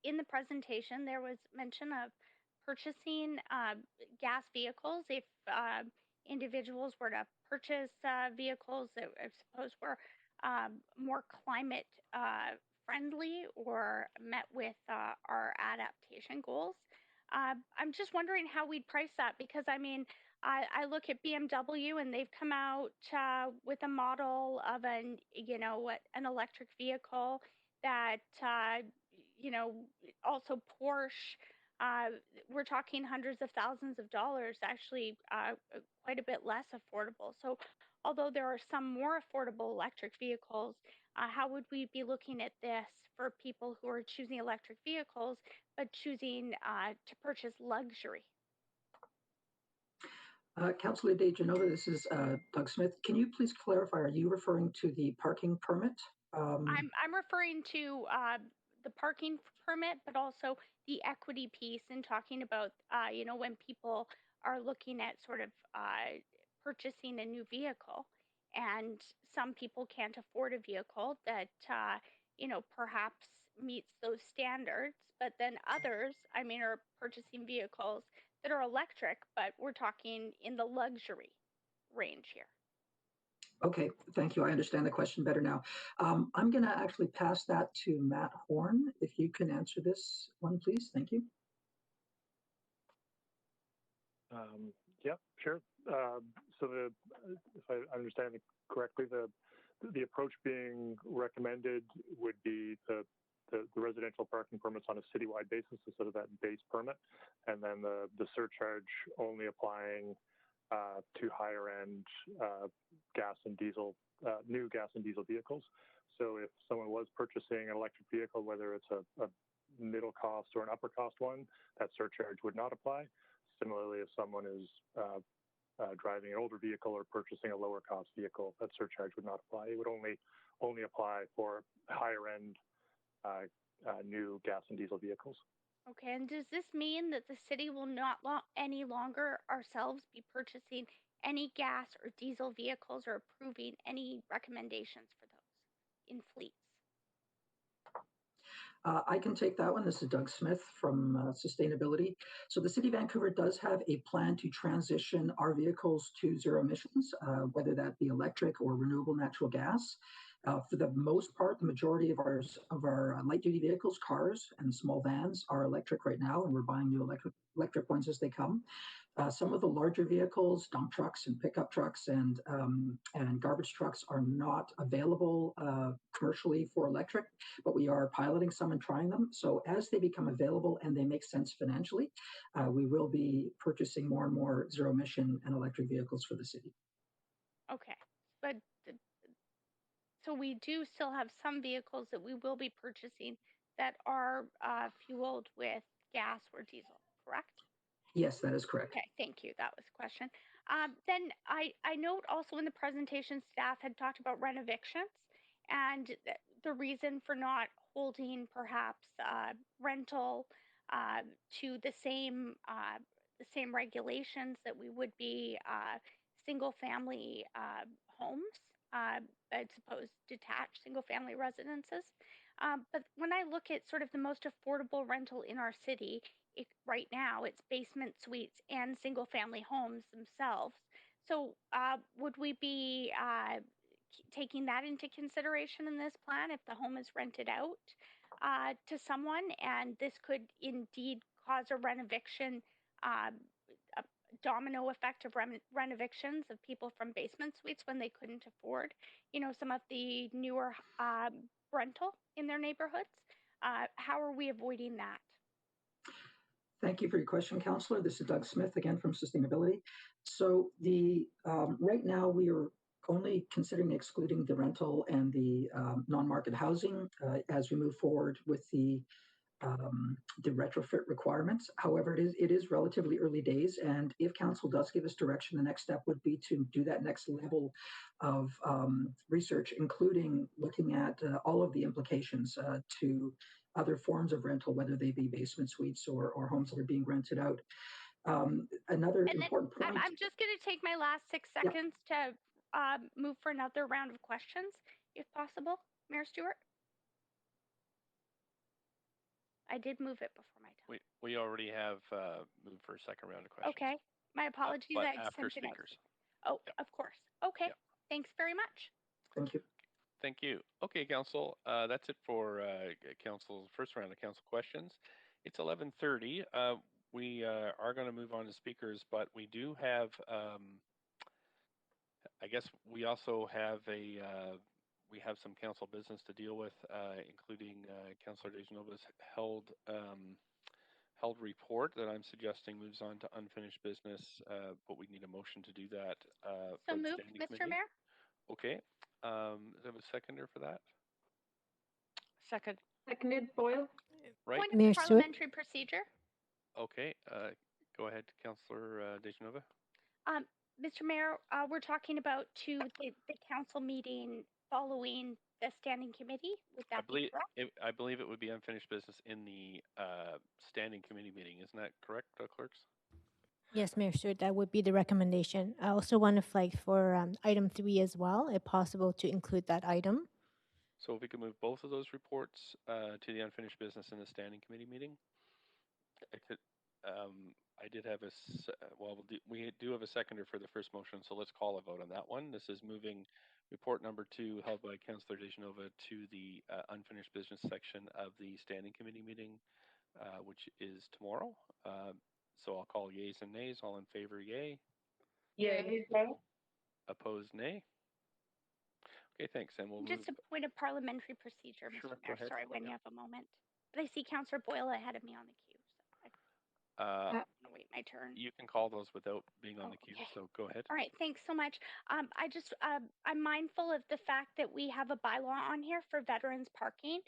in the presentation, there was mention of purchasing gas vehicles. If individuals were to purchase vehicles that I suppose were more climate friendly or met with our adaptation goals. I'm just wondering how we'd price that because I mean, I look at BMW and they've come out with a model of an electric vehicle that also Porsche. We're talking hundreds of thousands of dollars, actually quite a bit less affordable. So although there are some more affordable electric vehicles, how would we be looking at this for people who are choosing electric vehicles but choosing to purchase luxury? Councillor DeGenova, this is Doug Smith. Can you please clarify, are you referring to the parking permit? I'm referring to the parking permit, but also the equity piece and talking about, when people are looking at sort of purchasing a new vehicle and some people can't afford a vehicle that, perhaps meets those standards, but then others, are purchasing vehicles that are electric, but we're talking in the luxury range here. Okay, thank you. I understand the question better now. I'm going to actually pass that to Matt Horn. If you can answer this one, please. Thank you. Yeah, sure. So if I understand it correctly, the approach being recommended would be the residential parking permits on a citywide basis instead of that base permit, and then the surcharge only applying to higher end gas and diesel, new gas and diesel vehicles. So if someone was purchasing an electric vehicle, whether it's a middle cost or an upper cost one, that surcharge would not apply. Similarly, if someone is driving an older vehicle or purchasing a lower cost vehicle, that surcharge would not apply. It would only apply for higher end new gas and diesel vehicles. Okay, and does this mean that the city will not any longer ourselves be purchasing any gas or diesel vehicles or approving any recommendations for those in fleets? I can take that one. This is Doug Smith from Sustainability. So the City of Vancouver does have a plan to transition our vehicles to zero emissions, whether that be electric or renewable natural gas. For the most part, the majority of our light-duty vehicles, cars and small vans are electric right now, and we're buying new electric ones as they come. Some of the larger vehicles, dump trucks and pickup trucks and garbage trucks are not available commercially for electric, but we are piloting some and trying them. So as they become available and they make sense financially, we will be purchasing more and more zero emission and electric vehicles for the city. Okay, but so we do still have some vehicles that we will be purchasing that are fueled with gas or diesel, correct? Yes, that is correct. Okay, thank you. That was the question. Then I note also in the presentation, staff had talked about renovictions and the reason for not holding perhaps rental to the same regulations that we would be single family homes, I suppose detached single family residences. But when I look at sort of the most affordable rental in our city, right now it's basement suites and single family homes themselves. So would we be taking that into consideration in this plan if the home is rented out to someone and this could indeed cause a renoviction, a domino effect of renovictions of people from basement suites when they couldn't afford, some of the newer rental in their neighborhoods? How are we avoiding that? Thank you for your question, Councillor. This is Doug Smith again from Sustainability. So the right now we are only considering excluding the rental and the non-market housing as we move forward with the the retrofit requirements. However, it is relatively early days, and if council does give us direction, the next step would be to do that next level of research, including looking at all of the implications to other forms of rental, whether they be basement suites or homes that are being rented out. Another important point. I'm just going to take my last 6 seconds to move for another round of questions, if possible, Mayor Stewart. I did move it before my time. We already have moved for a second round of questions. Okay, my apologies. But I after sent it out. speakers. Oh, of course. Okay, thanks very much. Thank you. Thank you. Okay, Council, that's it for Council's first round of Council questions. It's 11:30. We are going to move on to speakers, but we do have, I guess we also have we have some council business to deal with, including Councillor Dejanova's held report that I'm suggesting moves on to unfinished business, but we need a motion to do that. So moved, Mr. Mayor. Okay. Do I have a seconder for that? Second. Seconded, Boyle. Right. Point Mayor of Stewart? parliamentary procedure. Okay. Go ahead, Councillor Dejanova. Mr. Mayor, we're talking about the council meeting following the standing committee. Would that be correct? I believe it would be unfinished business in the standing committee meeting. Isn't that correct, clerks? Yes, Mayor Stewart, that would be the recommendation. I also want to flag for item 3 as well, if possible, to include that item. So if we could move both of those reports to the unfinished business in the standing committee meeting. I did have we do have a seconder for the first motion, so let's call a vote on that one. This is moving report number 2 held by Councillor Dejanova to the unfinished business section of the standing committee meeting, which is tomorrow. So I'll call yeas and nays. All in favor, yay. Yay. Opposed, nay. Okay, thanks. And we'll Just move. a point of parliamentary procedure, Sure, Mr. go Mayor. ahead. Sorry, when you have a moment. But I see Councillor Boyle ahead of me on the queue. So I'm gonna wait my turn. You can call those without being on the queue, so go ahead. All right, thanks so much. I'm mindful of the fact that we have a bylaw on here for veterans parking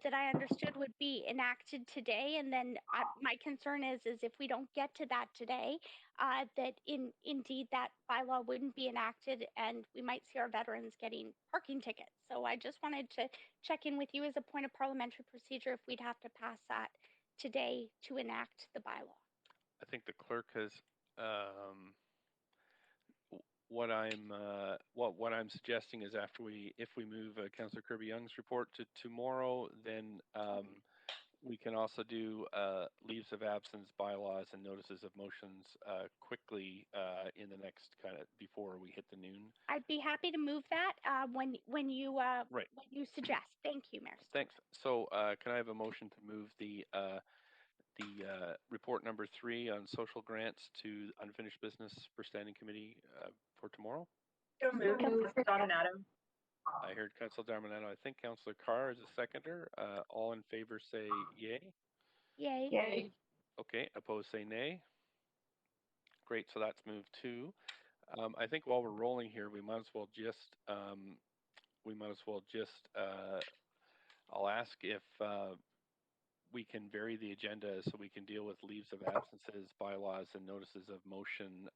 that I understood would be enacted today, and then my concern is if we don't get to that today, that indeed that bylaw wouldn't be enacted, and we might see our veterans getting parking tickets. So I just wanted to check in with you as a point of parliamentary procedure if we'd have to pass that today to enact the bylaw. I think the clerk has what I'm suggesting is if we move Councillor Kirby Young's report to tomorrow, then we can also do leaves of absence, bylaws, and notices of motions quickly in the next before we hit the noon. I'd be happy to move that when you when you suggest. Thank you, Mayor. Thanks. So can I have a motion to move the report number 3 on social grants to unfinished business for standing committee for tomorrow? I heard Councillor Darmanato. I think Councillor Carr is a seconder. All in favor say yay. Yay. Yay. Okay, opposed say nay. Great, so that's moved too. I think while we're rolling here, we might as well just I'll ask if we can vary the agenda so we can deal with leaves of absences, bylaws, and notices of motion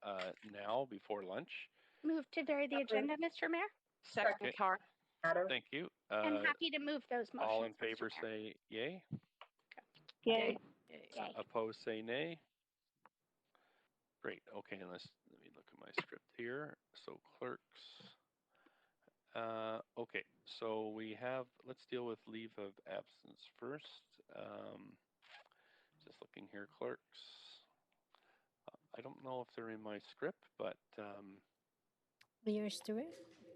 now before lunch. Move to vary the agenda, Mr. Mayor. Second, Carr. Thank you. I'm happy to move those motions. All in favor say yay. Yay. Yay. Opposed say nay. Great. Okay, let me look at my script here. So clerks. Okay, so let's deal with leave of absence first. Just looking here, clerks. I don't know if they're in my script, but Mayor Stewart,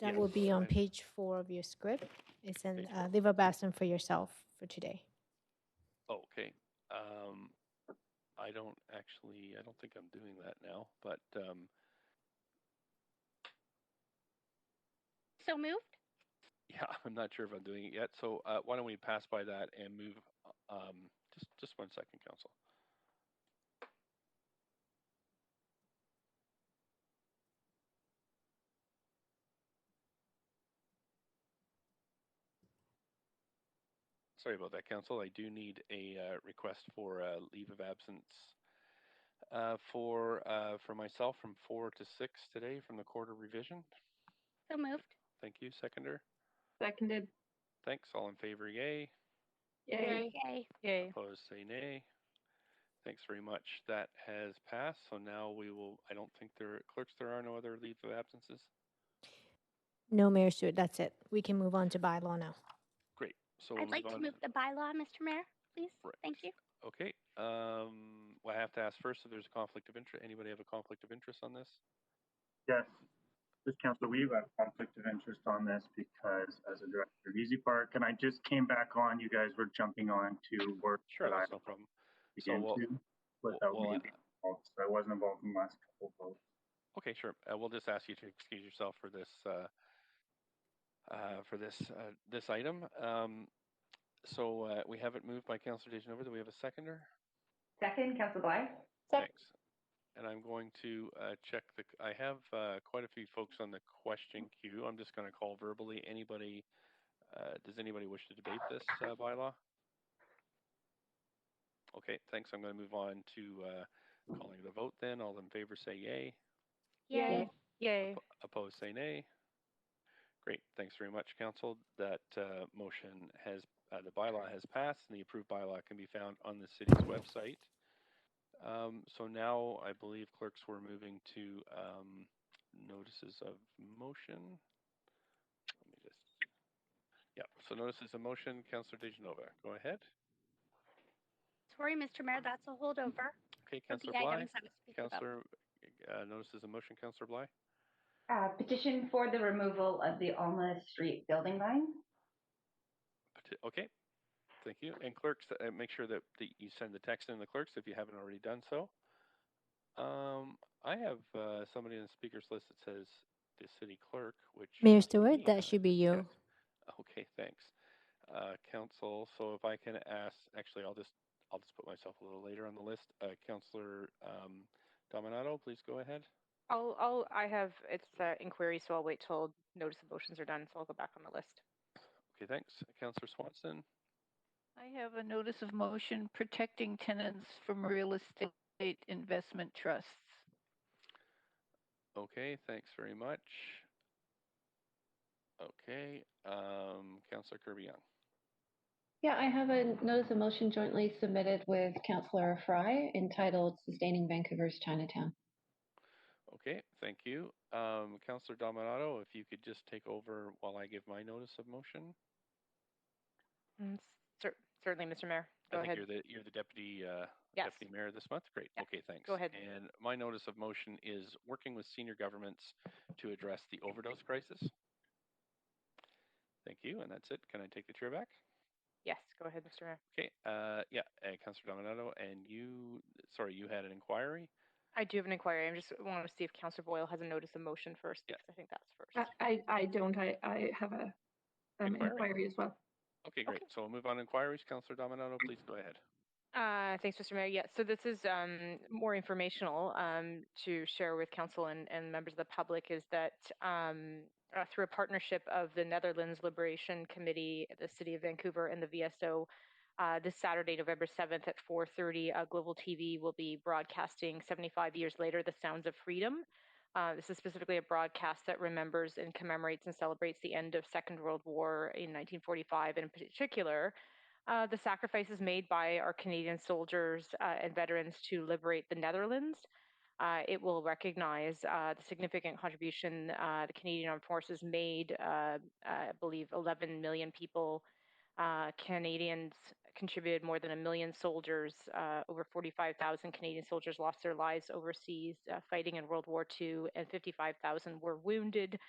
that will be on page 4 of your script. It's an leave of absence for yourself for today. Oh, okay. I don't think I'm doing that now, but so moved? Yeah, I'm not sure if I'm doing it yet. So why don't we pass by that and move, just 1 second, Council. Sorry about that, Council. I do need a request for leave of absence for myself from 4 to 6 today from the quarter revision. So moved. Thank you. Seconder? Seconded. Thanks. All in favor, yay. Yay. Yay. Yay. Opposed, say nay. Thanks very much. That has passed. So now we will, I don't think clerks, there are no other leave of absences. No, Mayor Stewart, that's it. We can move on to bylaw now. Great. So we'll I'd like to move the bylaw, Mr. Mayor, please. Right. Thank you. Okay. Well, I have to ask first if there's a conflict of interest. Anybody have a conflict of interest on this? Yes. This Councillor, we have a conflict of interest on this because as a director of Easy Park, and I just came back on, you guys were jumping on to work Sure, that's no problem. Begin So to without me being involved. So I wasn't involved in the last couple of votes. Okay, sure. We'll just ask you to excuse yourself for this this item. So we have it moved by Councillor Dejanova. Do we have a seconder? Second, Councillor Bly. Thanks. And I'm going to check I have quite a few folks on the question queue. I'm just going to call verbally. Anybody? Does anybody wish to debate this bylaw? Okay, thanks. I'm going to move on to calling the vote then. All in favor say yay. Yay. Yay. Opposed say nay. Great. Thanks very much, Council. That motion has, the bylaw has passed, and the approved bylaw can be found on the city's website. So now I believe clerks were moving to notices of motion. Let me just, yeah, so notices of motion, Councillor Dejanova, go ahead. Sorry, Mr. Mayor, that's a holdover. Okay, For Councillor the Bly. items I was speaking about. Councillor, notices of motion, Councillor Bly. Petition for the removal of the Alma Street building line. Okay, thank you. And clerks, make sure that you send the text in the clerks if you haven't already done so. I have somebody in the speakers list that says the city clerk, which Mayor Stewart, that should be you. Yes. Okay, thanks. Council, so if I can ask, actually, I'll just put myself a little later on the list. Councillor Dominato, please go ahead. I have, it's inquiry, so I'll wait till notice of motions are done, so I'll go back on the list. Okay, thanks. Councillor Swanson. I have a notice of motion protecting tenants from real estate investment trusts. Okay, thanks very much. Okay, Councillor Kirby-Young. Yeah, I have a notice of motion jointly submitted with Councillor Fry entitled Sustaining Vancouver's Chinatown. Okay, thank you. Councillor Dominato, if you could just take over while I give my notice of motion. Certainly, Mr. Mayor. Go ahead. I think you're the deputy yes. deputy mayor this month. Great. Yeah. Okay, thanks. Go ahead. And my notice of motion is working with senior governments to address the overdose crisis. Thank you, and that's it. Can I take the chair back? Yes, go ahead, Mr. Mayor. Okay. Yeah, Councillor Dominato, and you had an inquiry. I do have an inquiry. I just want to see if Councillor Boyle has a notice of motion first, because I think that's first. I don't. I have a inquiry as well. Okay, great. So we'll move on to inquiries. Councillor Dominato, please go ahead. Thanks, Mr. Mayor. Yeah, so this is more informational to share with Council and members of the public, is that through a partnership of the Netherlands Liberation Committee, the City of Vancouver, and the VSO, this Saturday, November 7th at 4:30, Global TV will be broadcasting 75 years later, The Sounds of Freedom. This is specifically a broadcast that remembers and commemorates and celebrates the end of Second World War in 1945, and in particular, the sacrifices made by our Canadian soldiers and veterans to liberate the Netherlands. It will recognize the significant contribution the Canadian Armed Forces made. I believe 11 million people, Canadians contributed more than 1 million soldiers. Over 45,000 Canadian soldiers lost their lives overseas fighting in World War II, and 55,000 were wounded.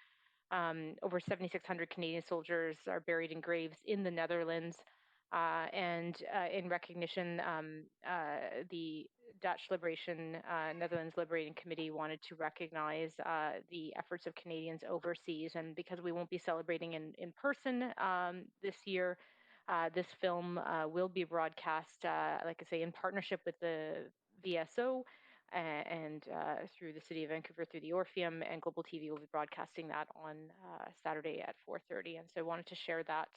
Over 7,600 Canadian soldiers are buried in graves in the Netherlands. And in recognition, the Dutch Netherlands Liberating Committee wanted to recognize the efforts of Canadians overseas. And because we won't be celebrating in person this year, this film will be broadcast, like I say, in partnership with the VSO and through the City of Vancouver, through the Orpheum, and Global TV will be broadcasting that on Saturday at 4:30. And so I wanted to share that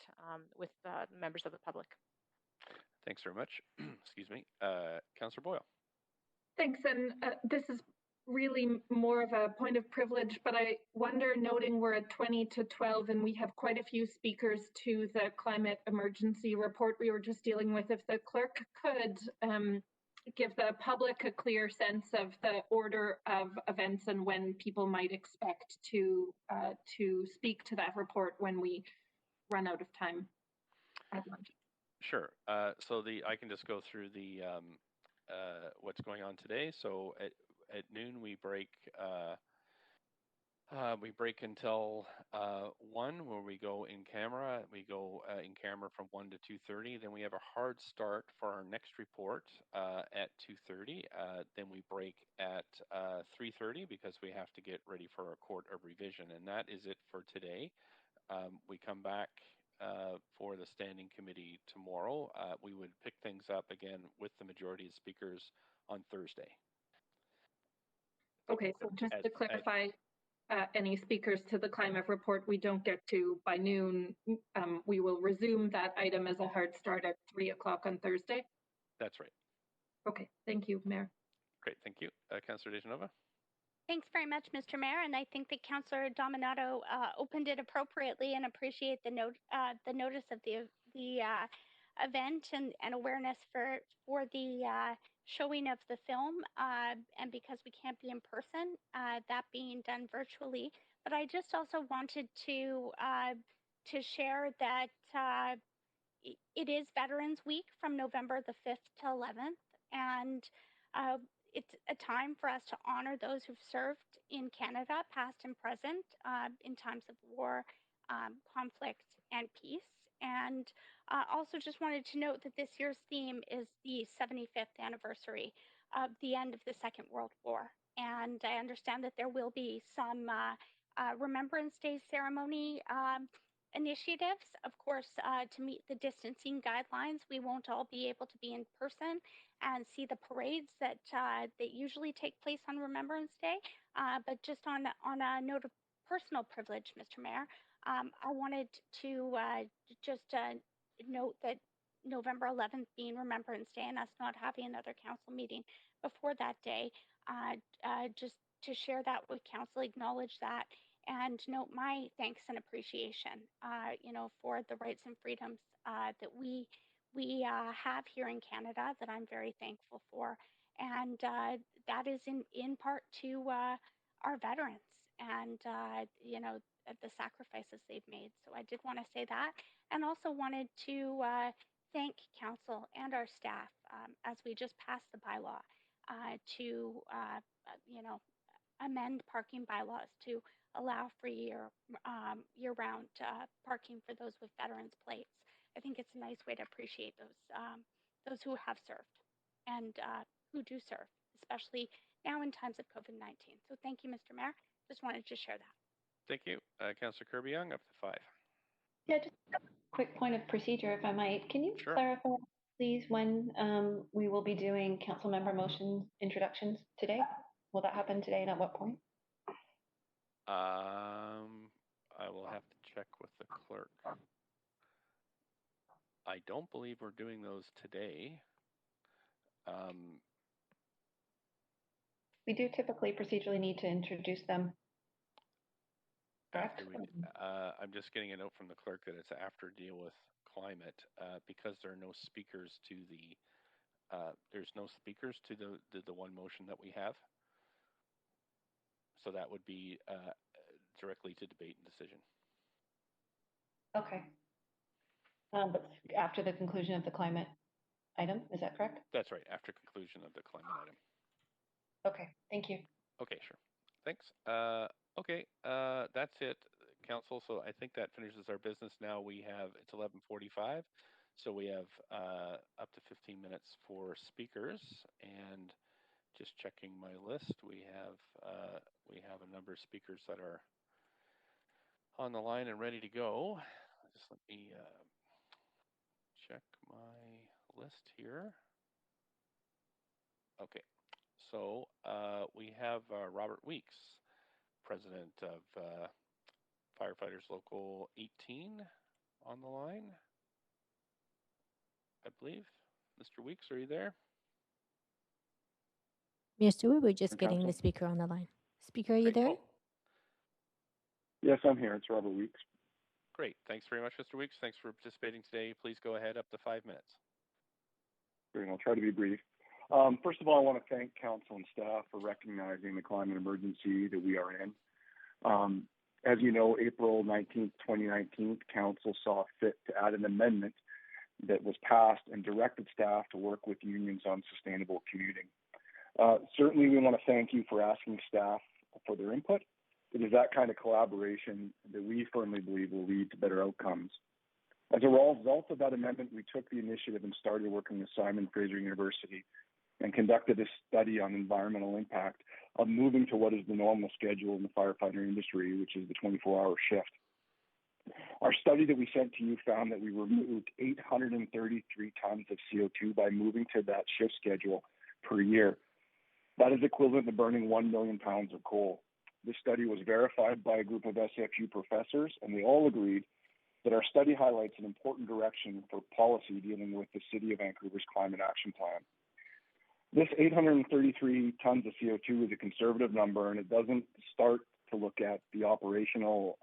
with members of the public. Thanks very much. Excuse me. Councillor Boyle. Thanks. And this is really more of a point of privilege, but I wonder, noting we're at 20 to 12 and we have quite a few speakers to the climate emergency report we were just dealing with, if the clerk could give the public a clear sense of the order of events and when people might expect to speak to that report when we run out of time at lunch. Sure. So I can just go through the what's going on today. So at noon we break until 1, where we go in camera. We go in camera from 1 to 2:30. Then we have a hard start for our next report at 2:30. Then we break at 3:30 because we have to get ready for a court of revision, and that is it for today. We come back for the standing committee tomorrow. We would pick things up again with the majority of speakers on Thursday. Okay, so just to clarify, any speakers to the climate report we don't get to by noon, we will resume that item as a hard start at 3 o'clock on Thursday? That's right. Okay, thank you, Mayor. Great, thank you. Councillor DeGenova? Thanks very much, Mr. Mayor, and I think that Councillor Dominato opened it appropriately, and appreciate the notice of the event and awareness for the showing of the film, and because we can't be in person, that being done virtually. But I just also wanted to share that it is Veterans Week from November the 5th to 11th, and it's a time for us to honor those who've served in Canada, past and present, in times of war, conflict, and peace. And also just wanted to note that this year's theme is the 75th anniversary of the end of the Second World War. And I understand that there will be some Remembrance Day ceremony initiatives. Of course, to meet the distancing guidelines, we won't all be able to be in person and see the parades that usually take place on Remembrance Day. But just on a note of personal privilege, Mr. Mayor, I wanted to just note that November 11th being Remembrance Day and us not having another council meeting before that day, just to share that with council, acknowledge that, and note my thanks and appreciation, for the rights and freedoms that we have here in Canada, that I'm very thankful for, and that is in part to our veterans and the sacrifices they've made. So I did want to say that, and also wanted to thank council and our staff as we just passed the bylaw to amend parking bylaws to allow for year-round parking for those with veterans plates. I think it's a nice way to appreciate those who have served and who do serve, especially now in times of COVID-19. So thank you, Mr. Mayor. Just wanted to share that. Thank you. Councillor Kirby-Young, up to 5. Yeah, just a quick point of procedure, if I might. Can you clarify, please, when we will be doing council member motion introductions today? Will that happen today, and at what point? I will have to check with the clerk. I don't believe we're doing those today. We do typically procedurally need to introduce them. After I'm just getting a note from the clerk that it's after deal with climate, because there are no speakers to the there's no speakers to the one motion that we have. So that would be directly to debate and decision. Okay. But after the conclusion of the climate item, is that correct? That's right, after conclusion of the climate item. Okay, thank you. Okay, sure. Thanks. Okay, that's it, council. So I think that finishes our business now. It's 11:45, so we have up to 15 minutes for speakers. And just checking my list, we have a number of speakers that are on the line and ready to go. Just let me check my list here. Okay, So we have Robert Weeks, President of Firefighters Local 18 on the line, I believe. Mr. Weeks, are you there? Mr. Wu, we're just getting the speaker on the line. Speaker, are you there? Yes, I'm here. It's Robert Weeks. Great. Thanks very much, Mr. Weeks. Thanks for participating today. Please go ahead, up to 5 minutes. Great. I'll try to be brief. First of all, I want to thank council and staff for recognizing the climate emergency that we are in. As you know, April 19th, 2019, council saw fit to add an amendment that was passed and directed staff to work with unions on sustainable commuting. Certainly, we want to thank you for asking staff for their input. It is that kind of collaboration that we firmly believe will lead to better outcomes. As a result of that amendment, we took the initiative and started working with Simon Fraser University and conducted a study on environmental impact of moving to what is the normal schedule in the firefighter industry, which is the 24-hour shift. Our study that we sent to you found that we removed 833 tons of CO2 by moving to that shift schedule per year. That is equivalent to burning 1 million pounds of coal. This study was verified by a group of SFU professors, and they all agreed that our study highlights an important direction for policy dealing with the City of Vancouver's Climate Action Plan. This 833 tons of CO2 is a conservative number, and it doesn't start to look at the operational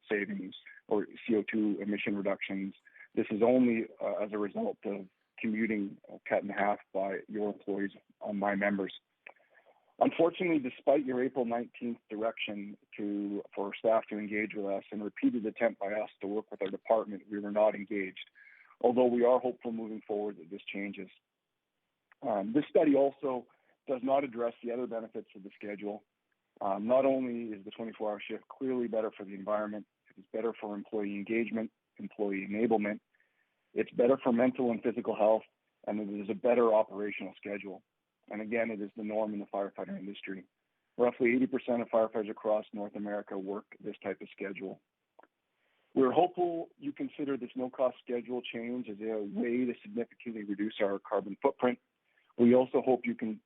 savings or CO2 emission reductions. This is only as a result of commuting cut in half by your employees, my members. Unfortunately, despite your April 19th direction for staff to engage with us and repeated attempt by us to work with our department, we were not engaged, although we are hopeful moving forward that this changes. This study also does not address the other benefits of the schedule. Not only is the 24-hour shift clearly better for the environment, it is better for employee engagement, employee enablement, it's better for mental and physical health, and it is a better operational schedule. And again, it is the norm in the firefighter industry. Roughly 80% of firefighters across North America work this type of schedule. We're hopeful you consider this no-cost schedule change as a way to significantly reduce our carbon footprint. We also hope you can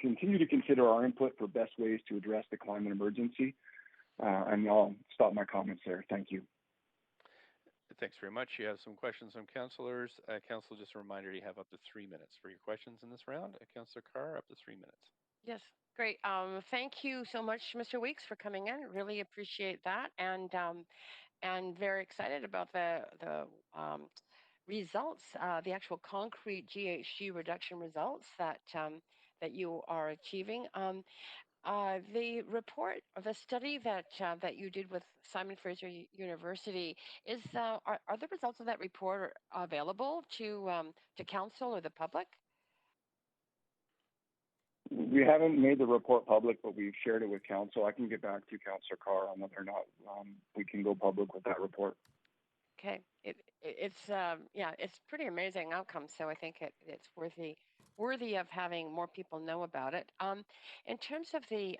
continue to consider our input for best ways to address the climate emergency. And I'll stop my comments there. Thank you. Thanks very much. You have some questions from councillors. Council, just a reminder, you have up to 3 minutes for your questions in this round. Councillor Carr, up to 3 minutes. Yes, great. Thank you so much, Mr. Weeks, for coming in. Really appreciate that, and very excited about the results, the actual concrete GHG reduction results that that you are achieving. The report, the study that you did with Simon Fraser University, are the results of that report available to council or the public? We haven't made the report public, but we've shared it with council. I can get back to Councillor Carr on whether or not we can go public with that report. Okay, it's pretty amazing outcome. So I think it's worthy of having more people know about it. In terms of the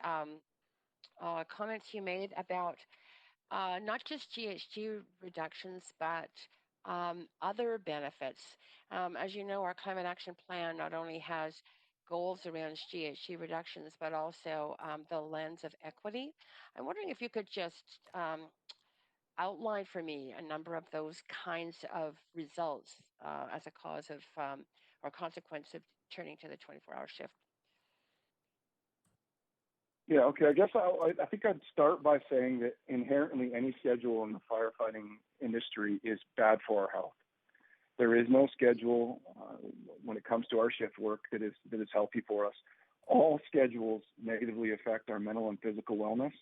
comments you made about not just GHG reductions, but other benefits. As you know, our climate action plan not only has goals around GHG reductions, but also the lens of equity. I'm wondering if you could just outline for me a number of those kinds of results as a cause of or consequence of turning to the 24-hour shift. Yeah, okay. I guess I think I'd start by saying that inherently any schedule in the firefighting industry is bad for our health. There is no schedule when it comes to our shift work that is healthy for us. All schedules negatively affect our mental and physical wellness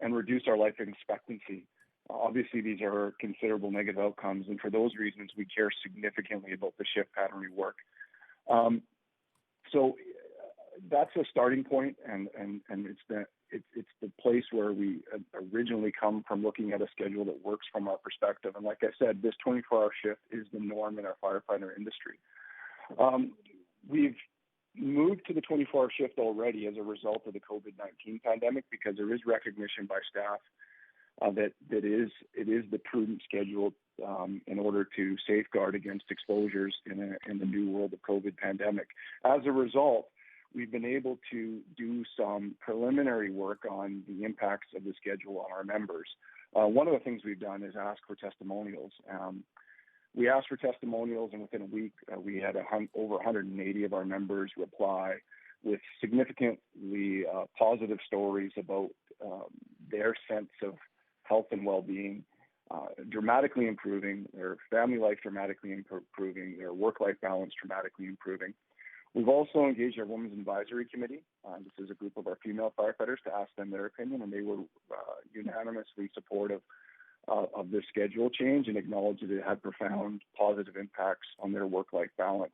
and reduce our life expectancy. Obviously, these are considerable negative outcomes, and for those reasons, we care significantly about the shift pattern we work. So that's a starting point, and it's the place where we originally come from, looking at a schedule that works from our perspective. And like I said, this 24-hour shift is the norm in our firefighter industry. We've moved to the 24-hour shift already as a result of the COVID-19 pandemic, because there is recognition by staff that it is the prudent schedule in order to safeguard against exposures in the new world of COVID pandemic. As a result, we've been able to do some preliminary work on the impacts of the schedule on our members. One of the things we've done is ask for testimonials. We asked for testimonials, and within a week, we had over 180 of our members reply with significantly positive stories about their sense of health and well-being, dramatically improving, their family life dramatically improving, their work-life balance dramatically improving. We've also engaged our Women's Advisory Committee. This is a group of our female firefighters to ask them their opinion, and they were unanimously supportive of this schedule change and acknowledged that it had profound positive impacts on their work-life balance.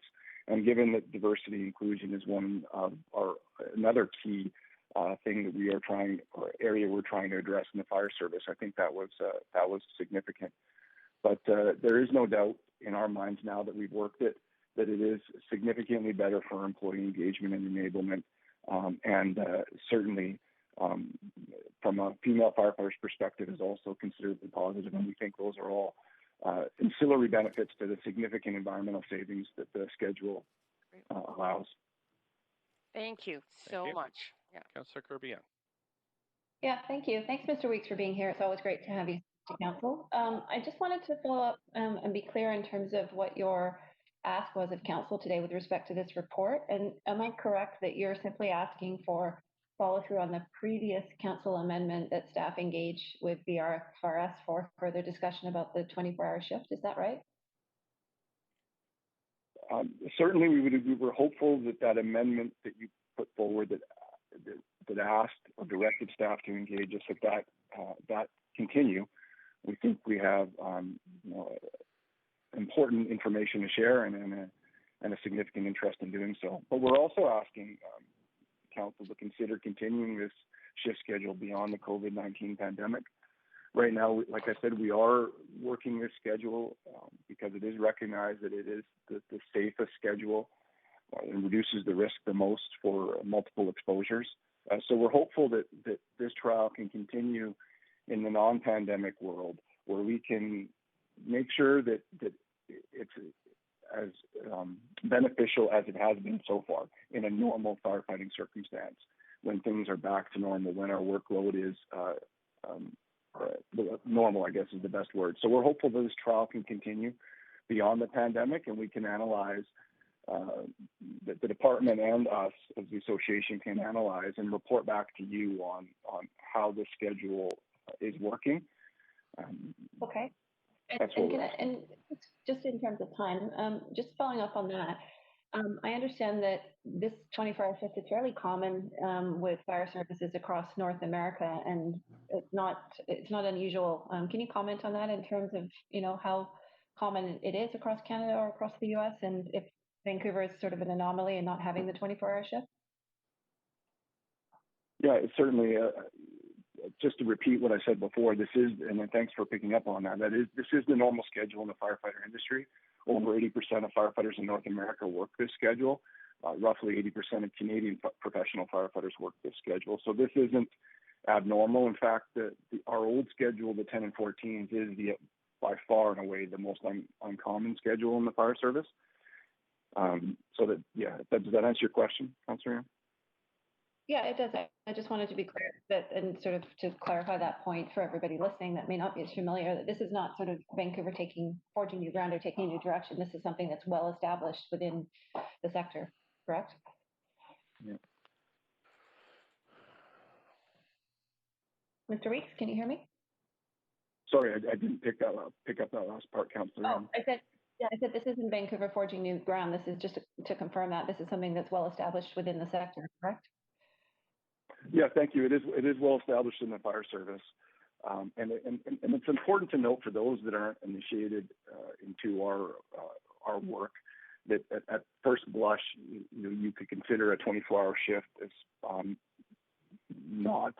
And given that diversity and inclusion is one of another key thing that we are trying, or area we're trying to address in the fire service, I think that was significant. But there is no doubt in our minds now that we've worked it, that it is significantly better for employee engagement and enablement, and certainly from a female firefighter's perspective is also considerably positive, and we think those are all ancillary benefits to the significant environmental savings that the schedule allows. Thank you so much. Yeah. Councillor Kirby. Yeah, thank you. Thanks, Mr. Weeks, for being here. It's always great to have you to council. I just wanted to follow up and be clear in terms of what your ask was of council today with respect to this report. And am I correct that you're simply asking for follow through on the previous council amendment that staff engage with the RFRS for further discussion about the 24-hour shift? Is that right? Certainly, we were hopeful that that amendment that you put forward that asked or directed staff to engage us with that continue. We think we have important information to share and a significant interest in doing so. But we're also asking council to consider continuing this shift schedule beyond the COVID-19 pandemic. Right now, like I said, we are working this schedule because it is recognized that it is the safest schedule and reduces the risk the most for multiple exposures. So we're hopeful that this trial can continue in the non-pandemic world, where we can make sure that it's as beneficial as it has been so far in a normal firefighting circumstance, when things are back to normal, when our workload is normal, I guess is the best word. So we're hopeful that this trial can continue beyond the pandemic, and we can analyze, the department and us as the association can analyze and report back to you on how the schedule is working. Okay. That's what and just in terms of time, just following up on that, I understand that this 24-hour shift is fairly common with fire services across North America, and it's not unusual. Can you comment on that in terms of how common it is across Canada or across the U.S., and if Vancouver is sort of an anomaly in not having the 24-hour shift? Yeah, it's certainly. Just to repeat what I said before, this is, and thanks for picking up on that. This is the normal schedule in the firefighter industry. Over 80% of firefighters in North America work this schedule. Roughly 80% of Canadian professional firefighters work this schedule. So this isn't abnormal. In fact, our old schedule, the 10 and 14s, is by far and away the most uncommon schedule in the fire service. Does that answer your question, Councillor? Yeah, it does. I just wanted to be clear that, and sort of to clarify that point for everybody listening that may not be as familiar, that this is not sort of Vancouver forging new ground or taking a new direction. This is something that's well established within the sector, correct? Yeah. Mr. Weeks, can you hear me? Sorry, I didn't pick up that last part, Councillor. Oh, I said this isn't Vancouver forging new ground. This is just to confirm that this is something that's well established within the sector, correct? Yeah, thank you. It is well established in the fire service, and it's important to note for those that aren't initiated into our work that at first blush, you could consider a 24-hour shift as not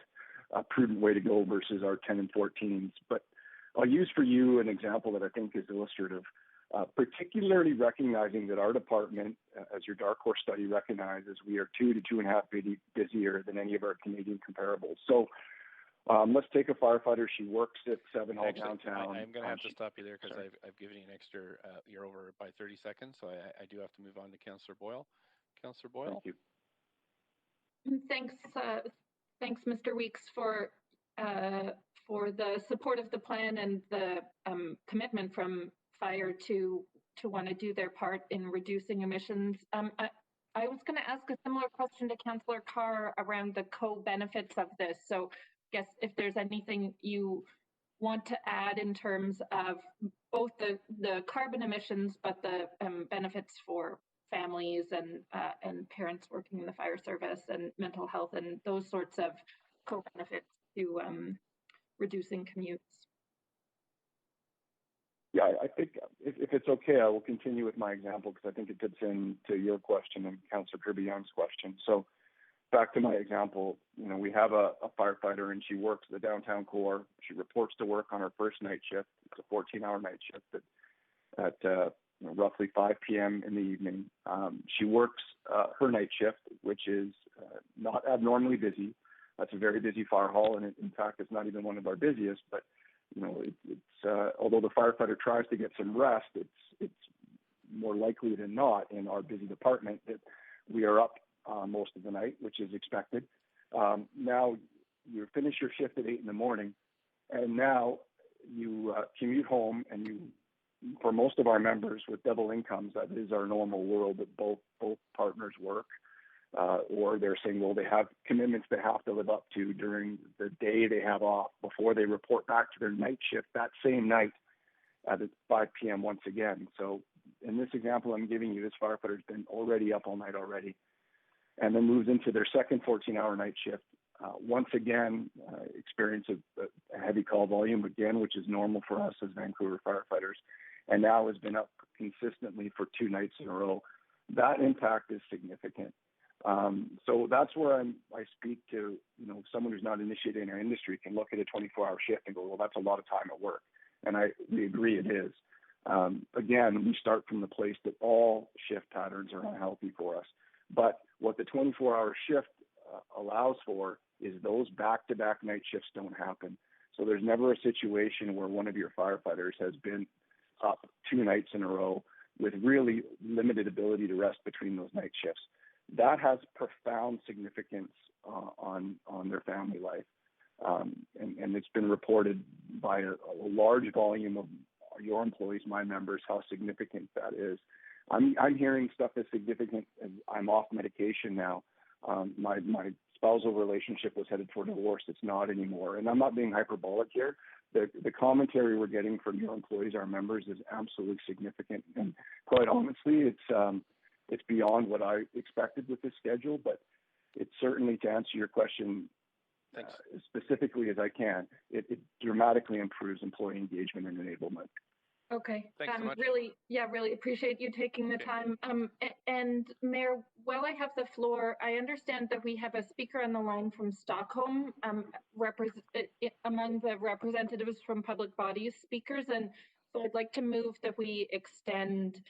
a prudent way to go versus our 10 and 14s. But I'll use for you an example that I think is illustrative. Particularly recognizing that our department, as your Dark Horse study recognizes, we are 2 to 2.5 busier than any of our Canadian comparables. So let's take a firefighter. She works at 7 Hall downtown. I'm going to have to stop you there because I've given you an extra, you're over by 30 seconds, so I do have to move on to Councillor Boyle. Councillor Boyle? Thank you. Thanks, Mr. Weeks, for the support of the plan and the commitment from Fire to want to do their part in reducing emissions. I was going to ask a similar question to Councillor Carr around the co-benefits of this. So I guess if there's anything you want to add in terms of both the carbon emissions, but the benefits for families and parents working in the fire service and mental health and those sorts of co-benefits to reducing commutes. Yeah, I think if it's okay, I will continue with my example because I think it fits into your question and Councillor Kirby-Young's question. So back to my example, we have a firefighter and she works the downtown core. She reports to work on her first night shift. It's a 14-hour night shift at roughly 5 p.m. in the evening. She works her night shift, which is not abnormally busy. That's a very busy fire hall, and in fact, it's not even one of our busiest. But it's although the firefighter tries to get some rest, it's more likely than not in our busy department that we are up most of the night, which is expected. Now you finish your shift at 8 in the morning, and now you commute home, and for most of our members with double incomes, that is our normal world that both partners work, or they're saying, well, they have commitments they have to live up to during the day they have off before they report back to their night shift that same night at 5 p.m. once again. So in this example I'm giving you, this firefighter's been already up all night already, and then moves into their second 14-hour night shift. Once again, experience a heavy call volume again, which is normal for us as Vancouver firefighters, and now has been up consistently for 2 nights in a row. That impact is significant. So that's where I speak to, someone who's not initiated in our industry can look at a 24-hour shift and go, well, that's a lot of time at work. And we agree it is. Again, we start from the place that all shift patterns are unhealthy for us. But what the 24-hour shift allows for is those back-to-back night shifts don't happen. So there's never a situation where one of your firefighters has been up 2 nights in a row with really limited ability to rest between those night shifts. That has profound significance on their family life. And it's been reported by a large volume of your employees, my members, how significant that is. I'm hearing stuff as significant as I'm off medication now. My spousal relationship was headed for divorce. It's not anymore. And I'm not being hyperbolic here. The commentary we're getting from your employees, our members, is absolutely significant. And quite honestly, it's beyond what I expected with this schedule, but it's certainly, to answer your question as specifically as I can, it dramatically improves employee engagement and enablement. Okay. Thanks so much. Really appreciate you taking the time. And Mayor, while I have the floor, I understand that we have a speaker on the line from Stockholm, among the representatives from public bodies speakers. And so I'd like to move that we extend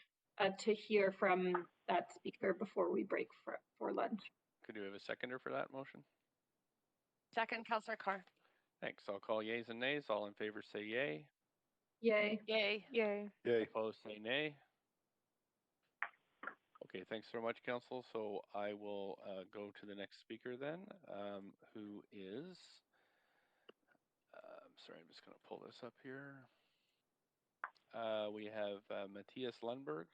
to hear from that speaker before we break for lunch. Could you have a seconder for that motion? Second, Councillor Carr. Thanks. I'll call yeas and nays. All in favor say yay. Yay. Yay. Yay. Yay. Opposed say nay. Okay, thanks very much, Council. So I will go to the next speaker then, who is, sorry, I'm just going to pull this up here. We have Matthias Lundberg,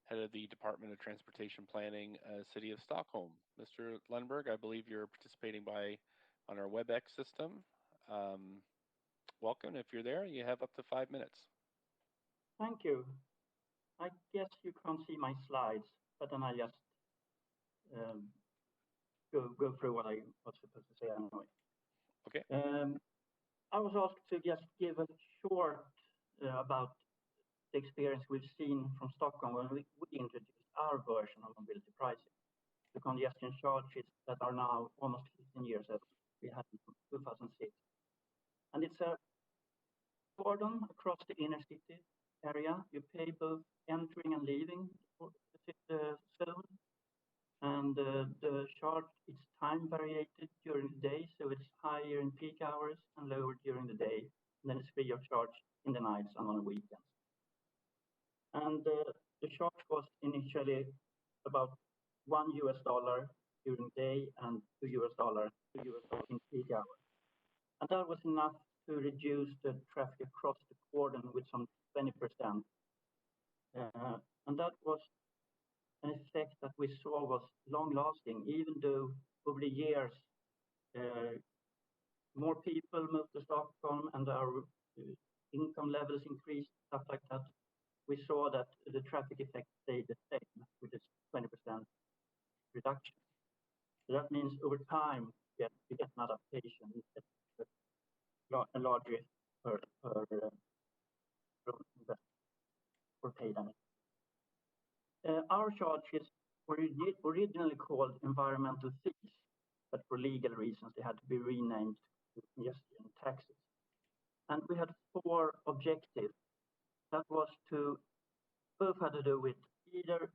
head of the Department of Transportation Planning, City of Stockholm. Mr. Lundberg, I believe you're participating on our WebEx system. Welcome. If you're there, you have up to 5 minutes. Thank you. I guess you can't see my slides, but then I just go through what I was supposed to say anyway. Okay. I was asked to just give a short about the experience we've seen from Stockholm when we introduced our version of mobility pricing, the congestion charges that are now almost 15 years old. We had in 2006. And it's a cordon across the inner city area. You pay both entering and leaving the zone. And the charge is time variated during the day, so it's higher in peak hours and lower during the day. And then it's free of charge in the nights and on the weekends. And the charge was initially about $1 during day and $2 in peak hours. And that was enough to reduce the traffic across the cordon with some 20%. And that was an effect that we saw was long-lasting, even though over the years more people moved to Stockholm and our income levels increased, stuff like that. We saw that the traffic effect stayed the same with this 20% reduction. So that means over time you get an adaptation, you get a larger per investment or paid on it. Our charges were originally called environmental fees, but for legal reasons they had to be renamed to congestion taxes. And we had 4 objectives. That was to both had to do with either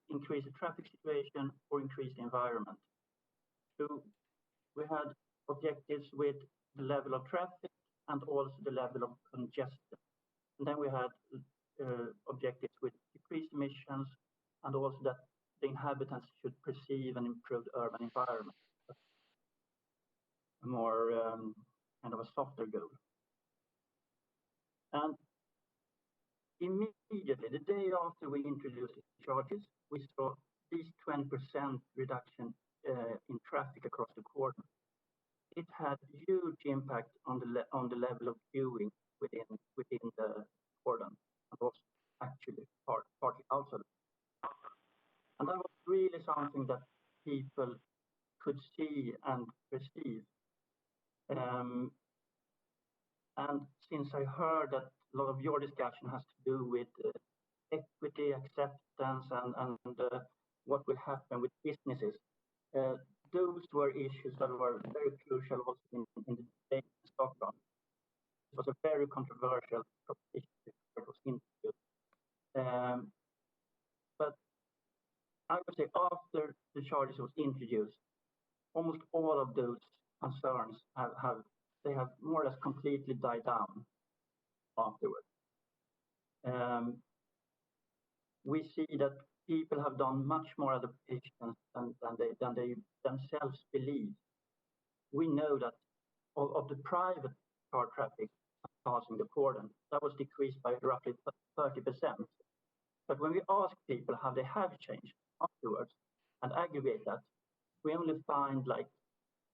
increase the traffic situation or increase the environment. So we had objectives with the level of traffic and also the level of congestion. And then we had objectives with decreased emissions and also that the inhabitants should perceive an improved urban environment. A more kind of a softer goal. And immediately, the day after we introduced the charges, we saw this 20% reduction in traffic across the cordon. It had huge impact on the level of queuing within the cordon and was actually partly outside. And that was really something that people could see and perceive. And since I heard that a lot of your discussion has to do with equity, acceptance, and what will happen with businesses, those were issues that were very crucial also in the debate in Stockholm. It was a very controversial proposition that was introduced. But I would say after the charges was introduced, almost all of those concerns have more or less completely died down afterwards. We see that people have done much more adaptations than they themselves believe. We know that of the private car traffic passing the cordon, that was decreased by roughly 30%. But when we ask people how they have changed afterwards and aggregate that, we only find like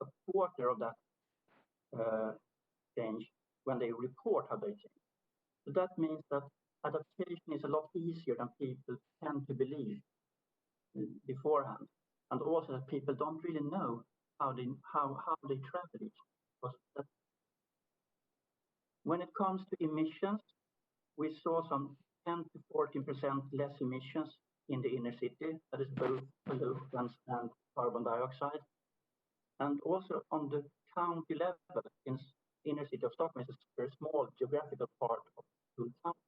a quarter of that change when they report how they change. So that means that adaptation is a lot easier than people tend to believe beforehand. And also that people don't really know how they travel each. When it comes to emissions, we saw some 10 to 14% less emissions in the inner city. That is both pollutants and carbon dioxide. And also on the county level, in inner city of Stockholm is a very small geographical part of the county.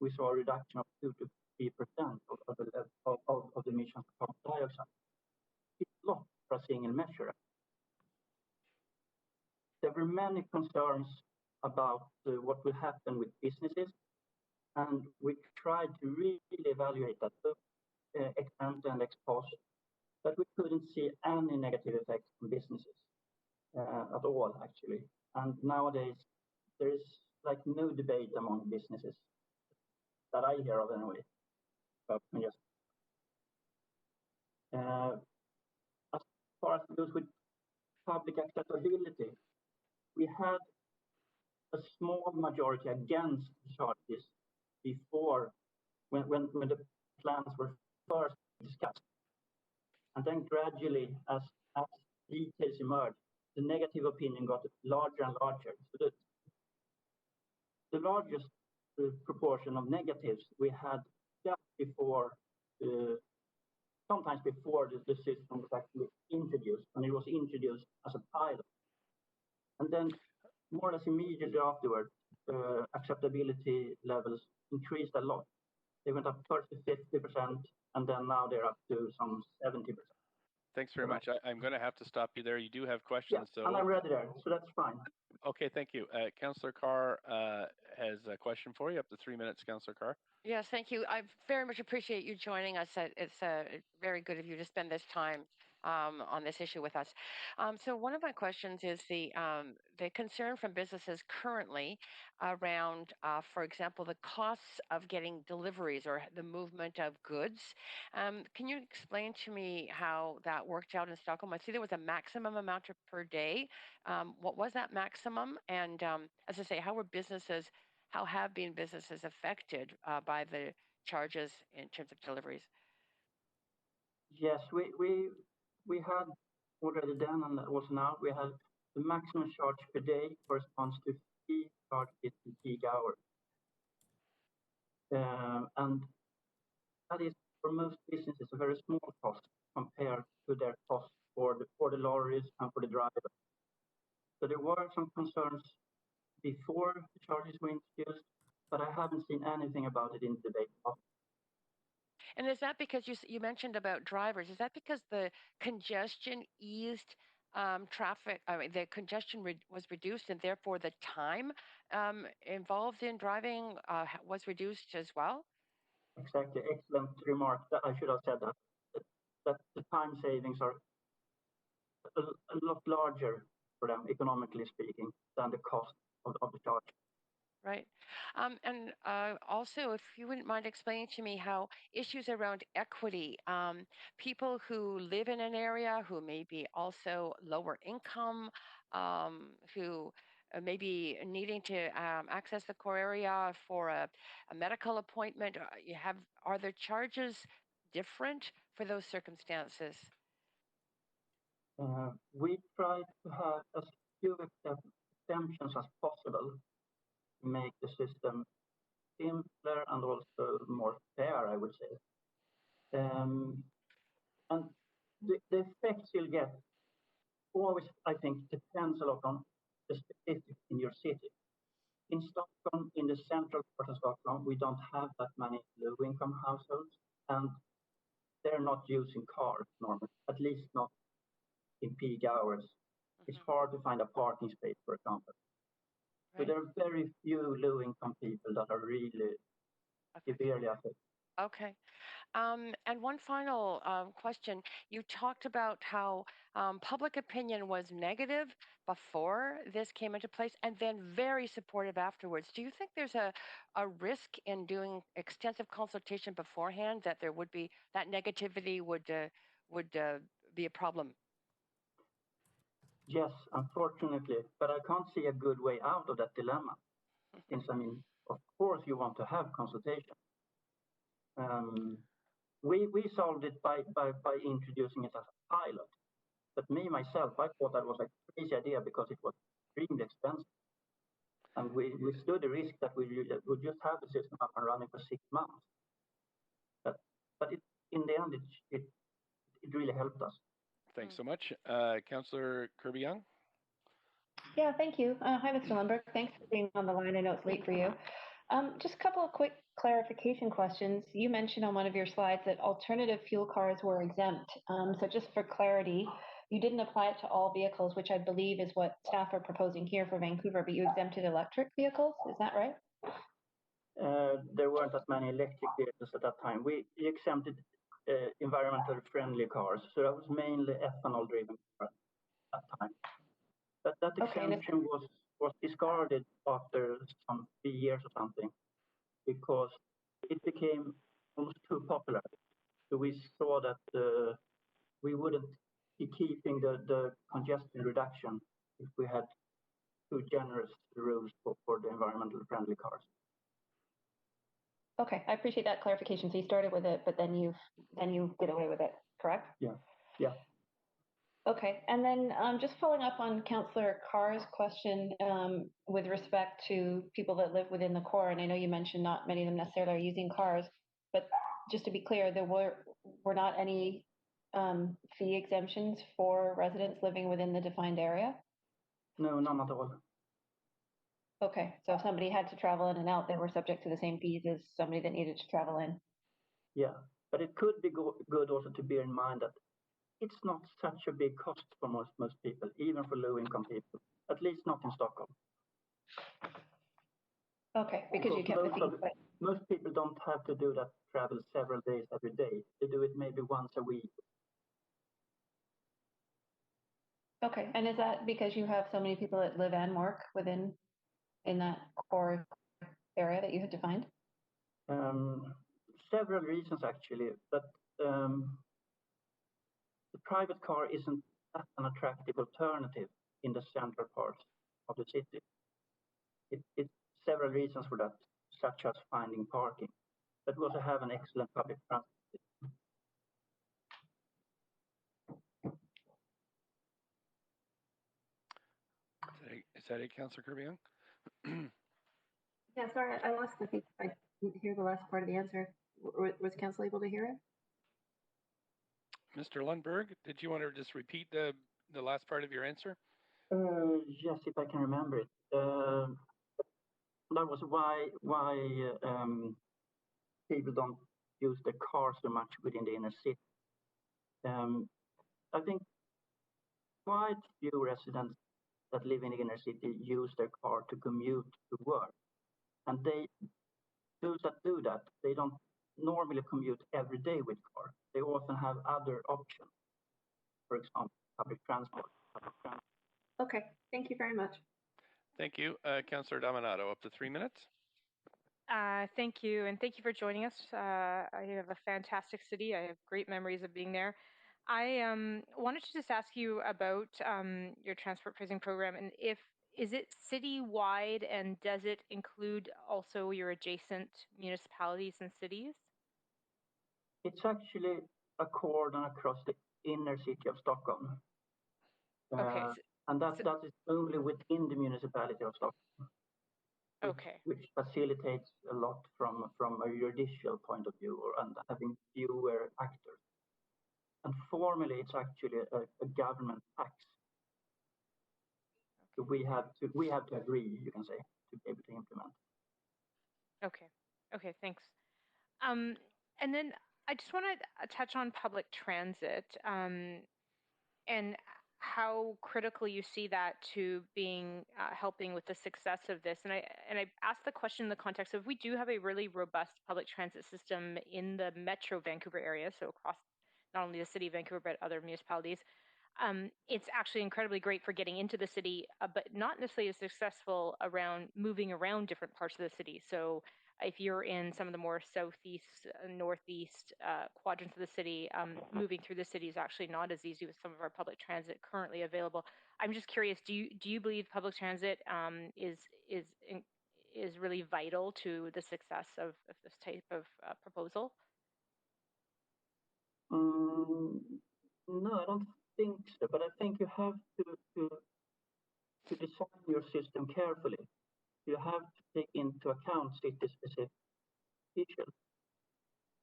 We saw a reduction of 2 to 3% of the emissions of carbon dioxide. It's a lot for a single measure. There were many concerns about what will happen with businesses, and we tried to really evaluate that both ex ante and ex post, but we couldn't see any negative effects on businesses at all, actually. And nowadays, there is like no debate among businesses that I hear of anyway. Yes. As far as it goes with public acceptability, we had a small majority against the charges before when the plans were first discussed. And then gradually, as details emerged, the negative opinion got larger and larger. So the largest proportion of negatives we had just before, sometimes before the system was actually introduced, and it was introduced as a pilot. And then more or less immediately afterwards, acceptability levels increased a lot. They went up first to 50%, and then now they're up to some 70%. Thanks very much. I'm going to have to stop you there. You do have questions, yeah, and I'm ready there, so that's fine. Okay, thank you. Councillor Carr has a question for you. Up to 3 minutes, Councillor Carr. Yes, thank you. I very much appreciate you joining us. It's very good of you to spend this time on this issue with us. So one of my questions is the concern from businesses currently around, for example, the costs of getting deliveries or the movement of goods. Can you explain to me how that worked out in Stockholm? I see there was a maximum amount per day. What was that maximum? And as I say, how have been businesses affected by the charges in terms of deliveries? Yes, we had already then and also now we have the maximum charge per day corresponds to 3 charges in peak hours. And that is for most businesses a very small cost compared to their cost for the lorries and for the drivers. So there were some concerns before the charges were introduced, but I haven't seen anything about it in the debate. And is that because you mentioned about drivers? Is that because the congestion eased traffic? I mean, the congestion was reduced, and therefore the time involved in driving was reduced as well? Exactly, excellent remark. I should have said that the time savings are a lot larger for them, economically speaking, than the cost of the charge. Right. And also, if you wouldn't mind explaining to me how issues around equity, people who live in an area who may be also lower income, who may be needing to access the core area for a medical appointment, are there charges different for those circumstances? We try to have as few exemptions as possible to make the system simpler and also more fair, I would say. And the effects you'll get always, I think, depends a lot on the specifics in your city. In Stockholm, in the central part of Stockholm, we don't have that many low-income households, and they're not using cars normally, at least not in peak hours. It's hard to find a parking space, for example. So there are very few low-income people that are really severely affected. Okay. And one final question. You talked about how public opinion was negative before this came into place and then very supportive afterwards. Do you think there's a risk in doing extensive consultation beforehand that there would be that negativity would be a problem? Yes, unfortunately, but I can't see a good way out of that dilemma. Since, I mean, of course you want to have consultation. We solved it by introducing it as a pilot. But me, myself, I thought that was a crazy idea because it was extremely expensive. And we stood the risk that we would just have the system up and running for 6 months. But in the end, it really helped us. Thanks so much. Councillor Kirby-Young? Yeah, thank you. Hi, Mr. Lundberg. Thanks for being on the line. I know it's late for you. Just a couple of quick clarification questions. You mentioned on one of your slides that alternative fuel cars were exempt. So just for clarity, you didn't apply it to all vehicles, which I believe is what staff are proposing here for Vancouver, but you exempted electric vehicles. Is that right? There weren't that many electric vehicles at that time. We exempted environmentally friendly cars, so that was mainly ethanol-driven cars at that time. But that exemption was discarded after some 3 years or something because it became almost too popular. So we saw that we wouldn't be keeping the congestion reduction if we had too generous rules for the environmentally friendly cars. Okay, I appreciate that clarification. So you started with it, but then you did away with it, correct? Yeah. Okay, and then just following up on Councillor Carr's question with respect to people that live within the core, and I know you mentioned not many of them necessarily are using cars, but just to be clear, there were not any fee exemptions for residents living within the defined area? No, none at all. Okay, so if somebody had to travel in and out, they were subject to the same fees as somebody that needed to travel in? Yeah, but it could be good also to bear in mind that it's not such a big cost for most people, even for low-income people, at least not in Stockholm. Okay, because you kept the fees. Most people don't have to do that travel several days every day. They do it maybe once a week. Okay, and is that because you have so many people that live and work within in that core area that you had defined? Several reasons actually, but the private car isn't an attractive alternative in the central parts of the city. It's several reasons for that, such as finding parking, but we also have an excellent public transport. Is that it, Councillor Kirby-Young? Yeah, sorry, I lost. I think I didn't hear the last part of the answer. Was council able to hear it? Mr. Lundberg, did you want to just repeat the last part of your answer? Yes, if I can remember it. That was why people don't use the car so much within the inner city. I think quite few residents that live in the inner city use their car to commute to work. And those that do that, they don't normally commute every day with car. They often have other options, for example, public transport. Okay, thank you very much. Thank you. Councillor Dominato, up to 3 minutes. Thank you, and thank you for joining us. I have a fantastic city. I have great memories of being there. I wanted to just ask you about your transport pricing program, and is it city-wide, and does it include also your adjacent municipalities and cities? It's actually a cordon across the inner city of Stockholm. Okay. And that is only within the municipality of Stockholm. Okay. Which facilitates a lot from a judicial point of view and having fewer actors. And formally, it's actually a government tax. So we have to agree, you can say, to be able to implement. Okay. Okay. Thanks. And then I just want to touch on public transit and how critical you see that to being helping with the success of this. And I asked the question in the context of we do have a really robust public transit system in the Metro Vancouver area, so across not only the city of Vancouver but other municipalities. It's actually incredibly great for getting into the city, but not necessarily as successful around moving around different parts of the city. So if you're in some of the more southeast, northeast quadrants of the city, moving through the city is actually not as easy with some of our public transit currently available. I'm just curious, do you believe public transit is really vital to the success of this type of proposal? No, I don't think so. But I think you have to design your system carefully. You have to take into account city-specific issues.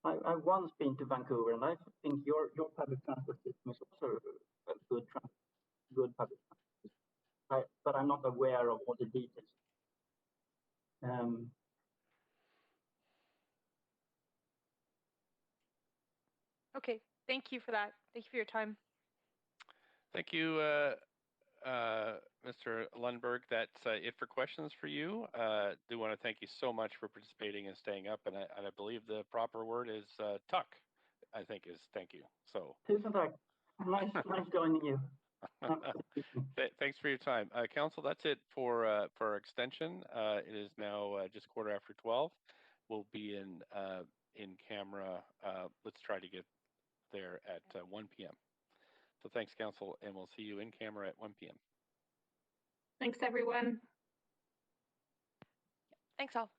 I've once been to Vancouver, and I think your public transport system is also a good public transport system. But I'm not aware of all the details. Okay, thank you for that. Thank you for your time. Thank you, Mr. Lundberg. That's it for questions for you. Do want to thank you so much for participating and staying up. And I believe the proper word is tuck, I think is thank you. So. Tusen tack. Nice joining you. Thanks for your time. Council, that's it for our extension. It is now just 12:15. We'll be in camera. Let's try to get there at 1 p.m. So thanks, Council, and we'll see you in camera at 1 p.m. Thanks, everyone. Thanks all.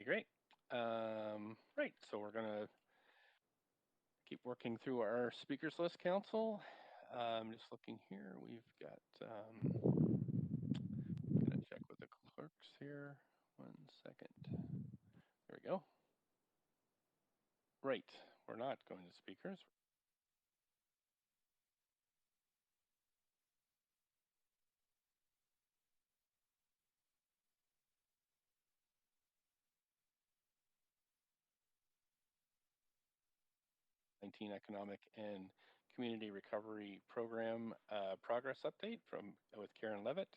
great. Right, so we're going to keep working through our speakers list, Council. Just looking here, we've got, going to check with the clerks here. 1 second. There we go. Right, we're not going to speakers. Economic and Community Recovery Program progress update with Karen Levitt,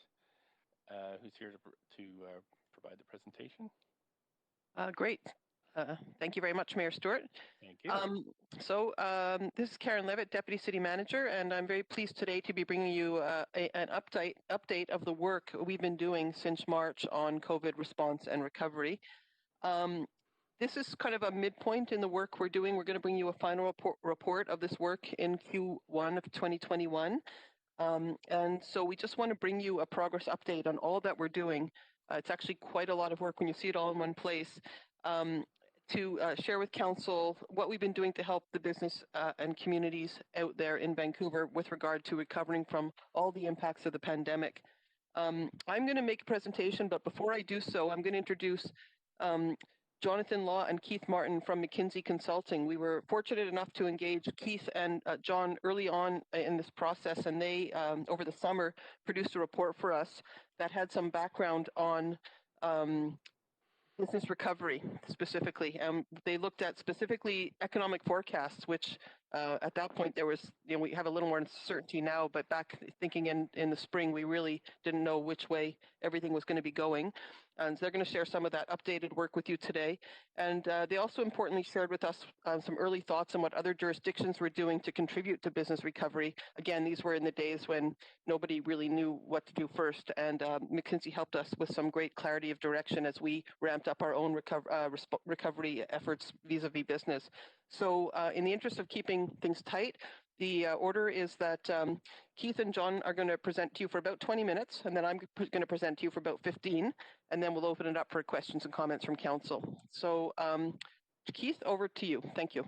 who's here to provide the presentation. Great. Thank you very much, Mayor Stewart. Thank you. This is Karen Levitt, Deputy City Manager, and I'm very pleased today to be bringing you an update of the work we've been doing since March on COVID response and recovery. This is kind of a midpoint in the work we're doing. We're going to bring you a final report of this work in Q1 of 2021. And so we just want to bring you a progress update on all that we're doing. It's actually quite a lot of work when you see it all in one place. To share with Council what we've been doing to help the business and communities out there in Vancouver with regard to recovering from all the impacts of the pandemic. I'm going to make a presentation, but before I do so, I'm going to introduce Jonathan Law and Keith Martin from McKinsey Consulting. We were fortunate enough to engage Keith and John early on in this process, and they, over the summer, produced a report for us that had some background on business recovery specifically. They looked at specifically economic forecasts, which at that point there was, we have a little more uncertainty now, but back thinking in the spring, we really didn't know which way everything was going to be going. And so they're going to share some of that updated work with you today. And they also importantly shared with us some early thoughts on what other jurisdictions were doing to contribute to business recovery. Again, these were in the days when nobody really knew what to do first. And McKinsey helped us with some great clarity of direction as we ramped up our own recovery efforts vis-a-vis business. So in the interest of keeping things tight, the order is that Keith and John are going to present to you for about 20 minutes, and then I'm going to present to you for about 15, and then we'll open it up for questions and comments from Council. So Keith, over to you. Thank you.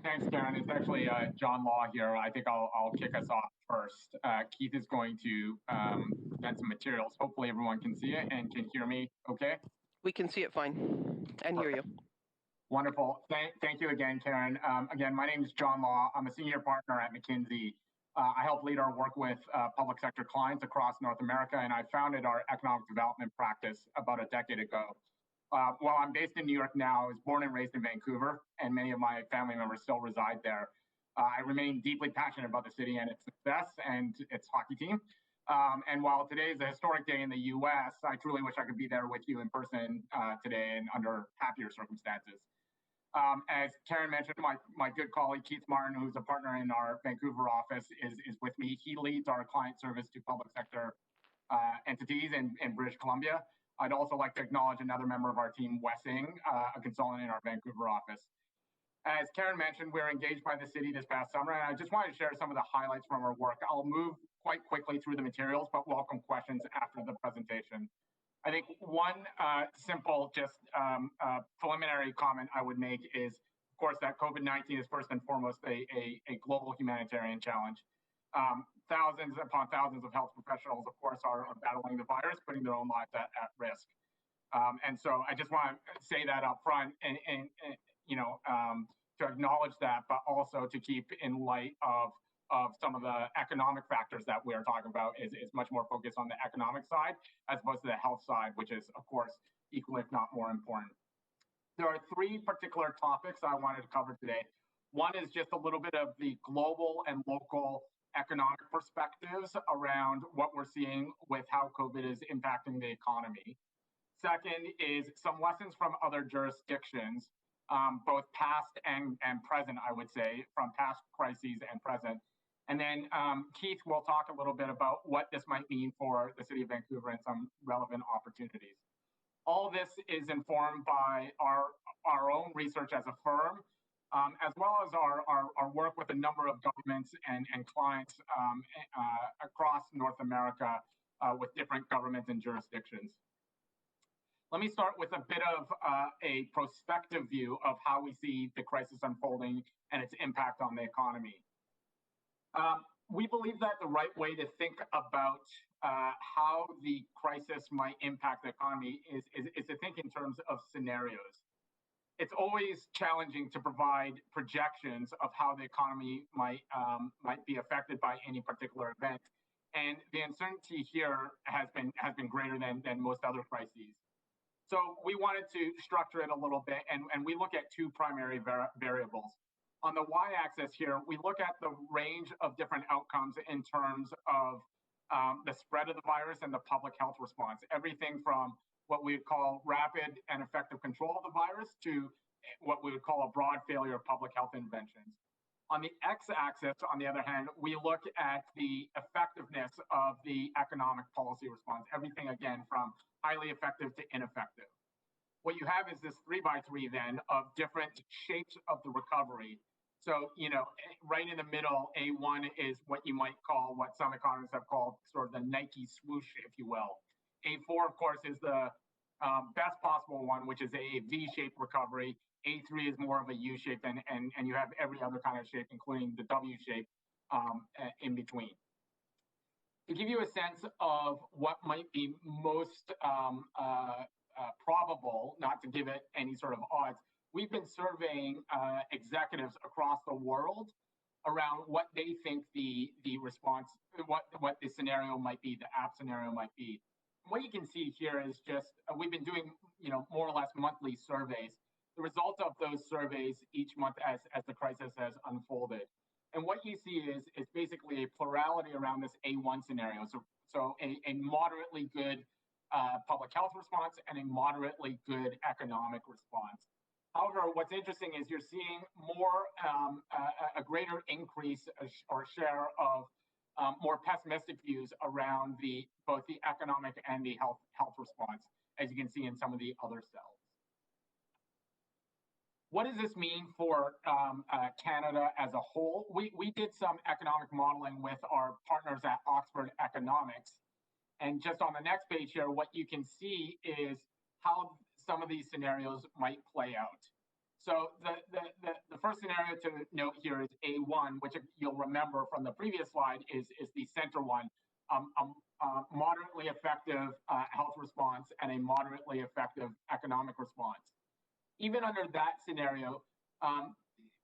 Thanks, Karen. It's actually John Law here. I think I'll kick us off first. Keith is going to present some materials. Hopefully everyone can see it and can hear me okay? We can see it fine and hear you. Wonderful. Thank you again, Karen. Again, my name is John Law. I'm a senior partner at McKinsey. I help lead our work with public sector clients across North America, and I founded our economic development practice about a decade ago. While I'm based in New York now, I was born and raised in Vancouver, and many of my family members still reside there. I remain deeply passionate about the city and its success and its hockey team. And while today is a historic day in the U.S., I truly wish I could be there with you in person today and under happier circumstances. As Karen mentioned, my good colleague Keith Martin, who's a partner in our Vancouver office, is with me. He leads our client service to public sector entities in British Columbia. I'd also like to acknowledge another member of our team, Wessing, a consultant in our Vancouver office. As Karen mentioned, we're engaged by the city this past summer, and I just wanted to share some of the highlights from our work. I'll move quite quickly through the materials, but welcome questions after the presentation. I think one simple, preliminary comment I would make is, of course, that COVID-19 is first and foremost a global humanitarian challenge. Thousands upon thousands of health professionals, of course, are battling the virus, putting their own lives at risk. And so I just want to say that up front and to acknowledge that, but also to keep in light of some of the economic factors that we are talking about is much more focused on the economic side as opposed to the health side, which is, of course, equal if not more important. There are three particular topics I wanted to cover today. One is just a little bit of the global and local economic perspectives around what we're seeing with how COVID is impacting the economy. Second is some lessons from other jurisdictions, both past and present, I would say, from past crises and present. And then Keith will talk a little bit about what this might mean for the city of Vancouver and some relevant opportunities. All this is informed by our own research as a firm, as well as our work with a number of governments and clients across North America with different governments and jurisdictions. Let me start with a bit of a prospective view of how we see the crisis unfolding and its impact on the economy. We believe that the right way to think about how the crisis might impact the economy is to think in terms of scenarios. It's always challenging to provide projections of how the economy might be affected by any particular event, and the uncertainty here has been greater than most other crises. So we wanted to structure it a little bit, and we look at two primary variables. On the y-axis here, we look at the range of different outcomes in terms of the spread of the virus and the public health response. Everything from what we would call rapid and effective control of the virus to what we would call a broad failure of public health interventions. On the x-axis, on the other hand, we look at the effectiveness of the economic policy response. Everything, again, from highly effective to ineffective. What you have is this 3x3 then of different shapes of the recovery. So, right in the middle, A1 is what you might call, what some economists have called sort of the Nike swoosh, if you will. A4, of course, is the best possible one, which is a V-shaped recovery. A3 is more of a U shape, and you have every other kind of shape, including the W shape in between. To give you a sense of what might be most probable, not to give it any sort of odds, we've been surveying executives across the world around what they think the response, what the scenario might be, the app scenario might be. What you can see here is just we've been doing more or less monthly surveys. The result of those surveys each month as the crisis has unfolded. And what you see is basically a plurality around this A1 scenario. So a moderately good public health response and a moderately good economic response. However, what's interesting is you're seeing more a greater increase or share of more pessimistic views around both the economic and the health response, as you can see in some of the other cells. What does this mean for Canada as a whole? We did some economic modeling with our partners at Oxford Economics. And just on the next page here, what you can see is how some of these scenarios might play out. So the first scenario to note here is A1, which you'll remember from the previous slide is the center one, a moderately effective health response and a moderately effective economic response. Even under that scenario,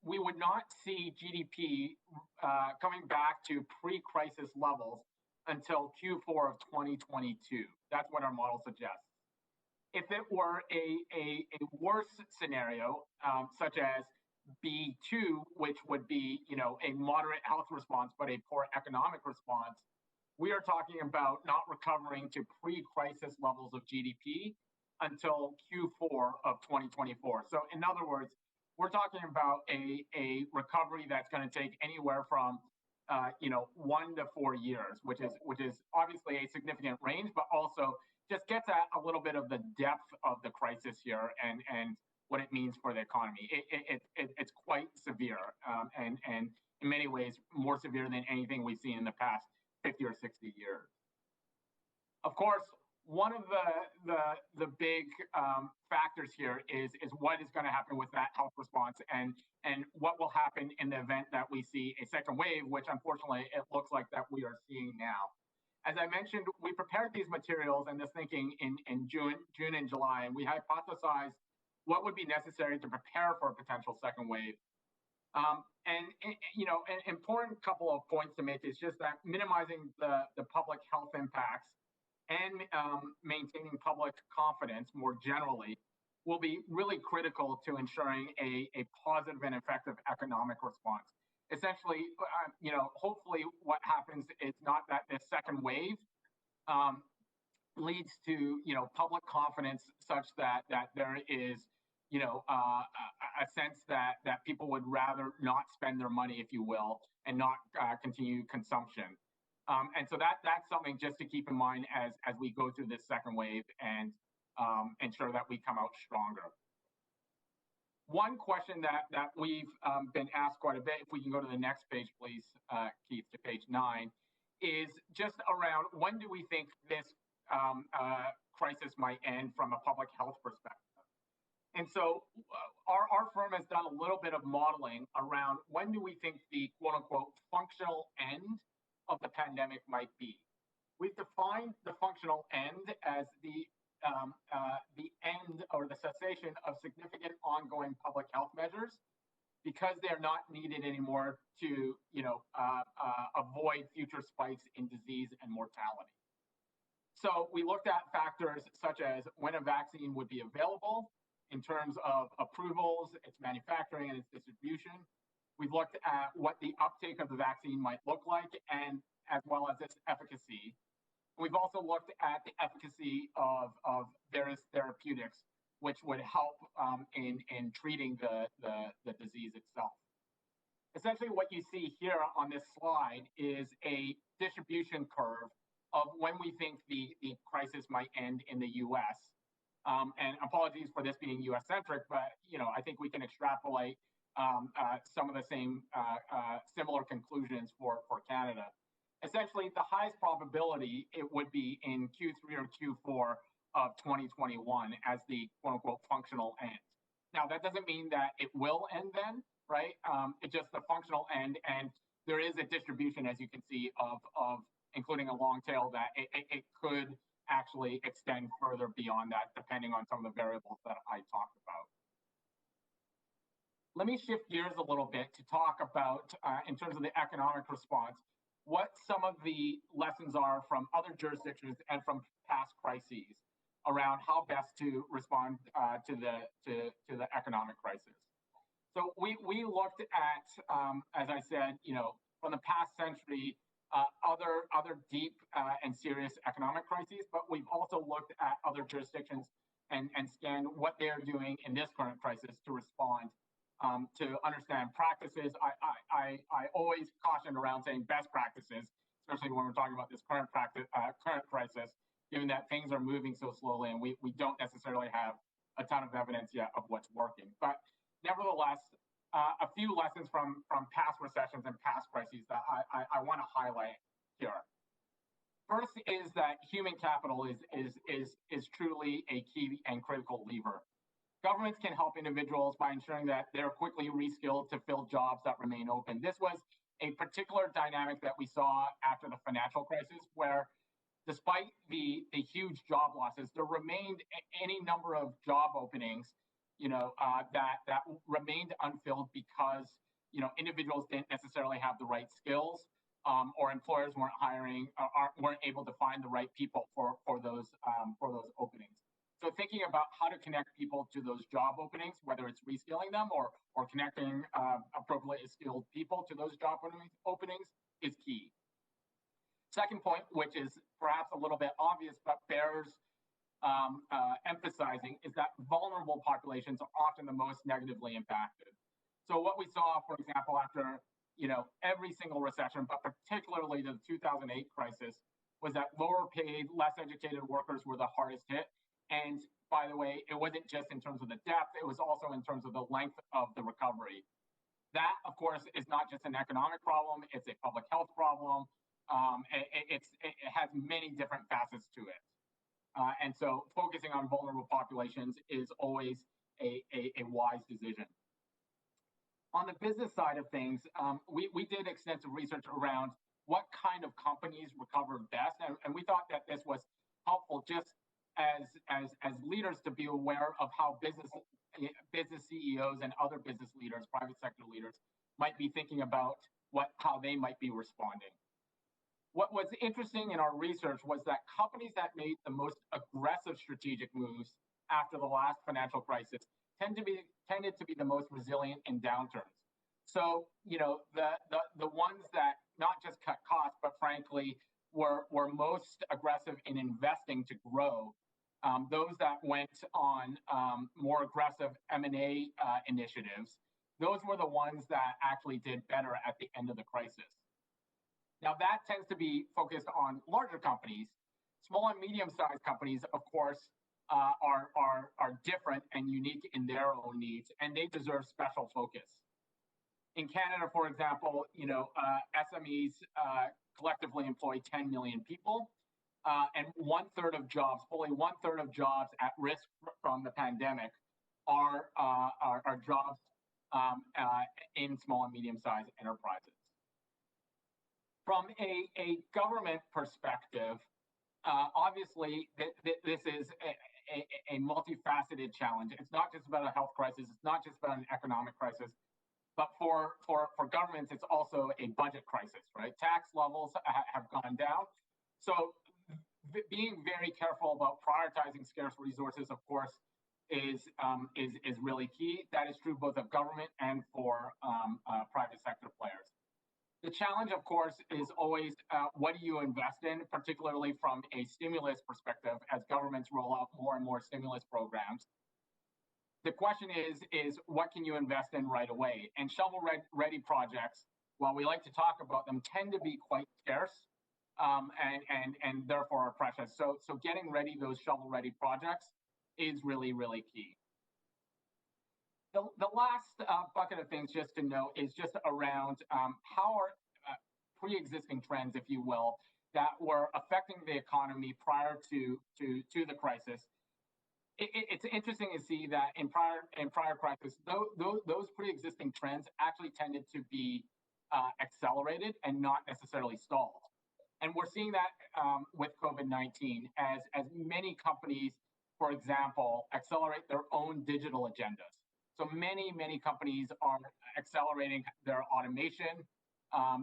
we would not see GDP coming back to pre-crisis levels until Q4 of 2022. That's what our model suggests. If it were a worse scenario, such as B2, which would be a moderate health response but a poor economic response, we are talking about not recovering to pre-crisis levels of GDP until Q4 of 2024. So in other words, we're talking about a recovery that's going to take anywhere from 1 to 4 years, which is obviously a significant range, but also just gets at a little bit of the depth of the crisis here and what it means for the economy. It's quite severe and in many ways more severe than anything we've seen in the past 50 or 60 years. Of course, one of the big factors here is what is going to happen with that health response and what will happen in the event that we see a second wave, which unfortunately it looks like that we are seeing now. As I mentioned, we prepared these materials and this thinking in June and July, and we hypothesized what would be necessary to prepare for a potential second wave. An important couple of points to make is just that minimizing the public health impacts and maintaining public confidence more generally will be really critical to ensuring a positive and effective economic response. Essentially, hopefully what happens is not that this second wave leads to, public confidence such that there is, a sense that people would rather not spend their money, if you will, and not continue consumption. And so that's something just to keep in mind as we go through this second wave and ensure that we come out stronger. One question that we've been asked quite a bit, if we can go to the next page, please, Keith, to page 9, is just around when do we think this crisis might end from a public health perspective. And so our firm has done a little bit of modeling around when do we think the quote unquote functional end of the pandemic might be. We've defined the functional end as the end or the cessation of significant ongoing public health measures because they're not needed anymore to avoid future spikes in disease and mortality. So we looked at factors such as when a vaccine would be available in terms of approvals, its manufacturing, and its distribution. We've looked at what the uptake of the vaccine might look like, and as well as its efficacy. We've also looked at the efficacy of various therapeutics, which would help in treating the disease itself. Essentially, what you see here on this slide is a distribution curve of when we think the crisis might end in the U.S. And apologies for this being U.S.-centric, but I think we can extrapolate some of the similar conclusions for Canada. Essentially, the highest probability it would be in Q3 or Q4 of 2021 as the quote-unquote functional end. Now, that doesn't mean that it will end then, right? It's just the functional end, and there is a distribution, as you can see, of including a long tail that it could actually extend further beyond that, depending on some of the variables that I talked about. Let me shift gears a little bit to talk about, in terms of the economic response, what some of the lessons are from other jurisdictions and from past crises around how best to respond to the economic crisis. So we looked at, as I said, from the past century, other deep and serious economic crises, but we've also looked at other jurisdictions and scanned what they're doing in this current crisis to respond, to understand practices. I always caution around saying best practices, especially when we're talking about this current crisis, given that things are moving so slowly and we don't necessarily have a ton of evidence yet of what's working. But nevertheless, a few lessons from past recessions and past crises that I want to highlight here. First is that human capital is truly a key and critical lever. Governments can help individuals by ensuring that they're quickly reskilled to fill jobs that remain open. This was a particular dynamic that we saw after the financial crisis, where despite the huge job losses, there remained any number of job openings that remained unfilled because individuals didn't necessarily have the right skills, or employers weren't hiring, weren't able to find the right people for those openings. So thinking about how to connect people to those job openings, whether it's reskilling them or connecting appropriately skilled people to those job openings is key. Second point, which is perhaps a little bit obvious but bears emphasizing, is that vulnerable populations are often the most negatively impacted. So what we saw, for example, after every single recession, but particularly the 2008 crisis, was that lower paid, less educated workers were the hardest hit. And by the way, it wasn't just in terms of the depth, it was also in terms of the length of the recovery. That, of course, is not just an economic problem, it's a public health problem. It has many different facets to it. And so focusing on vulnerable populations is always a wise decision. On the business side of things, we did extensive research around what kind of companies recovered best. And we thought that this was helpful just as leaders to be aware of how business CEOs and other business leaders, private sector leaders, might be thinking about how they might be responding. What was interesting in our research was that companies that made the most aggressive strategic moves after the last financial crisis tended to be the most resilient in downturns. So, the ones that not just cut costs, but frankly were most aggressive in investing to grow, those that went on more aggressive M&A initiatives, those were the ones that actually did better at the end of the crisis. Now, that tends to be focused on larger companies. Small and medium-sized companies, of course, are different and unique in their own needs, and they deserve special focus. In Canada, for example, SMEs collectively employ 10 million people. and 1/3 of jobs, fully 1/3 of jobs at risk from the pandemic are jobs in small and medium-sized enterprises. From a government perspective, obviously, this is a multifaceted challenge. It's not just about a health crisis. It's not just about an economic crisis. But for governments, it's also a budget crisis, right? Tax levels have gone down. So being very careful about prioritizing scarce resources, of course, is really key. That is true both of government and for private sector players. The challenge, of course, is always what do you invest in, particularly from a stimulus perspective, as governments roll out more and more stimulus programs. The question is what can you invest in right away? And shovel-ready projects, while we like to talk about them, tend to be quite scarce and therefore are precious. So getting ready those shovel-ready projects is really, really key. The last bucket of things just to note is just around how are pre-existing trends, if you will, that were affecting the economy prior to the crisis. It's interesting to see that in prior crises, those pre-existing trends actually tended to be accelerated and not necessarily stalled. And we're seeing that with COVID-19 as many companies, for example, accelerate their own digital agendas. So many companies are accelerating their automation,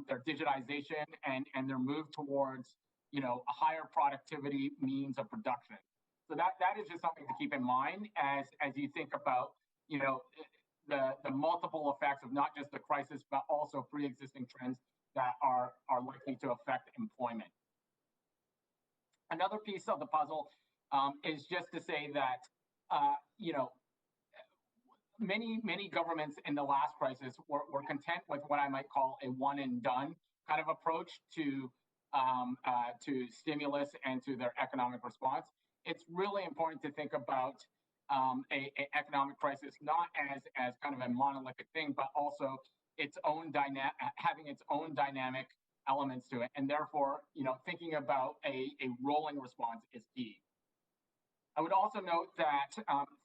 their digitization, and their move towards a higher productivity means of production. So that is just something to keep in mind as you think about the multiple effects of not just the crisis but also pre-existing trends that are likely to affect employment. Another piece of the puzzle is just to say that many governments in the last crisis were content with what I might call a one and done kind of approach to stimulus and to their economic response. It's really important to think about an economic crisis not as kind of a monolithic thing, but also having its own dynamic elements to it, and therefore, thinking about a rolling response is key. I would also note that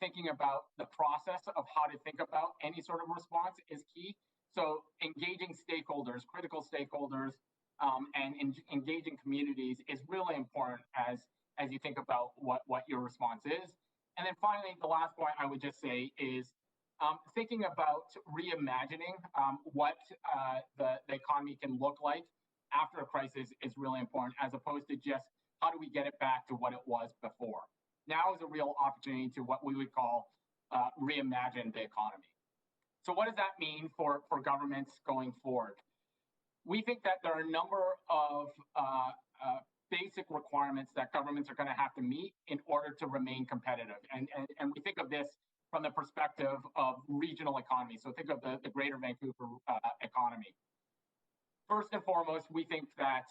thinking about the process of how to think about any sort of response is key. So engaging stakeholders, critical stakeholders, and engaging communities is really important as you think about what your response is. And then finally, the last point I would just say is thinking about reimagining what the economy can look like after a crisis is really important, as opposed to just how do we get it back to what it was before. Now is a real opportunity to what we would call reimagine the economy. So what does that mean for governments going forward? We think that there are a number of basic requirements that governments are going to have to meet in order to remain competitive. And we think of this from the perspective of regional economy. So think of the greater Vancouver economy. First and foremost, we think that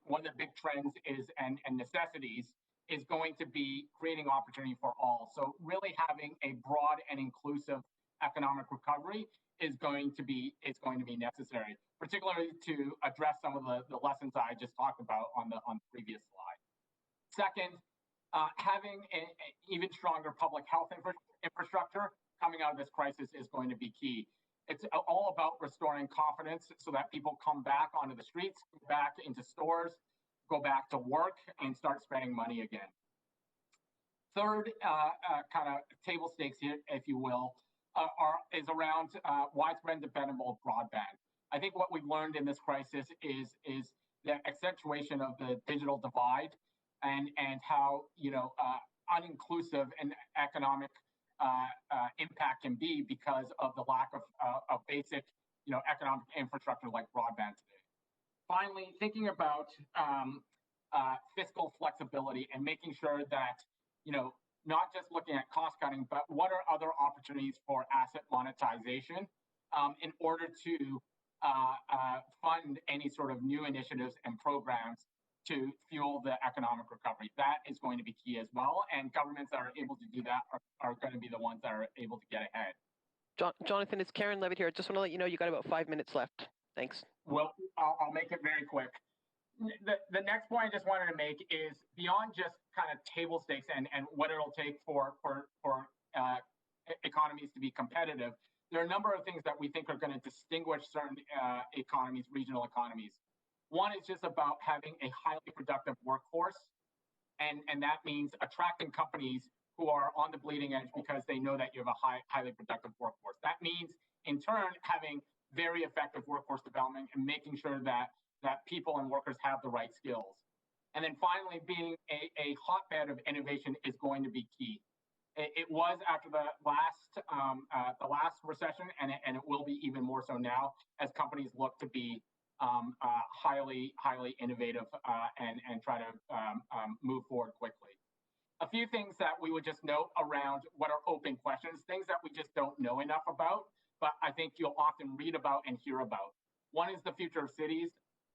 one of the big trends and necessities is going to be creating opportunity for all. So really having a broad and inclusive economic recovery is going to be necessary, particularly to address some of the lessons I just talked about on the previous slide. Second, having an even stronger public health infrastructure coming out of this crisis is going to be key. It's all about restoring confidence so that people come back onto the streets, go back into stores, go back to work, and start spending money again. Third, kind of table stakes here, if you will, is around widespread dependable broadband. I think what we've learned in this crisis is the accentuation of the digital divide and how uninclusive an economic impact can be because of the lack of basic economic infrastructure like broadband today. Finally, thinking about fiscal flexibility and making sure that not just looking at cost cutting, but what are other opportunities for asset monetization in order to fund any sort of new initiatives and programs to fuel the economic recovery. That is going to be key as well, and governments that are able to do that are going to be the ones that are able to get ahead. Jonathan, it's Karen Levitt here. I just want to let you know you got about 5 minutes left. Thanks. Well, I'll make it very quick. the next point I just wanted to make is beyond just kind of table stakes and what it'll take for economies to be competitive. There are a number of things that we think are going to distinguish certain economies, regional economies. One is just about having a highly productive workforce, and that means attracting companies who are on the bleeding edge because they know that you have a highly productive workforce. That means, in turn, having very effective workforce development and making sure that people and workers have the right skills. And then finally, being a hotbed of innovation is going to be key. It was after the last recession, and it will be even more so now as companies look to be highly innovative and try to move forward quickly. A few things that we would just note around what are open questions, things that we just don't know enough about, but I think you'll often read about and hear about. One is the future of cities.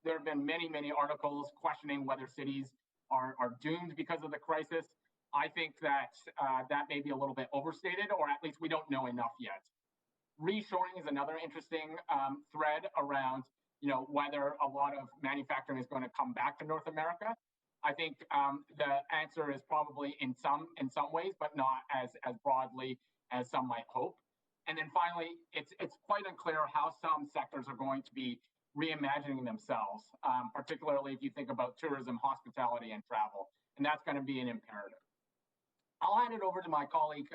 There have been many articles questioning whether cities are doomed because of the crisis. I think that that may be a little bit overstated, or at least we don't know enough yet. Reshoring is another interesting thread around, whether a lot of manufacturing is going to come back to North America. I think the answer is probably in some ways, but not as broadly as some might hope. And then finally, it's quite unclear how some sectors are going to be reimagining themselves, particularly if you think about tourism, hospitality, and travel. And that's going to be an imperative. I'll hand it over to my colleague,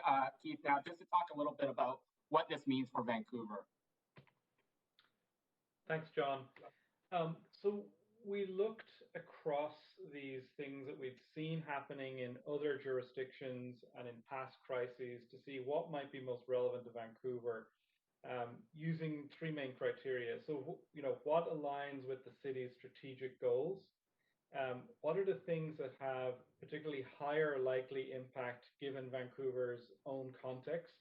Keith, now, just to talk a little bit about what this means for Vancouver. Thanks, John. So we looked across these things that we've seen happening in other jurisdictions and in past crises to see what might be most relevant to Vancouver, using three main criteria. So, what aligns with the city's strategic goals? What are the things that have particularly higher likely impact given Vancouver's own context?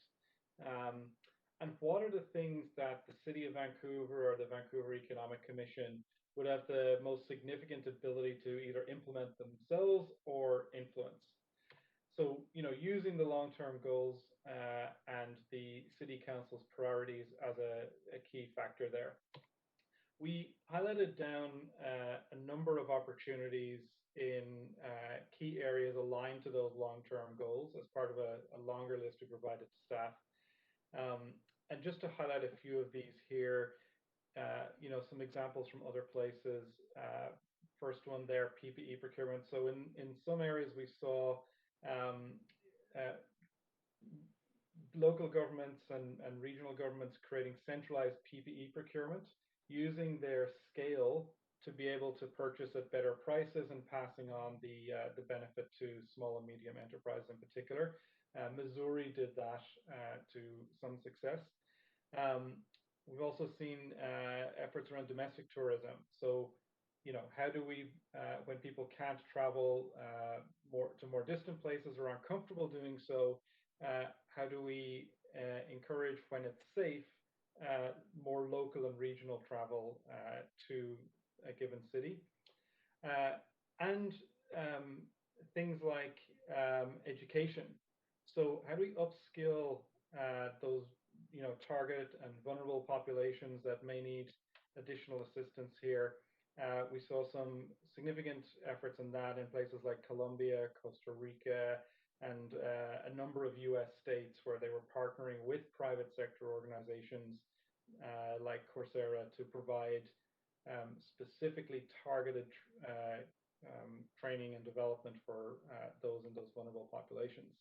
And what are the things that the City of Vancouver or the Vancouver Economic Commission would have the most significant ability to either implement themselves or influence? So, using the long-term goals and the City Council's priorities as a key factor there. We highlighted down a number of opportunities in key areas aligned to those long-term goals as part of a longer list we provided to staff. And just to highlight a few of these here, some examples from other places. First one there, PPE procurement. So in some areas we saw local governments and regional governments creating centralized PPE procurement, using their scale to be able to purchase at better prices and passing on the benefit to small and medium enterprise in particular. Missouri did that to some success. We've also seen efforts around domestic tourism. So, how do we, when people can't travel to more distant places or aren't comfortable doing so, how do we encourage, when it's safe, more local and regional travel to a given city? And things like education. So how do we upskill those target and vulnerable populations that may need additional assistance here? We saw some significant efforts in that in places like Colombia, Costa Rica, and a number of US states where they were partnering with private sector organizations like Coursera to provide specifically targeted training and development for those in those vulnerable populations.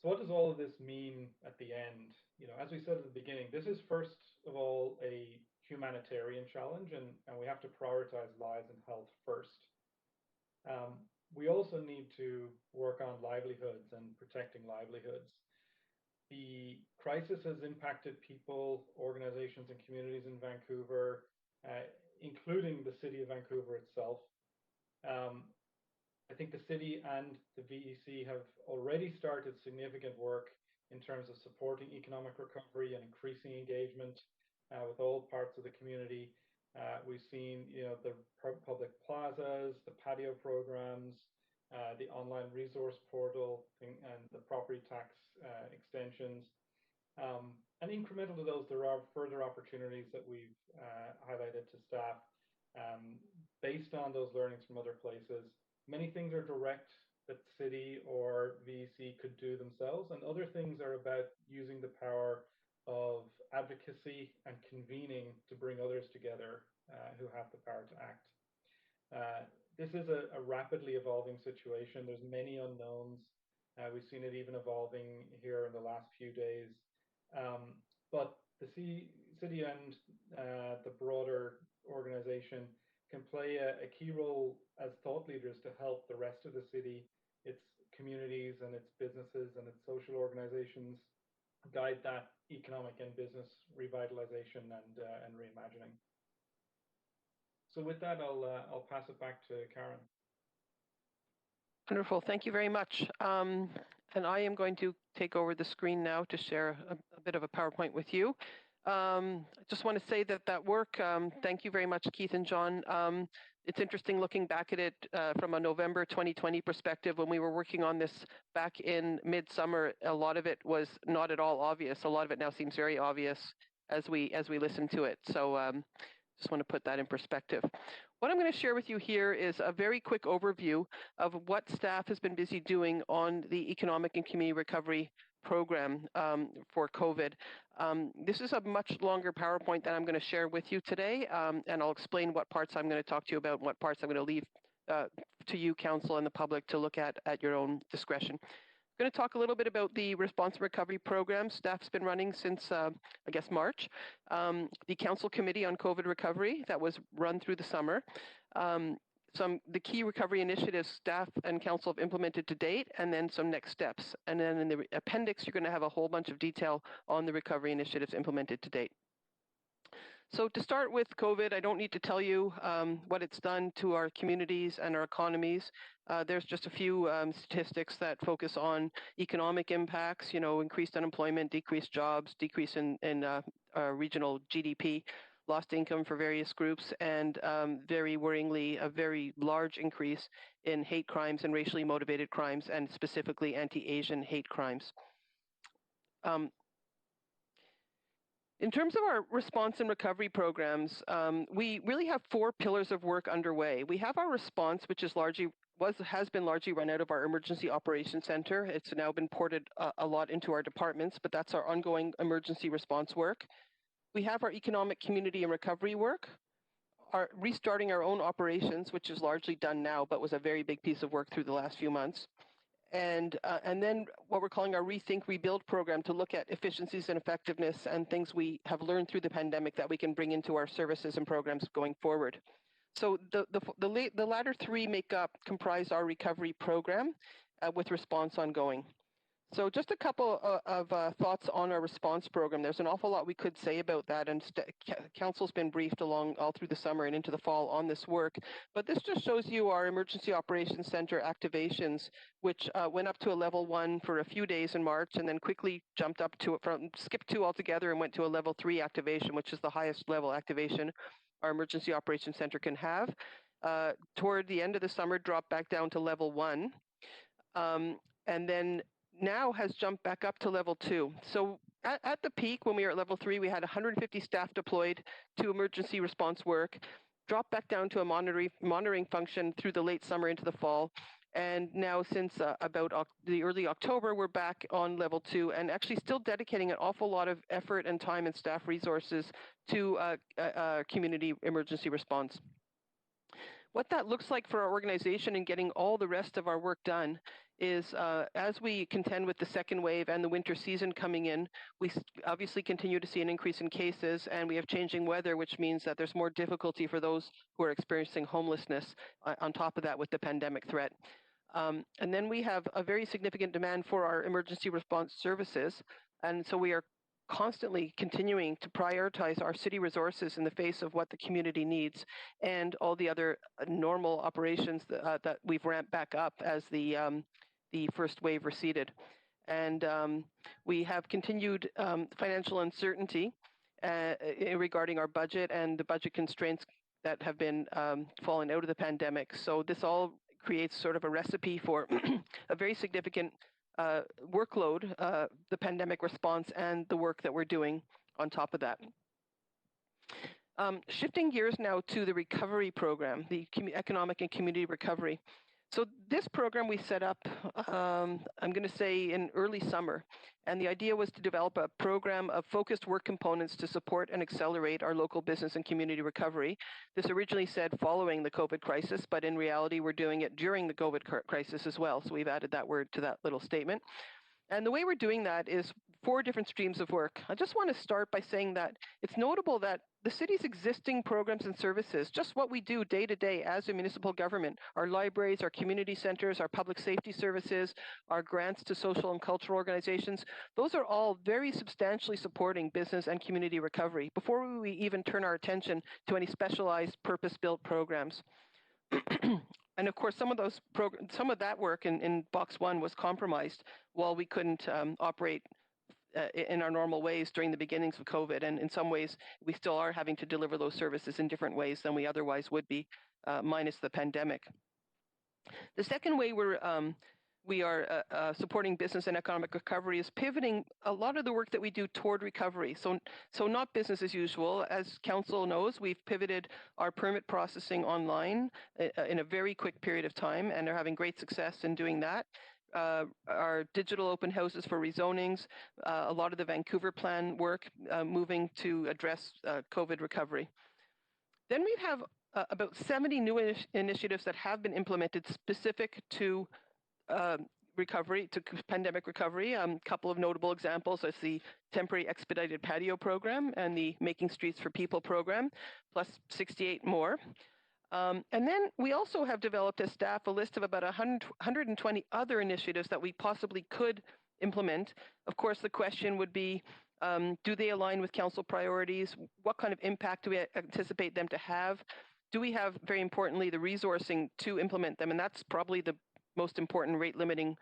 So what does all of this mean at the end? As we said at the beginning, this is first of all a humanitarian challenge, and we have to prioritize lives and health first. We also need to work on livelihoods and protecting livelihoods. The crisis has impacted people, organizations, and communities in Vancouver, including the City of Vancouver itself. I think the city and the VEC have already started significant work in terms of supporting economic recovery and increasing engagement with all parts of the community. We've seen, the public plazas, the patio programs, the online resource portal, and the property tax extensions. And incremental to those, there are further opportunities that we've highlighted to staff. Based on those learnings from other places, many things are direct that city or VEC could do themselves, and other things are about using the power of advocacy and convening to bring others together who have the power to act. This is a rapidly evolving situation. There's many unknowns. We've seen it even evolving here in the last few days. But the city and the broader organization can play a key role as thought leaders to help the rest of the city, its communities and its businesses and its social organizations guide that economic and business revitalization and reimagining. So with that, I'll pass it back to Karen. Wonderful. Thank you very much. And I am going to take over the screen now to share a bit of a PowerPoint with you. I just want to say that work, thank you very much, Keith and John. It's interesting looking back at it from a November 2020 perspective. When we were working on this back in midsummer, a lot of it was not at all obvious. A lot of it now seems very obvious as we listen to it. So just want to put that in perspective. What I'm going to share with you here is a very quick overview of what staff has been busy doing on the economic and community recovery program for COVID. This is a much longer PowerPoint that I'm going to share with you today, and I'll explain what parts I'm going to talk to you about and what parts I'm going to leave to you, Council, and the public to look at your own discretion. I'm going to talk a little bit about the response and recovery program staff's been running since, I guess, March. The Council Committee on COVID Recovery that was run through the summer. The key recovery initiatives staff and council have implemented to date, and then some next steps. And then in the appendix, you're going to have a whole bunch of detail on the recovery initiatives implemented to date. So to start with COVID, I don't need to tell you what it's done to our communities and our economies. There's just a few statistics that focus on economic impacts, increased unemployment, decreased jobs, decrease in regional GDP, lost income for various groups, and very worryingly, a very large increase in hate crimes and racially motivated crimes, and specifically anti-Asian hate crimes. In terms of our response and recovery programs, we really have 4 pillars of work underway. We have our response, which is has been largely run out of our Emergency Operations Center. It's now been ported a lot into our departments, but that's our ongoing emergency response work. We have our economic community and recovery work, our restarting our own operations, which is largely done now, but was a very big piece of work through the last few months. And then what we're calling our Rethink Rebuild program to look at efficiencies and effectiveness and things we have learned through the pandemic that we can bring into our services and programs going forward. So the latter 3 comprise our recovery program with response ongoing. So just a couple of thoughts on our response program. There's an awful lot we could say about that, and Council's been briefed along all through the summer and into the fall on this work. But this just shows you our Emergency Operations Center activations, which went up to a level 1 for a few days in March, and then quickly jumped up to skipped 2 altogether and went to a level 3 activation, which is the highest level activation our Emergency Operations Center can have. Toward the end of the summer, dropped back down to level 1. And then now has jumped back up to level 2. So at the peak, when we were at level 3, we had 150 staff deployed to emergency response work, dropped back down to a monitoring function through the late summer into the fall. And now since about the early October, we're back on level 2 and actually still dedicating an awful lot of effort and time and staff resources to community emergency response. What that looks like for our organization and getting all the rest of our work done is as we contend with the second wave and the winter season coming in, we obviously continue to see an increase in cases, and we have changing weather, which means that there's more difficulty for those who are experiencing homelessness on top of that with the pandemic threat. And then we have a very significant demand for our emergency response services, and so we are constantly continuing to prioritize our city resources in the face of what the community needs and all the other normal operations that we've ramped back up as the first wave receded. And we have continued financial uncertainty regarding our budget and the budget constraints that have been falling out of the pandemic. So this all creates sort of a recipe for a very significant workload, the pandemic response, and the work that we're doing on top of that. Shifting gears now to the recovery program, the economic and community recovery. So this program we set up, I'm going to say in early summer, and the idea was to develop a program of focused work components to support and accelerate our local business and community recovery. This originally said following the COVID crisis, but in reality, we're doing it during the COVID crisis as well. So we've added that word to that little statement. And the way we're doing that is 4 different streams of work. I just want to start by saying that it's notable that the city's existing programs and services, just what we do day to day as a municipal government, our libraries, our community centers, our public safety services, our grants to social and cultural organizations, those are all very substantially supporting business and community recovery before we even turn our attention to any specialized purpose-built programs. And of course, some of that work in box 1 was compromised while we couldn't operate in our normal ways during the beginnings of COVID. And in some ways, we still are having to deliver those services in different ways than we otherwise would be, minus the pandemic. The second way we are supporting business and economic recovery is pivoting a lot of the work that we do toward recovery. So not business as usual. As council knows, we've pivoted our permit processing online in a very quick period of time and are having great success in doing that. Our digital open houses for rezonings, a lot of the Vancouver plan work moving to address COVID recovery. Then we have about 70 new initiatives that have been implemented specific to recovery, to pandemic recovery. A couple of notable examples is the temporary expedited patio program and the Making Streets for People program, plus 68 more. And then we also have developed as staff a list of about 120 other initiatives that we possibly could implement. Of course, the question would be, do they align with council priorities? What kind of impact do we anticipate them to have? Do we have, very importantly, the resourcing to implement them? And that's probably the most important rate limiting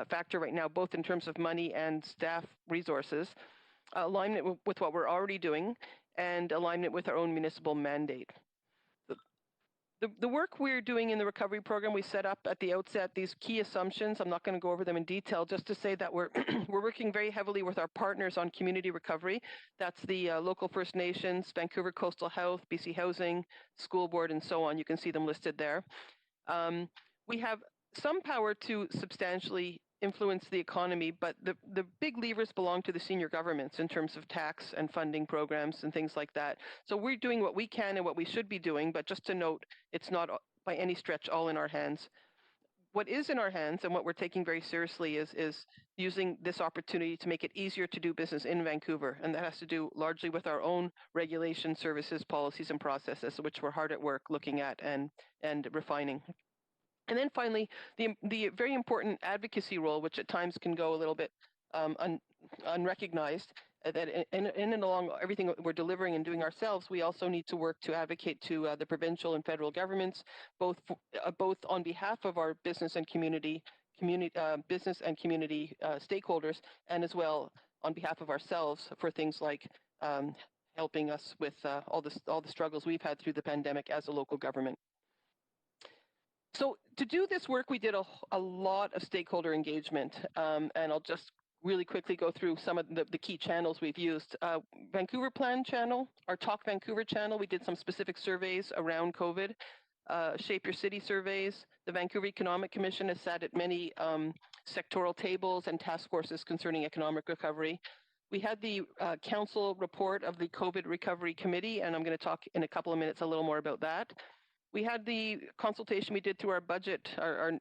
factor right now, both in terms of money and staff resources, alignment with what we're already doing, and alignment with our own municipal mandate. The work we're doing in the recovery program, we set up at the outset these key assumptions. I'm not going to go over them in detail, just to say that we're we're working very heavily with our partners on community recovery. That's the local First Nations, Vancouver Coastal Health, BC Housing, School Board, and so on. You can see them listed there. We have some power to substantially influence the economy, but the big levers belong to the senior governments in terms of tax and funding programs and things like that. So we're doing what we can and what we should be doing, but just to note, it's not by any stretch all in our hands. What is in our hands and what we're taking very seriously is using this opportunity to make it easier to do business in Vancouver. And that has to do largely with our own regulation, services, policies, and processes, which we're hard at work looking at and refining. And then finally, the very important advocacy role, which at times can go a little bit unrecognized, that in and along everything that we're delivering and doing ourselves, we also need to work to advocate to the provincial and federal governments, both on behalf of our business and community stakeholders, and as well on behalf of ourselves for things like helping us with all the struggles we've had through the pandemic as a local government. So to do this work, we did a lot of stakeholder engagement, and I'll just really quickly go through some of the key channels we've used. Vancouver Plan channel, our Talk Vancouver channel, we did some specific surveys around COVID. Shape Your City surveys. The Vancouver Economic Commission has sat at many sectoral tables and task forces concerning economic recovery. We had the council report of the COVID Recovery Committee, and I'm going to talk in a couple of minutes a little more about that. We had the consultation we did through our budget, our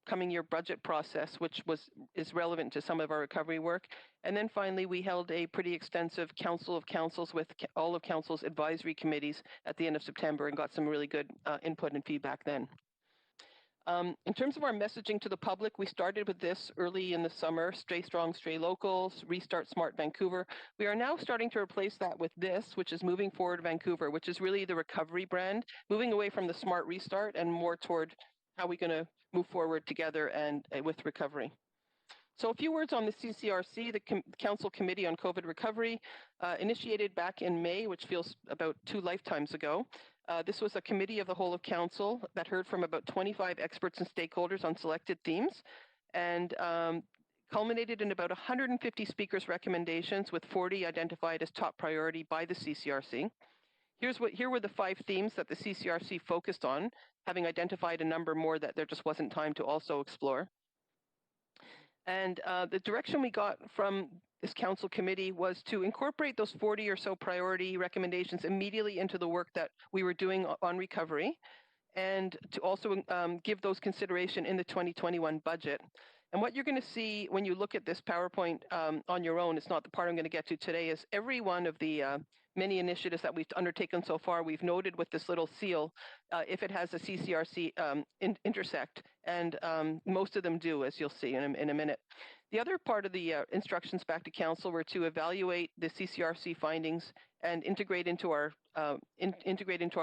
coming year budget process, which is relevant to some of our recovery work. And then finally, we held a pretty extensive Council of Councils with all of Council's advisory committees at the end of September and got some really good input and feedback then. In terms of our messaging to the public, we started with this early in the summer: Stay Strong, Stay Local, Restart Smart Vancouver. We are now starting to replace that with this, which is Moving Forward Vancouver, which is really the recovery brand, moving away from the Smart Restart and more toward how we're going to move forward together and with recovery. So a few words on the CCRC, the Council Committee on COVID Recovery, initiated back in May, which feels about 2 lifetimes ago. This was a committee of the whole of council that heard from about 25 experts and stakeholders on selected themes, and culminated in about 150 speakers' recommendations, with 40 identified as top priority by the CCRC. here were the 5 themes that the CCRC focused on, having identified a number more that there just wasn't time to also explore. And the direction we got from this council committee was to incorporate those 40 or so priority recommendations immediately into the work that we were doing on recovery, and to also give those consideration in the 2021 budget. And what you're going to see when you look at this PowerPoint on your own, it's not the part I'm going to get to today, is every one of the many initiatives that we've undertaken so far, we've noted with this little seal if it has a CCRC intersect, and most of them do, as you'll see in a minute. The other part of the instructions back to council were to evaluate the CCRC findings and integrate into our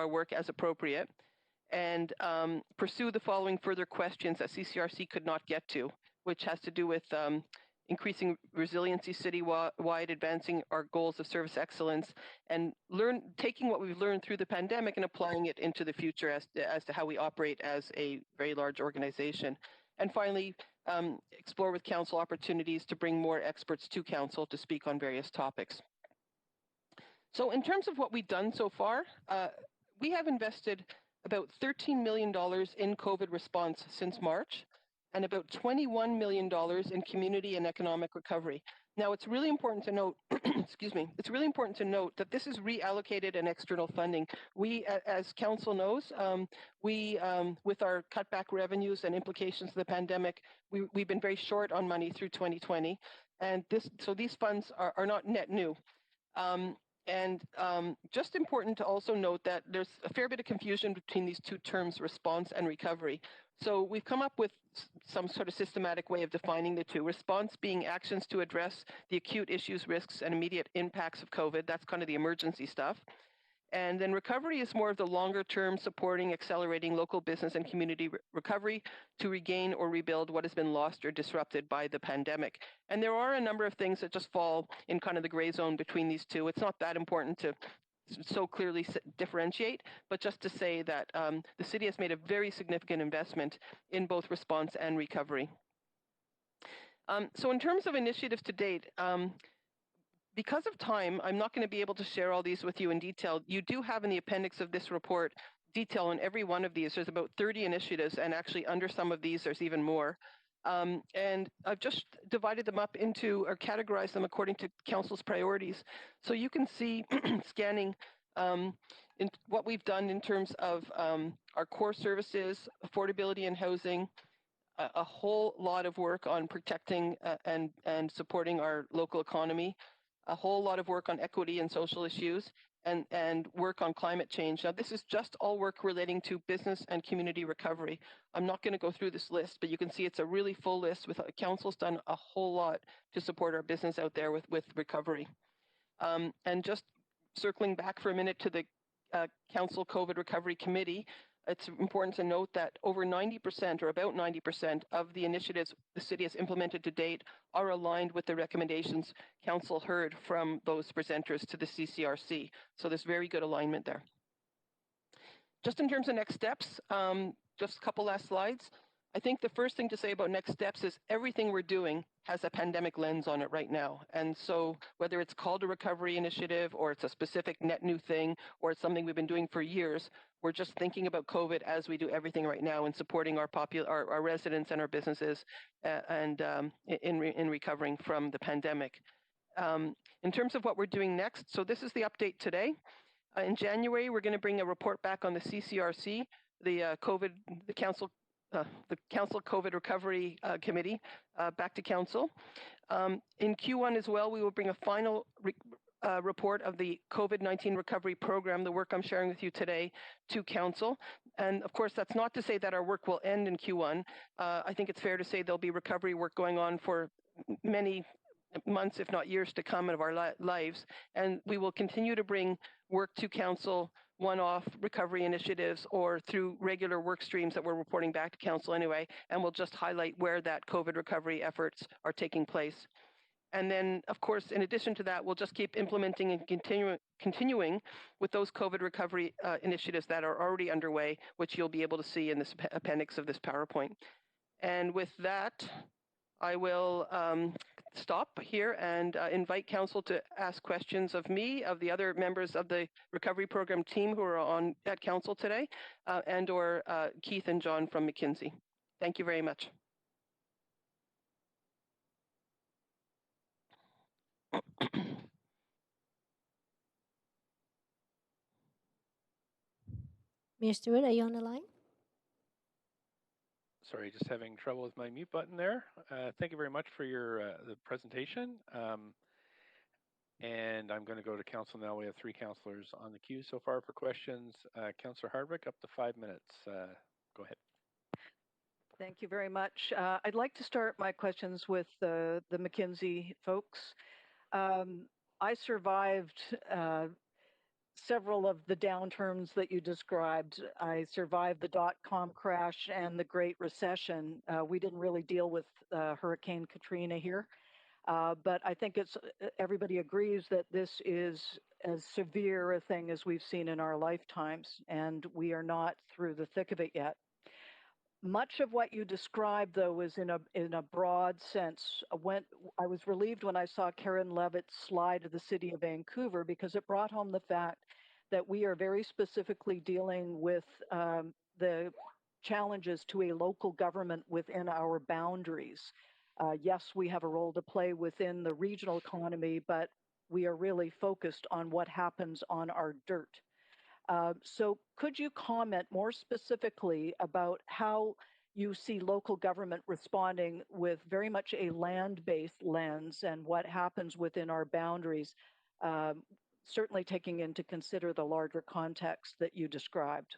work as appropriate, and pursue the following further questions that CCRC could not get to, which has to do with increasing resiliency citywide, advancing our goals of service excellence, and taking what we've learned through the pandemic and applying it into the future as to how we operate as a very large organization. And finally, explore with council opportunities to bring more experts to council to speak on various topics. So in terms of what we've done so far, we have invested about $13 million in COVID response since March, and about $21 million in community and economic recovery. Now, it's really important to note, excuse me, it's really important to note that this is reallocated and external funding. We, as council knows, with our cutback revenues and implications of the pandemic, we've been very short on money through 2020, and so these funds are not net new. Just important to also note that there's a fair bit of confusion between these two terms, response and recovery. So we've come up with some sort of systematic way of defining the two. Response being actions to address the acute issues, risks, and immediate impacts of COVID. That's kind of the emergency stuff. And then recovery is more of the longer term, supporting, accelerating local business and community recovery to regain or rebuild what has been lost or disrupted by the pandemic. And there are a number of things that just fall in kind of the gray zone between these two. It's not that important to so clearly differentiate, but just to say that the city has made a very significant investment in both response and recovery. So in terms of initiatives to date, because of time, I'm not going to be able to share all these with you in detail. You do have in the appendix of this report detail on every one of these. There's about 30 initiatives, and actually under some of these, there's even more. And I've just divided them up into, or categorized them according to council's priorities. So you can see, scanning in what we've done in terms of our core services, affordability and housing, a whole lot of work on protecting and supporting our local economy, a whole lot of work on equity and social issues, and work on climate change. Now, this is just all work relating to business and community recovery. I'm not going to go through this list, but you can see it's a really full list. With council's done a whole lot to support our business out there with recovery. And just circling back for a minute to the Council COVID Recovery Committee, it's important to note that over 90%, or about 90%, of the initiatives the city has implemented to date are aligned with the recommendations council heard from those presenters to the CCRC. So there's very good alignment there. Just in terms of next steps, just a couple last slides. I think the first thing to say about next steps is everything we're doing has a pandemic lens on it right now. And so whether it's called a recovery initiative, or it's a specific net new thing, or it's something we've been doing for years, we're just thinking about COVID as we do everything right now and supporting our residents and our businesses in recovering from the pandemic. In terms of what we're doing next, so this is the update today. In January, we're going to bring a report back on the CCRC, the Council COVID Recovery Committee, back to council. In Q1 as well, we will bring a final report of the COVID-19 recovery program, the work I'm sharing with you today, to council. And of course, that's not to say that our work will end in Q1. I think it's fair to say there'll be recovery work going on for many months, if not years to come of our lives. And we will continue to bring work to council, one-off recovery initiatives, or through regular work streams that we're reporting back to council anyway, and we'll just highlight where that COVID recovery efforts are taking place. And then, of course, in addition to that, we'll just keep implementing and continuing with those COVID recovery initiatives that are already underway, which you'll be able to see in this appendix of this PowerPoint. And with that, I will stop here and invite council to ask questions of me, of the other members of the recovery program team who are on at council today, and or Keith and John from McKinsey. Thank you very much. Mayor Stewart, are you on the line? Sorry, just having trouble with my mute button there. Thank you very much for your the presentation. And I'm going to go to council now. We have 3 councillors on the queue so far for questions. Councillor Hardwick, up to 5 minutes. Go ahead. Thank you very much. I'd like to start my questions with the McKinsey folks. I survived several of the downturns that you described. I survived the dot-com crash and the Great Recession. We didn't really deal with Hurricane Katrina here, but I think everybody agrees that this is as severe a thing as we've seen in our lifetimes, and we are not through the thick of it yet. Much of what you described, though, is in a broad sense. I was relieved when I saw Karen Levitt's slide of the city of Vancouver, because it brought home the fact that we are very specifically dealing with the challenges to a local government within our boundaries. Yes, we have a role to play within the regional economy, but we are really focused on what happens on our dirt. So could you comment more specifically about how you see local government responding with very much a land-based lens and what happens within our boundaries, certainly taking into consider the larger context that you described?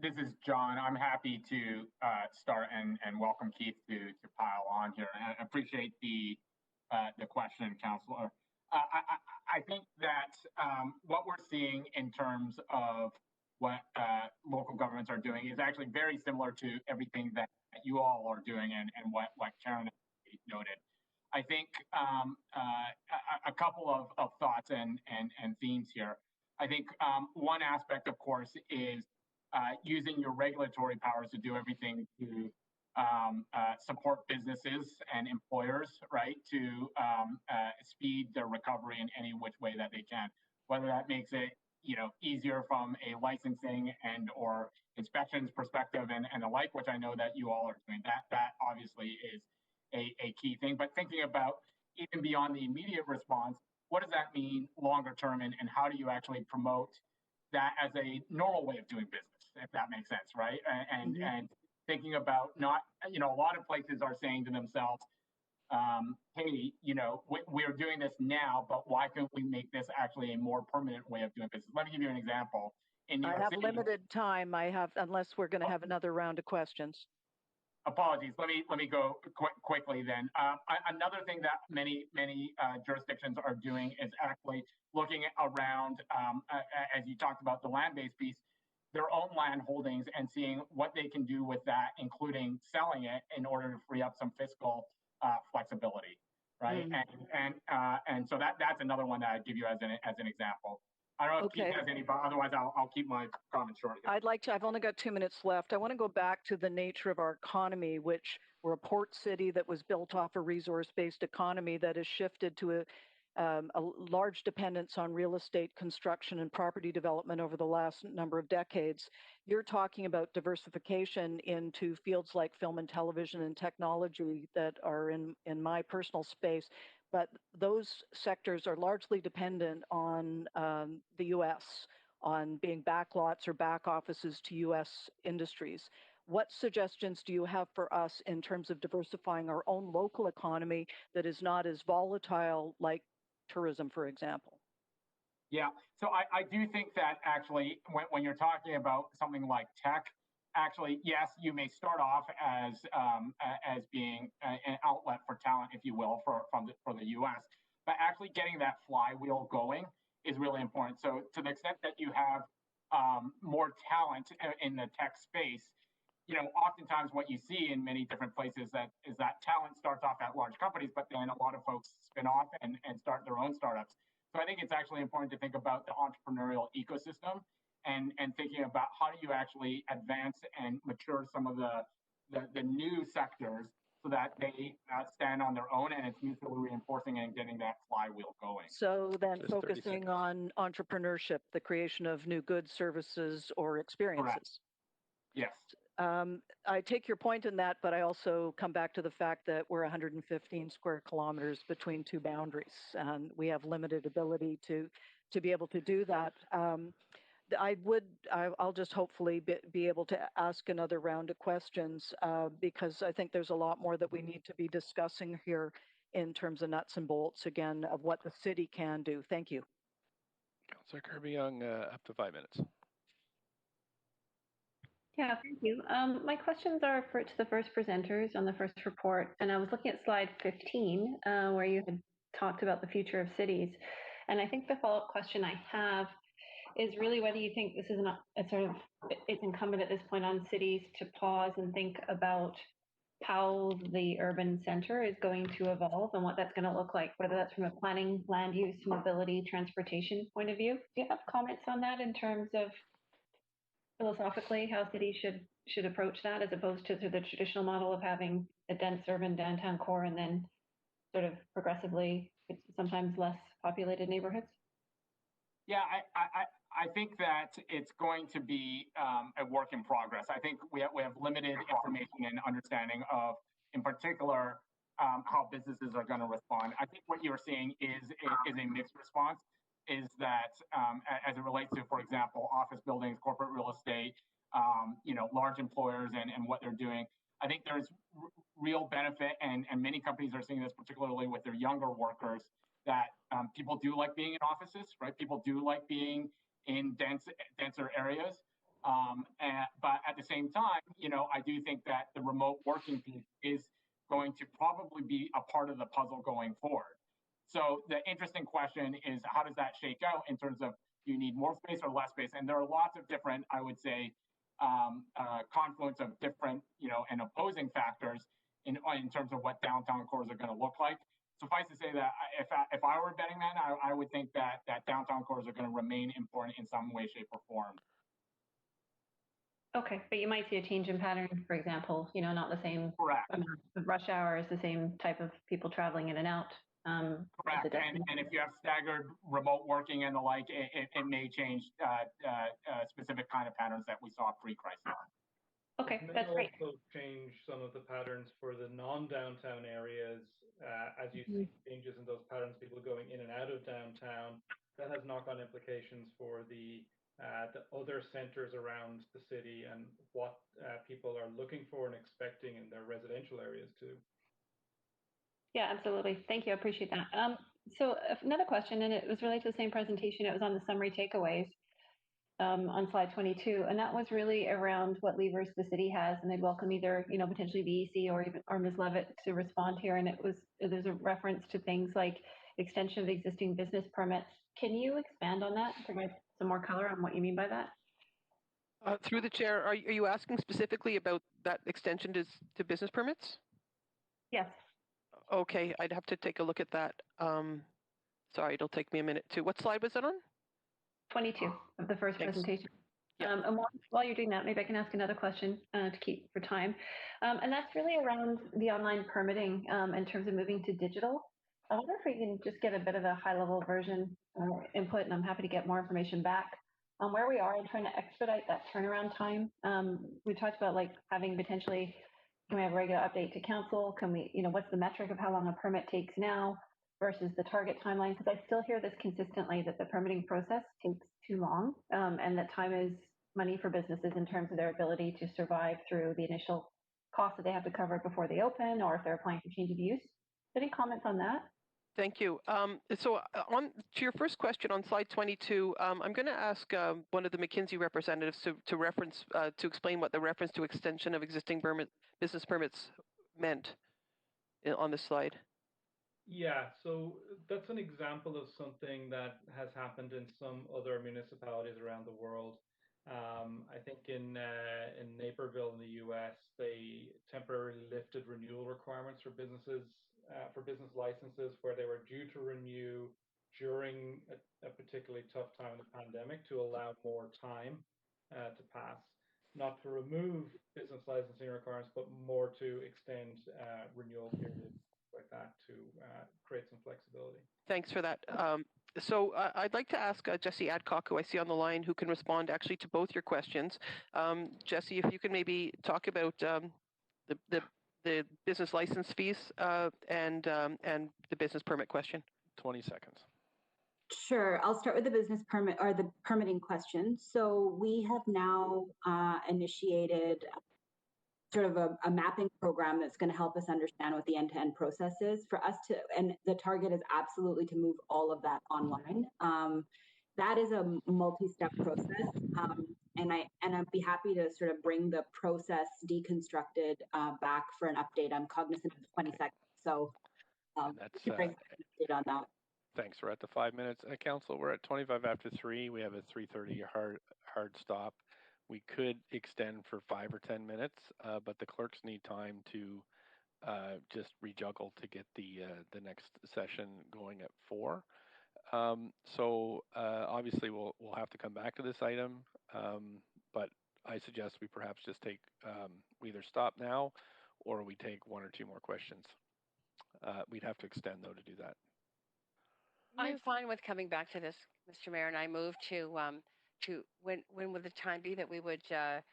This is John. I'm happy to start and welcome Keith to pile on here. I appreciate the question, Councillor. I think that what we're seeing in terms of what local governments are doing is actually very similar to everything that you all are doing and what Karen noted. I think a couple of thoughts and themes here. I think one aspect, of course, is using your regulatory powers to do everything to support businesses and employers, right, to speed their recovery in any which way that they can. Whether that makes it, easier from a licensing and or inspections perspective and the like, which I know that you all are doing. That obviously is a key thing. But thinking about even beyond the immediate response, what does that mean longer term, and how do you actually promote that as a normal way of doing business, if that makes sense, right? And thinking about not, a lot of places are saying to themselves, hey, we're doing this now, but why can't we make this actually a more permanent way of doing business? Let me give you an example. In New York City, limited time. Unless we're going to have another round of questions. Apologies. Let me go quickly then. Another thing that many jurisdictions are doing is actually looking around, as you talked about the land-based piece, their own land holdings and seeing what they can do with that, including selling it in order to free up some fiscal flexibility, right? And so that's another one that I'd give you as an example. I don't know if Keith has any, but otherwise I'll keep my comments short here. I've only got 2 minutes left. I want to go back to the nature of our economy, which we're a port city that was built off a resource-based economy that has shifted to a large dependence on real estate construction and property development over the last number of decades. You're talking about diversification into fields like film and television and technology that are in my personal space. But those sectors are largely dependent on the U.S., on being backlots or back offices to U.S. industries. What suggestions do you have for us in terms of diversifying our own local economy that is not as volatile like tourism, for example? Yeah, so I do think that actually when you're talking about something like tech, actually, yes, you may start off as being an outlet for talent, if you will, for the U.S., but actually getting that flywheel going is really important. So to the extent that you have more talent in the tech space, oftentimes what you see in many different places is that talent starts off at large companies, but then a lot of folks spin off and start their own startups. So I think it's actually important to think about the entrepreneurial ecosystem and thinking about how do you actually advance and mature some of the the new sectors so that they stand on their own and it's mutually reinforcing and getting that flywheel going. So then focusing on entrepreneurship, the creation of new goods, services, or experiences. Correct. Yes. I take your point in that, but I also come back to the fact that we're 115 square kilometers between two boundaries, and we have limited ability to be able to do that. I'll just hopefully be able to ask another round of questions because I think there's a lot more that we need to be discussing here in terms of nuts and bolts again of what the city can do. Thank you. Councillor Kirby-Young, up to 5 minutes. Yeah, thank you. My questions are to the first presenters on the first report, and I was looking at slide 15 where you had talked about the future of cities, and I think the follow-up question I have is really whether you think this is it's incumbent at this point on cities to pause and think about how the urban center is going to evolve and what that's going to look like, whether that's from a planning, land use, mobility, transportation point of view. Do you have comments on that in terms of philosophically how cities should approach that as opposed to the traditional model of having a dense urban downtown core and then sort of progressively sometimes less populated neighborhoods? Yeah, I think that it's going to be a work in progress. I think we have limited information and understanding of, in particular, how businesses are going to respond. I think what you're seeing is a mixed response. Is that as it relates to, for example, office buildings, corporate real estate, large employers and what they're doing. I think there's real benefit, and many companies are seeing this, particularly with their younger workers, that people do like being in offices, right? People do like being in denser areas. But at the same time, I do think that the remote working piece is going to probably be a part of the puzzle going forward. So the interesting question is, how does that shake out in terms of, do you need more space or less space? And there are lots of different, I would say, confluence of different, and opposing factors in terms of what downtown cores are going to look like. Suffice to say that if I were a betting man, I would think that downtown cores are going to remain important in some way, shape, or form. Okay, but you might see a change in pattern, for example, not the same rush hours, the same type of people traveling in and out. Correct, and if you have staggered remote working and the like, it may change specific kind of patterns that we saw pre-crisis. Okay, that's great. It may also change some of the patterns for the non-downtown areas as you see changes in those patterns, people going in and out of downtown. That has knock-on implications for the other centers around the city and what people are looking for and expecting in their residential areas too. Yeah, absolutely. Thank you. I appreciate that. So another question, and it was related to the same presentation. It was on the summary takeaways on slide 22, and that was really around what levers the city has, and they'd welcome either potentially the EC or Ms. Levitt to respond here. And there's a reference to things like extension of existing business permits. Can you expand on that? Provide some more color on what you mean by that? Through the chair, are you asking specifically about that extension to business permits? Yes. Okay, I'd have to take a look at that. Sorry, it'll take me a minute too. What slide was that on? 22 of the first presentation. Yeah. And while you're doing that, maybe I can ask another question to keep for time. And that's really around the online permitting in terms of moving to digital. I wonder if we can just get a bit of a high-level version input, and I'm happy to get more information back on where we are in trying to expedite that turnaround time. We talked about having potentially, can we have a regular update to council? Can we, what's the metric of how long a permit takes now versus the target timeline? Because I still hear this consistently, that the permitting process takes too long, and that time is money for businesses in terms of their ability to survive through the initial costs that they have to cover before they open, or if they're applying for change of use. Any comments on that? Thank you. So to your first question on slide 22, I'm going to ask one of the McKinsey representatives to explain what the reference to extension of existing business permits meant on this slide. Yeah, so that's an example of something that has happened in some other municipalities around the world. I think in Naperville in the U.S., they temporarily lifted renewal requirements for businesses, for business licenses where they were due to renew during a particularly tough time of the pandemic to allow more time to pass. not to remove business licensing requirements, but more to extend renewal periods like that to create some flexibility. Thanks for that. So I'd like to ask Jesse Adcock, who I see on the line, who can respond actually to both your questions. Jesse, if you can maybe talk about the business license fees and the business permit question. 20 seconds. Sure. I'll start with the business permit or the permitting question. So we have now initiated sort of a mapping program that's going to help us understand what the end-to-end process is for us to, and the target is absolutely to move all of that online. That is a multi-step process, and I'd be happy to sort of bring the process deconstructed back for an update. I'm cognizant of 20 seconds, so to bring an update on that. Thanks. We're at the 5 minutes. Council, we're at 25 after 3. We have a 3:30 hard stop. We could extend for 5 or 10 minutes, but the clerks need time to just rejuggle to get the next session going at 4. So obviously we'll have to come back to this item, but I suggest we perhaps just take we either stop now or we take 1 or 2 more questions. We'd have to extend though to do that. I'm fine with coming back to this, Mr. Mayor, and I move to when would the time be that we would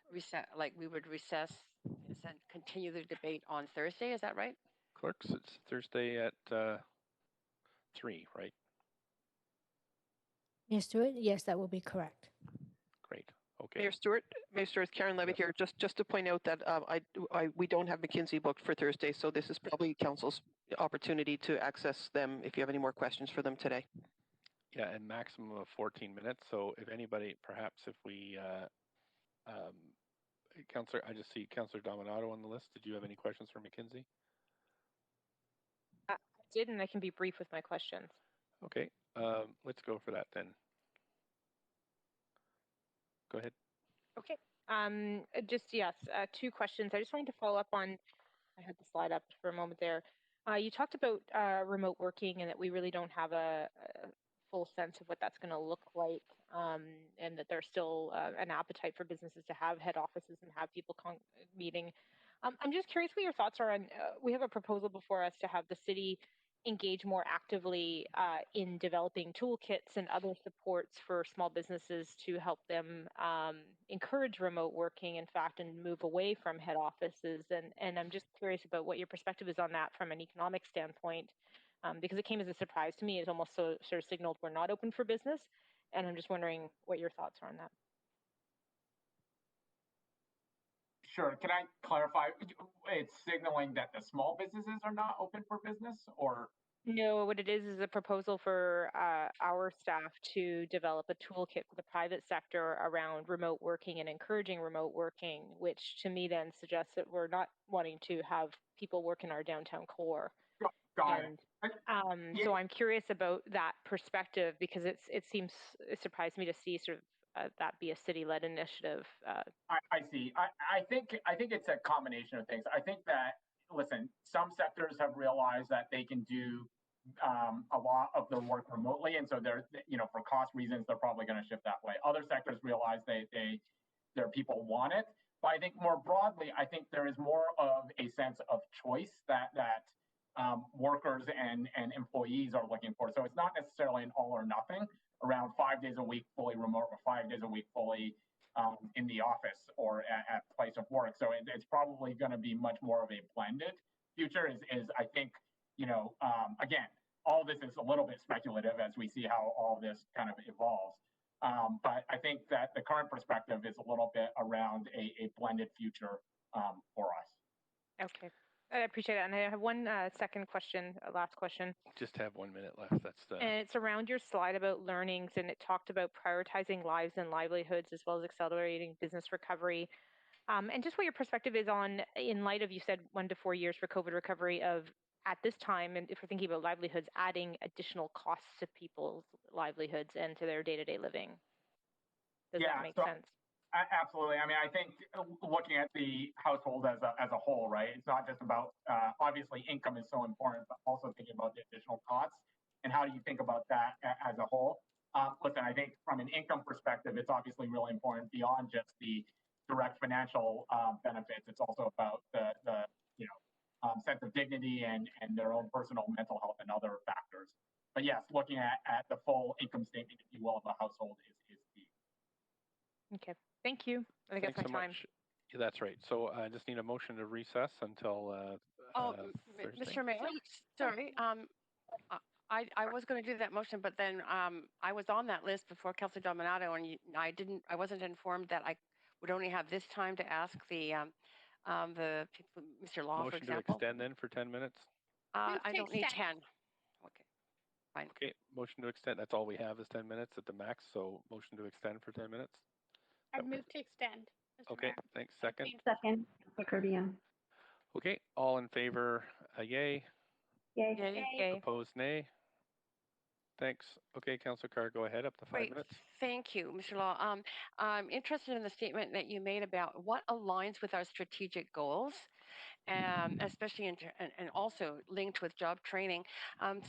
recess and continue the debate on Thursday? Is that right? Clerks, it's Thursday at 3, right? Mayor Stewart, yes, that will be correct. Great. Okay. Mayor Stewart, Karen Levitt here. Just to point out that we don't have McKinsey booked for Thursday, so this is probably Council's opportunity to access them if you have any more questions for them today. Yeah, and maximum of 14 minutes. So if anybody, perhaps if we, Councillor, I just see Councillor Dominato on the list. Did you have any questions for McKinsey? I did, and I can be brief with my questions. Okay, let's go for that then. Go ahead. Okay. Just, yes, 2 questions. I just wanted to follow up on, I had the slide up for a moment there. You talked about remote working and that we really don't have a full sense of what that's going to look like, and that there's still an appetite for businesses to have head offices and have people meeting. I'm just curious what your thoughts are on, we have a proposal before us to have the city engage more actively in developing toolkits and other supports for small businesses to help them encourage remote working, in fact, and move away from head offices. And I'm just curious about what your perspective is on that from an economic standpoint, because it came as a surprise to me. It's almost sort of signaled we're not open for business. And I'm just wondering what your thoughts are on that. Sure. Can I clarify? It's signaling that the small businesses are not open for business, or? No, what it is a proposal for our staff to develop a toolkit for the private sector around remote working and encouraging remote working, which to me then suggests that we're not wanting to have people work in our downtown core. Got it. So I'm curious about that perspective, because it surprised me to see sort of that be a city-led initiative. I see. I think it's a combination of things. I think that, listen, some sectors have realized that they can do a lot of their work remotely, and so they're, for cost reasons, they're probably going to shift that way. Other sectors realize their people want it, but I think more broadly, I think there is more of a sense of choice that workers and employees are looking for. So it's not necessarily an all or nothing around 5 days a week fully remote or 5 days a week fully in the office or at place of work. So it's probably going to be much more of a blended future. Is I think, again, all this is a little bit speculative as we see how all this kind of evolves. But I think that the current perspective is a little bit around a blended future for us. Okay. I appreciate it. And I have one second question, last question. Just have 1 minute left. That's the. And it's around your slide about learnings, and it talked about prioritizing lives and livelihoods as well as accelerating business recovery. And just what your perspective is on, in light of, you said 1 to 4 years for COVID recovery, of at this time, and if we're thinking about livelihoods, adding additional costs to people's livelihoods and to their day-to-day living. Does that make sense? Absolutely. I mean, I think looking at the household as a whole, right? It's not just about, obviously income is so important, but also thinking about the additional costs and how do you think about that as a whole? Listen, I think from an income perspective, it's obviously really important beyond just the direct financial benefits. It's also about the you know sense of dignity and their own personal mental health and other factors. But yes, looking at the full income statement, if you will, of a household is key. Okay, thank you. I think Thanks that's my so time. much. Yeah, that's right. So I just need a motion to recess until Thursday. Mr. Mayor, sorry. I was going to do that motion, but then I was on that list before Councilor Dominato, and I wasn't informed that I would only have this time to ask the Mr. Law, motion for example. to extend then for 10 minutes. I don't need 10. Okay, fine. Okay, motion to extend. That's all we have is 10 minutes at the max. So motion to extend for 10 minutes. I'd move to extend. Mr. Okay, Mayor. thanks. Second. Second, Councilor Kirby. Okay, all in favor, yay. Yay. Yay. Yay. Opposed, nay. Thanks. Okay, Councillor Carr, go ahead, up to 5 Great. minutes. Thank you, Mr. Law. I'm interested in the statement that you made about what aligns with our strategic goals, especially and also linked with job training.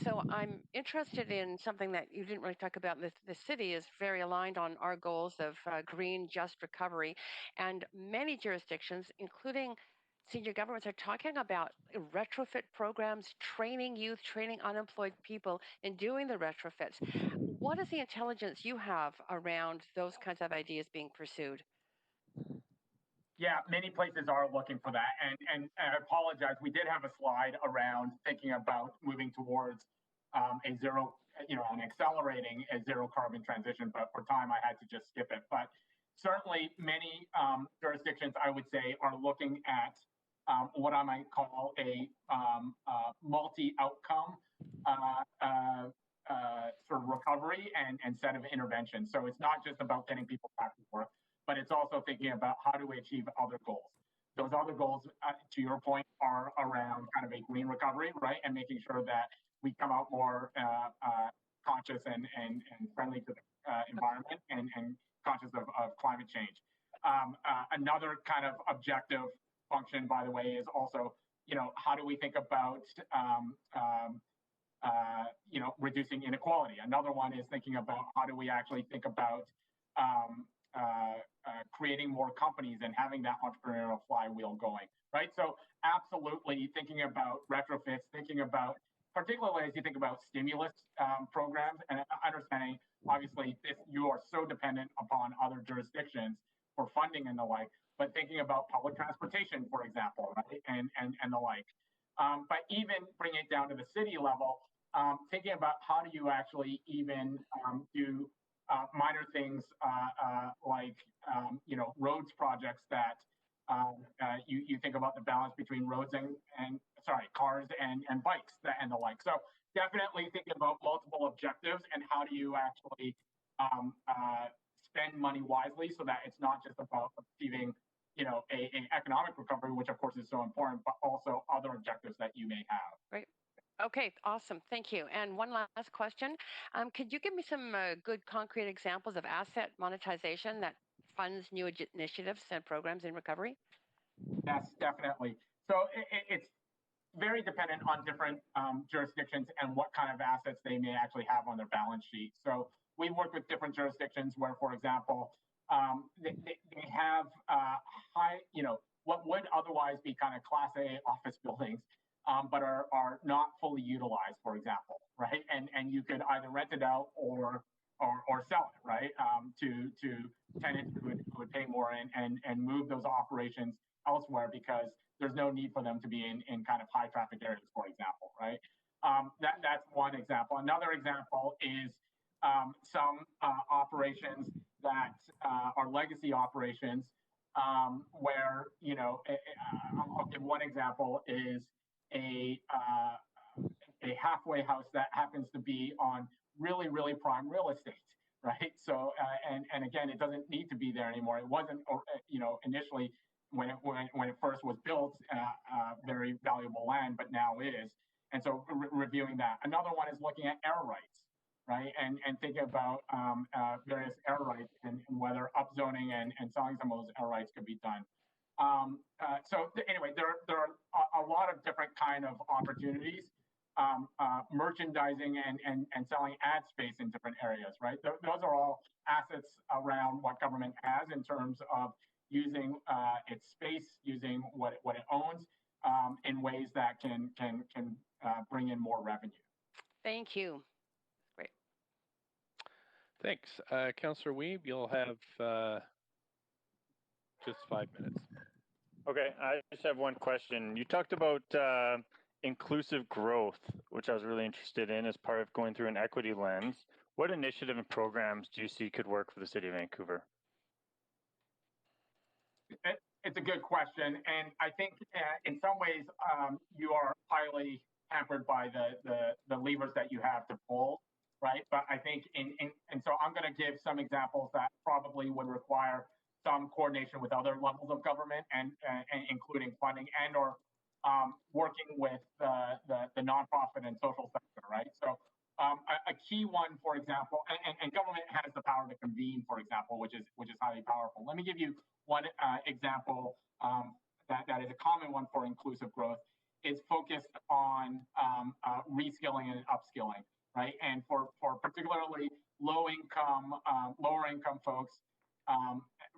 So I'm interested in something that you didn't really talk about. The city is very aligned on our goals of green, just recovery, and many jurisdictions, including senior governments, are talking about retrofit programs, training youth, training unemployed people in doing the retrofits. What is the intelligence you have around those kinds of ideas being pursued? Yeah, many places are looking for that. And I apologize, we did have a slide around thinking about moving towards a zero, and accelerating a zero carbon transition, but for time I had to just skip it. But certainly many jurisdictions, I would say, are looking at what I might call a multi-outcome sort of recovery and set of interventions. So it's not just about getting people back to work, but it's also thinking about how do we achieve other goals. Those other goals, to your point, are around kind of a green recovery, right? And making sure that we come out more conscious and friendly to the environment and conscious of climate change. Another kind of objective function, by the way, is also, how do we think about reducing inequality? Another one is thinking about how do we actually think about creating more companies and having that entrepreneurial flywheel going, right? So absolutely thinking about retrofits, thinking about, particularly as you think about stimulus programs, and understanding, obviously, you are so dependent upon other jurisdictions for funding and the like, but thinking about public transportation, for example, right, and the like. But even bring it down to the city level, thinking about how do you actually even do minor things like roads projects that you think about the balance between roads and cars and bikes and the like. So definitely thinking about multiple objectives and how do you actually spend money wisely so that it's not just about achieving an economic recovery, which of course is so important, but also other objectives that you may have. Great. Okay, awesome. Thank you. And one last question. Could you give me some good concrete examples of asset monetization that funds new initiatives and programs in recovery? Yes, definitely. So it's very dependent on different jurisdictions and what kind of assets they may actually have on their balance sheet. So we work with different jurisdictions where, for example, they have high, what would otherwise be kind of Class A office buildings, but are not fully utilized, for example, right? And you could either rent it out or sell it, right, to tenants who would pay more and move those operations elsewhere because there's no need for them to be in kind of high traffic areas, for example, right? That's one example. Another example is some operations that are legacy operations where, I'll give one example is a halfway house that happens to be on really, really prime real estate, right? So, and again, it doesn't need to be there anymore. It wasn't, initially when it first was built, very valuable land, but now is. And so reviewing that. Another one is looking at air rights, right? And thinking about various air rights and whether upzoning and selling some of those air rights could be done. So anyway, there are a lot of different kind of opportunities, merchandising and selling ad space in different areas, right? Those are all assets around what government has in terms of, using its space, using what it owns in ways that can bring in more revenue. Thank you. Great. Thanks. Councillor Weeb, you'll have just 5 minutes. Okay, I just have one question. You talked about inclusive growth, which I was really interested in as part of going through an equity lens. What initiative and programs do you see could work for the City of Vancouver? It's a good question, and I think in some ways you are highly hampered by the levers that you have to pull, right? But I think and so I'm going to give some examples that probably would require some coordination with other levels of government and including funding and or working with the nonprofit and social sector, right? So a key one, for example, and government has the power to convene, for example, which is highly powerful. Let me give you one example that is a common one for inclusive growth. Is focused on reskilling and upskilling, right? And for particularly lower income folks,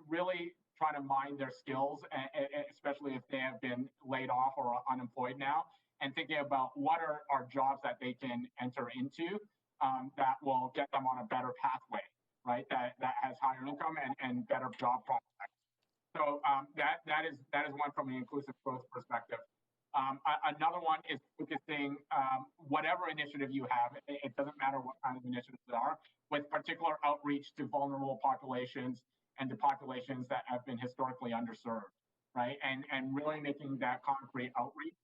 really trying to mine their skills, especially if they have been laid off or are unemployed now, and thinking about what are jobs that they can enter into that will get them on a better pathway, right? That has higher income and better job prospects. So that is one from the inclusive growth perspective. Another one is focusing whatever initiative you have, it doesn't matter what kind of initiatives they are, with particular outreach to vulnerable populations and to populations that have been historically underserved, right? And really making that concrete outreach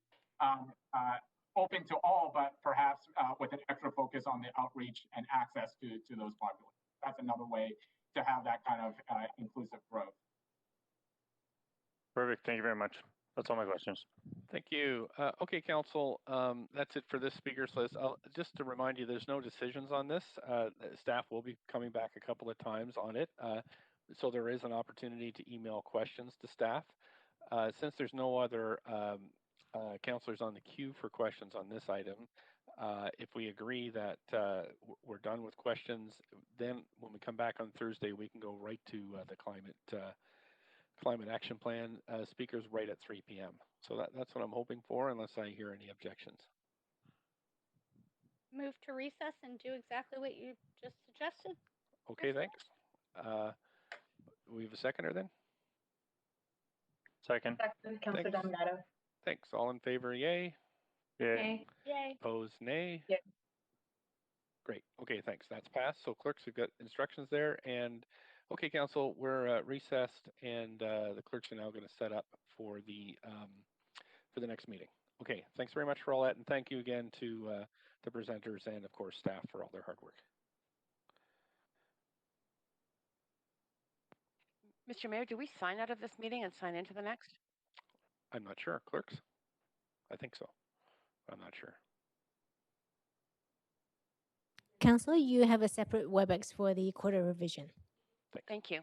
open to all, but perhaps with an extra focus on the outreach and access to those populations. That's another way to have that kind of inclusive growth. Perfect. Thank you very much. That's all my questions. Thank you. Okay, Council, that's it for this speakers list. Just to remind you, there's no decisions on this. Staff will be coming back a couple of times on it. So there is an opportunity to email questions to staff. Since there's no other councillors on the queue for questions on this item, if we agree that we're done with questions, then when we come back on Thursday, we can go right to the climate action plan speakers right at 3 p.m. So that's what I'm hoping for, unless I hear any objections. Move to recess and do exactly what you just suggested. Okay, thanks. We have a seconder then? Second. Second, Councillor Dominato. Thanks. All in favor, yay? Yay. Yay. Opposed, nay? Yay. Great. Okay, thanks. That's passed. So clerks have got instructions there. And okay, Council, we're recessed, and the clerks are now going to set up for the next meeting. Okay, thanks very much for all that, and thank you again to the presenters and, of course, staff for all their hard work. Mr. Mayor, do we sign out of this meeting and sign into the next? I'm not sure. Clerks? I think so. I'm not sure. Councillor, you have a separate WebEx for the quarter revision. Thank you.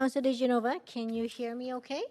Councilor Genova, can you hear me okay?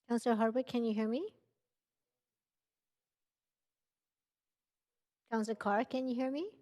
Councilor Hardwick, can you hear me? Councilor Carr, can you hear me?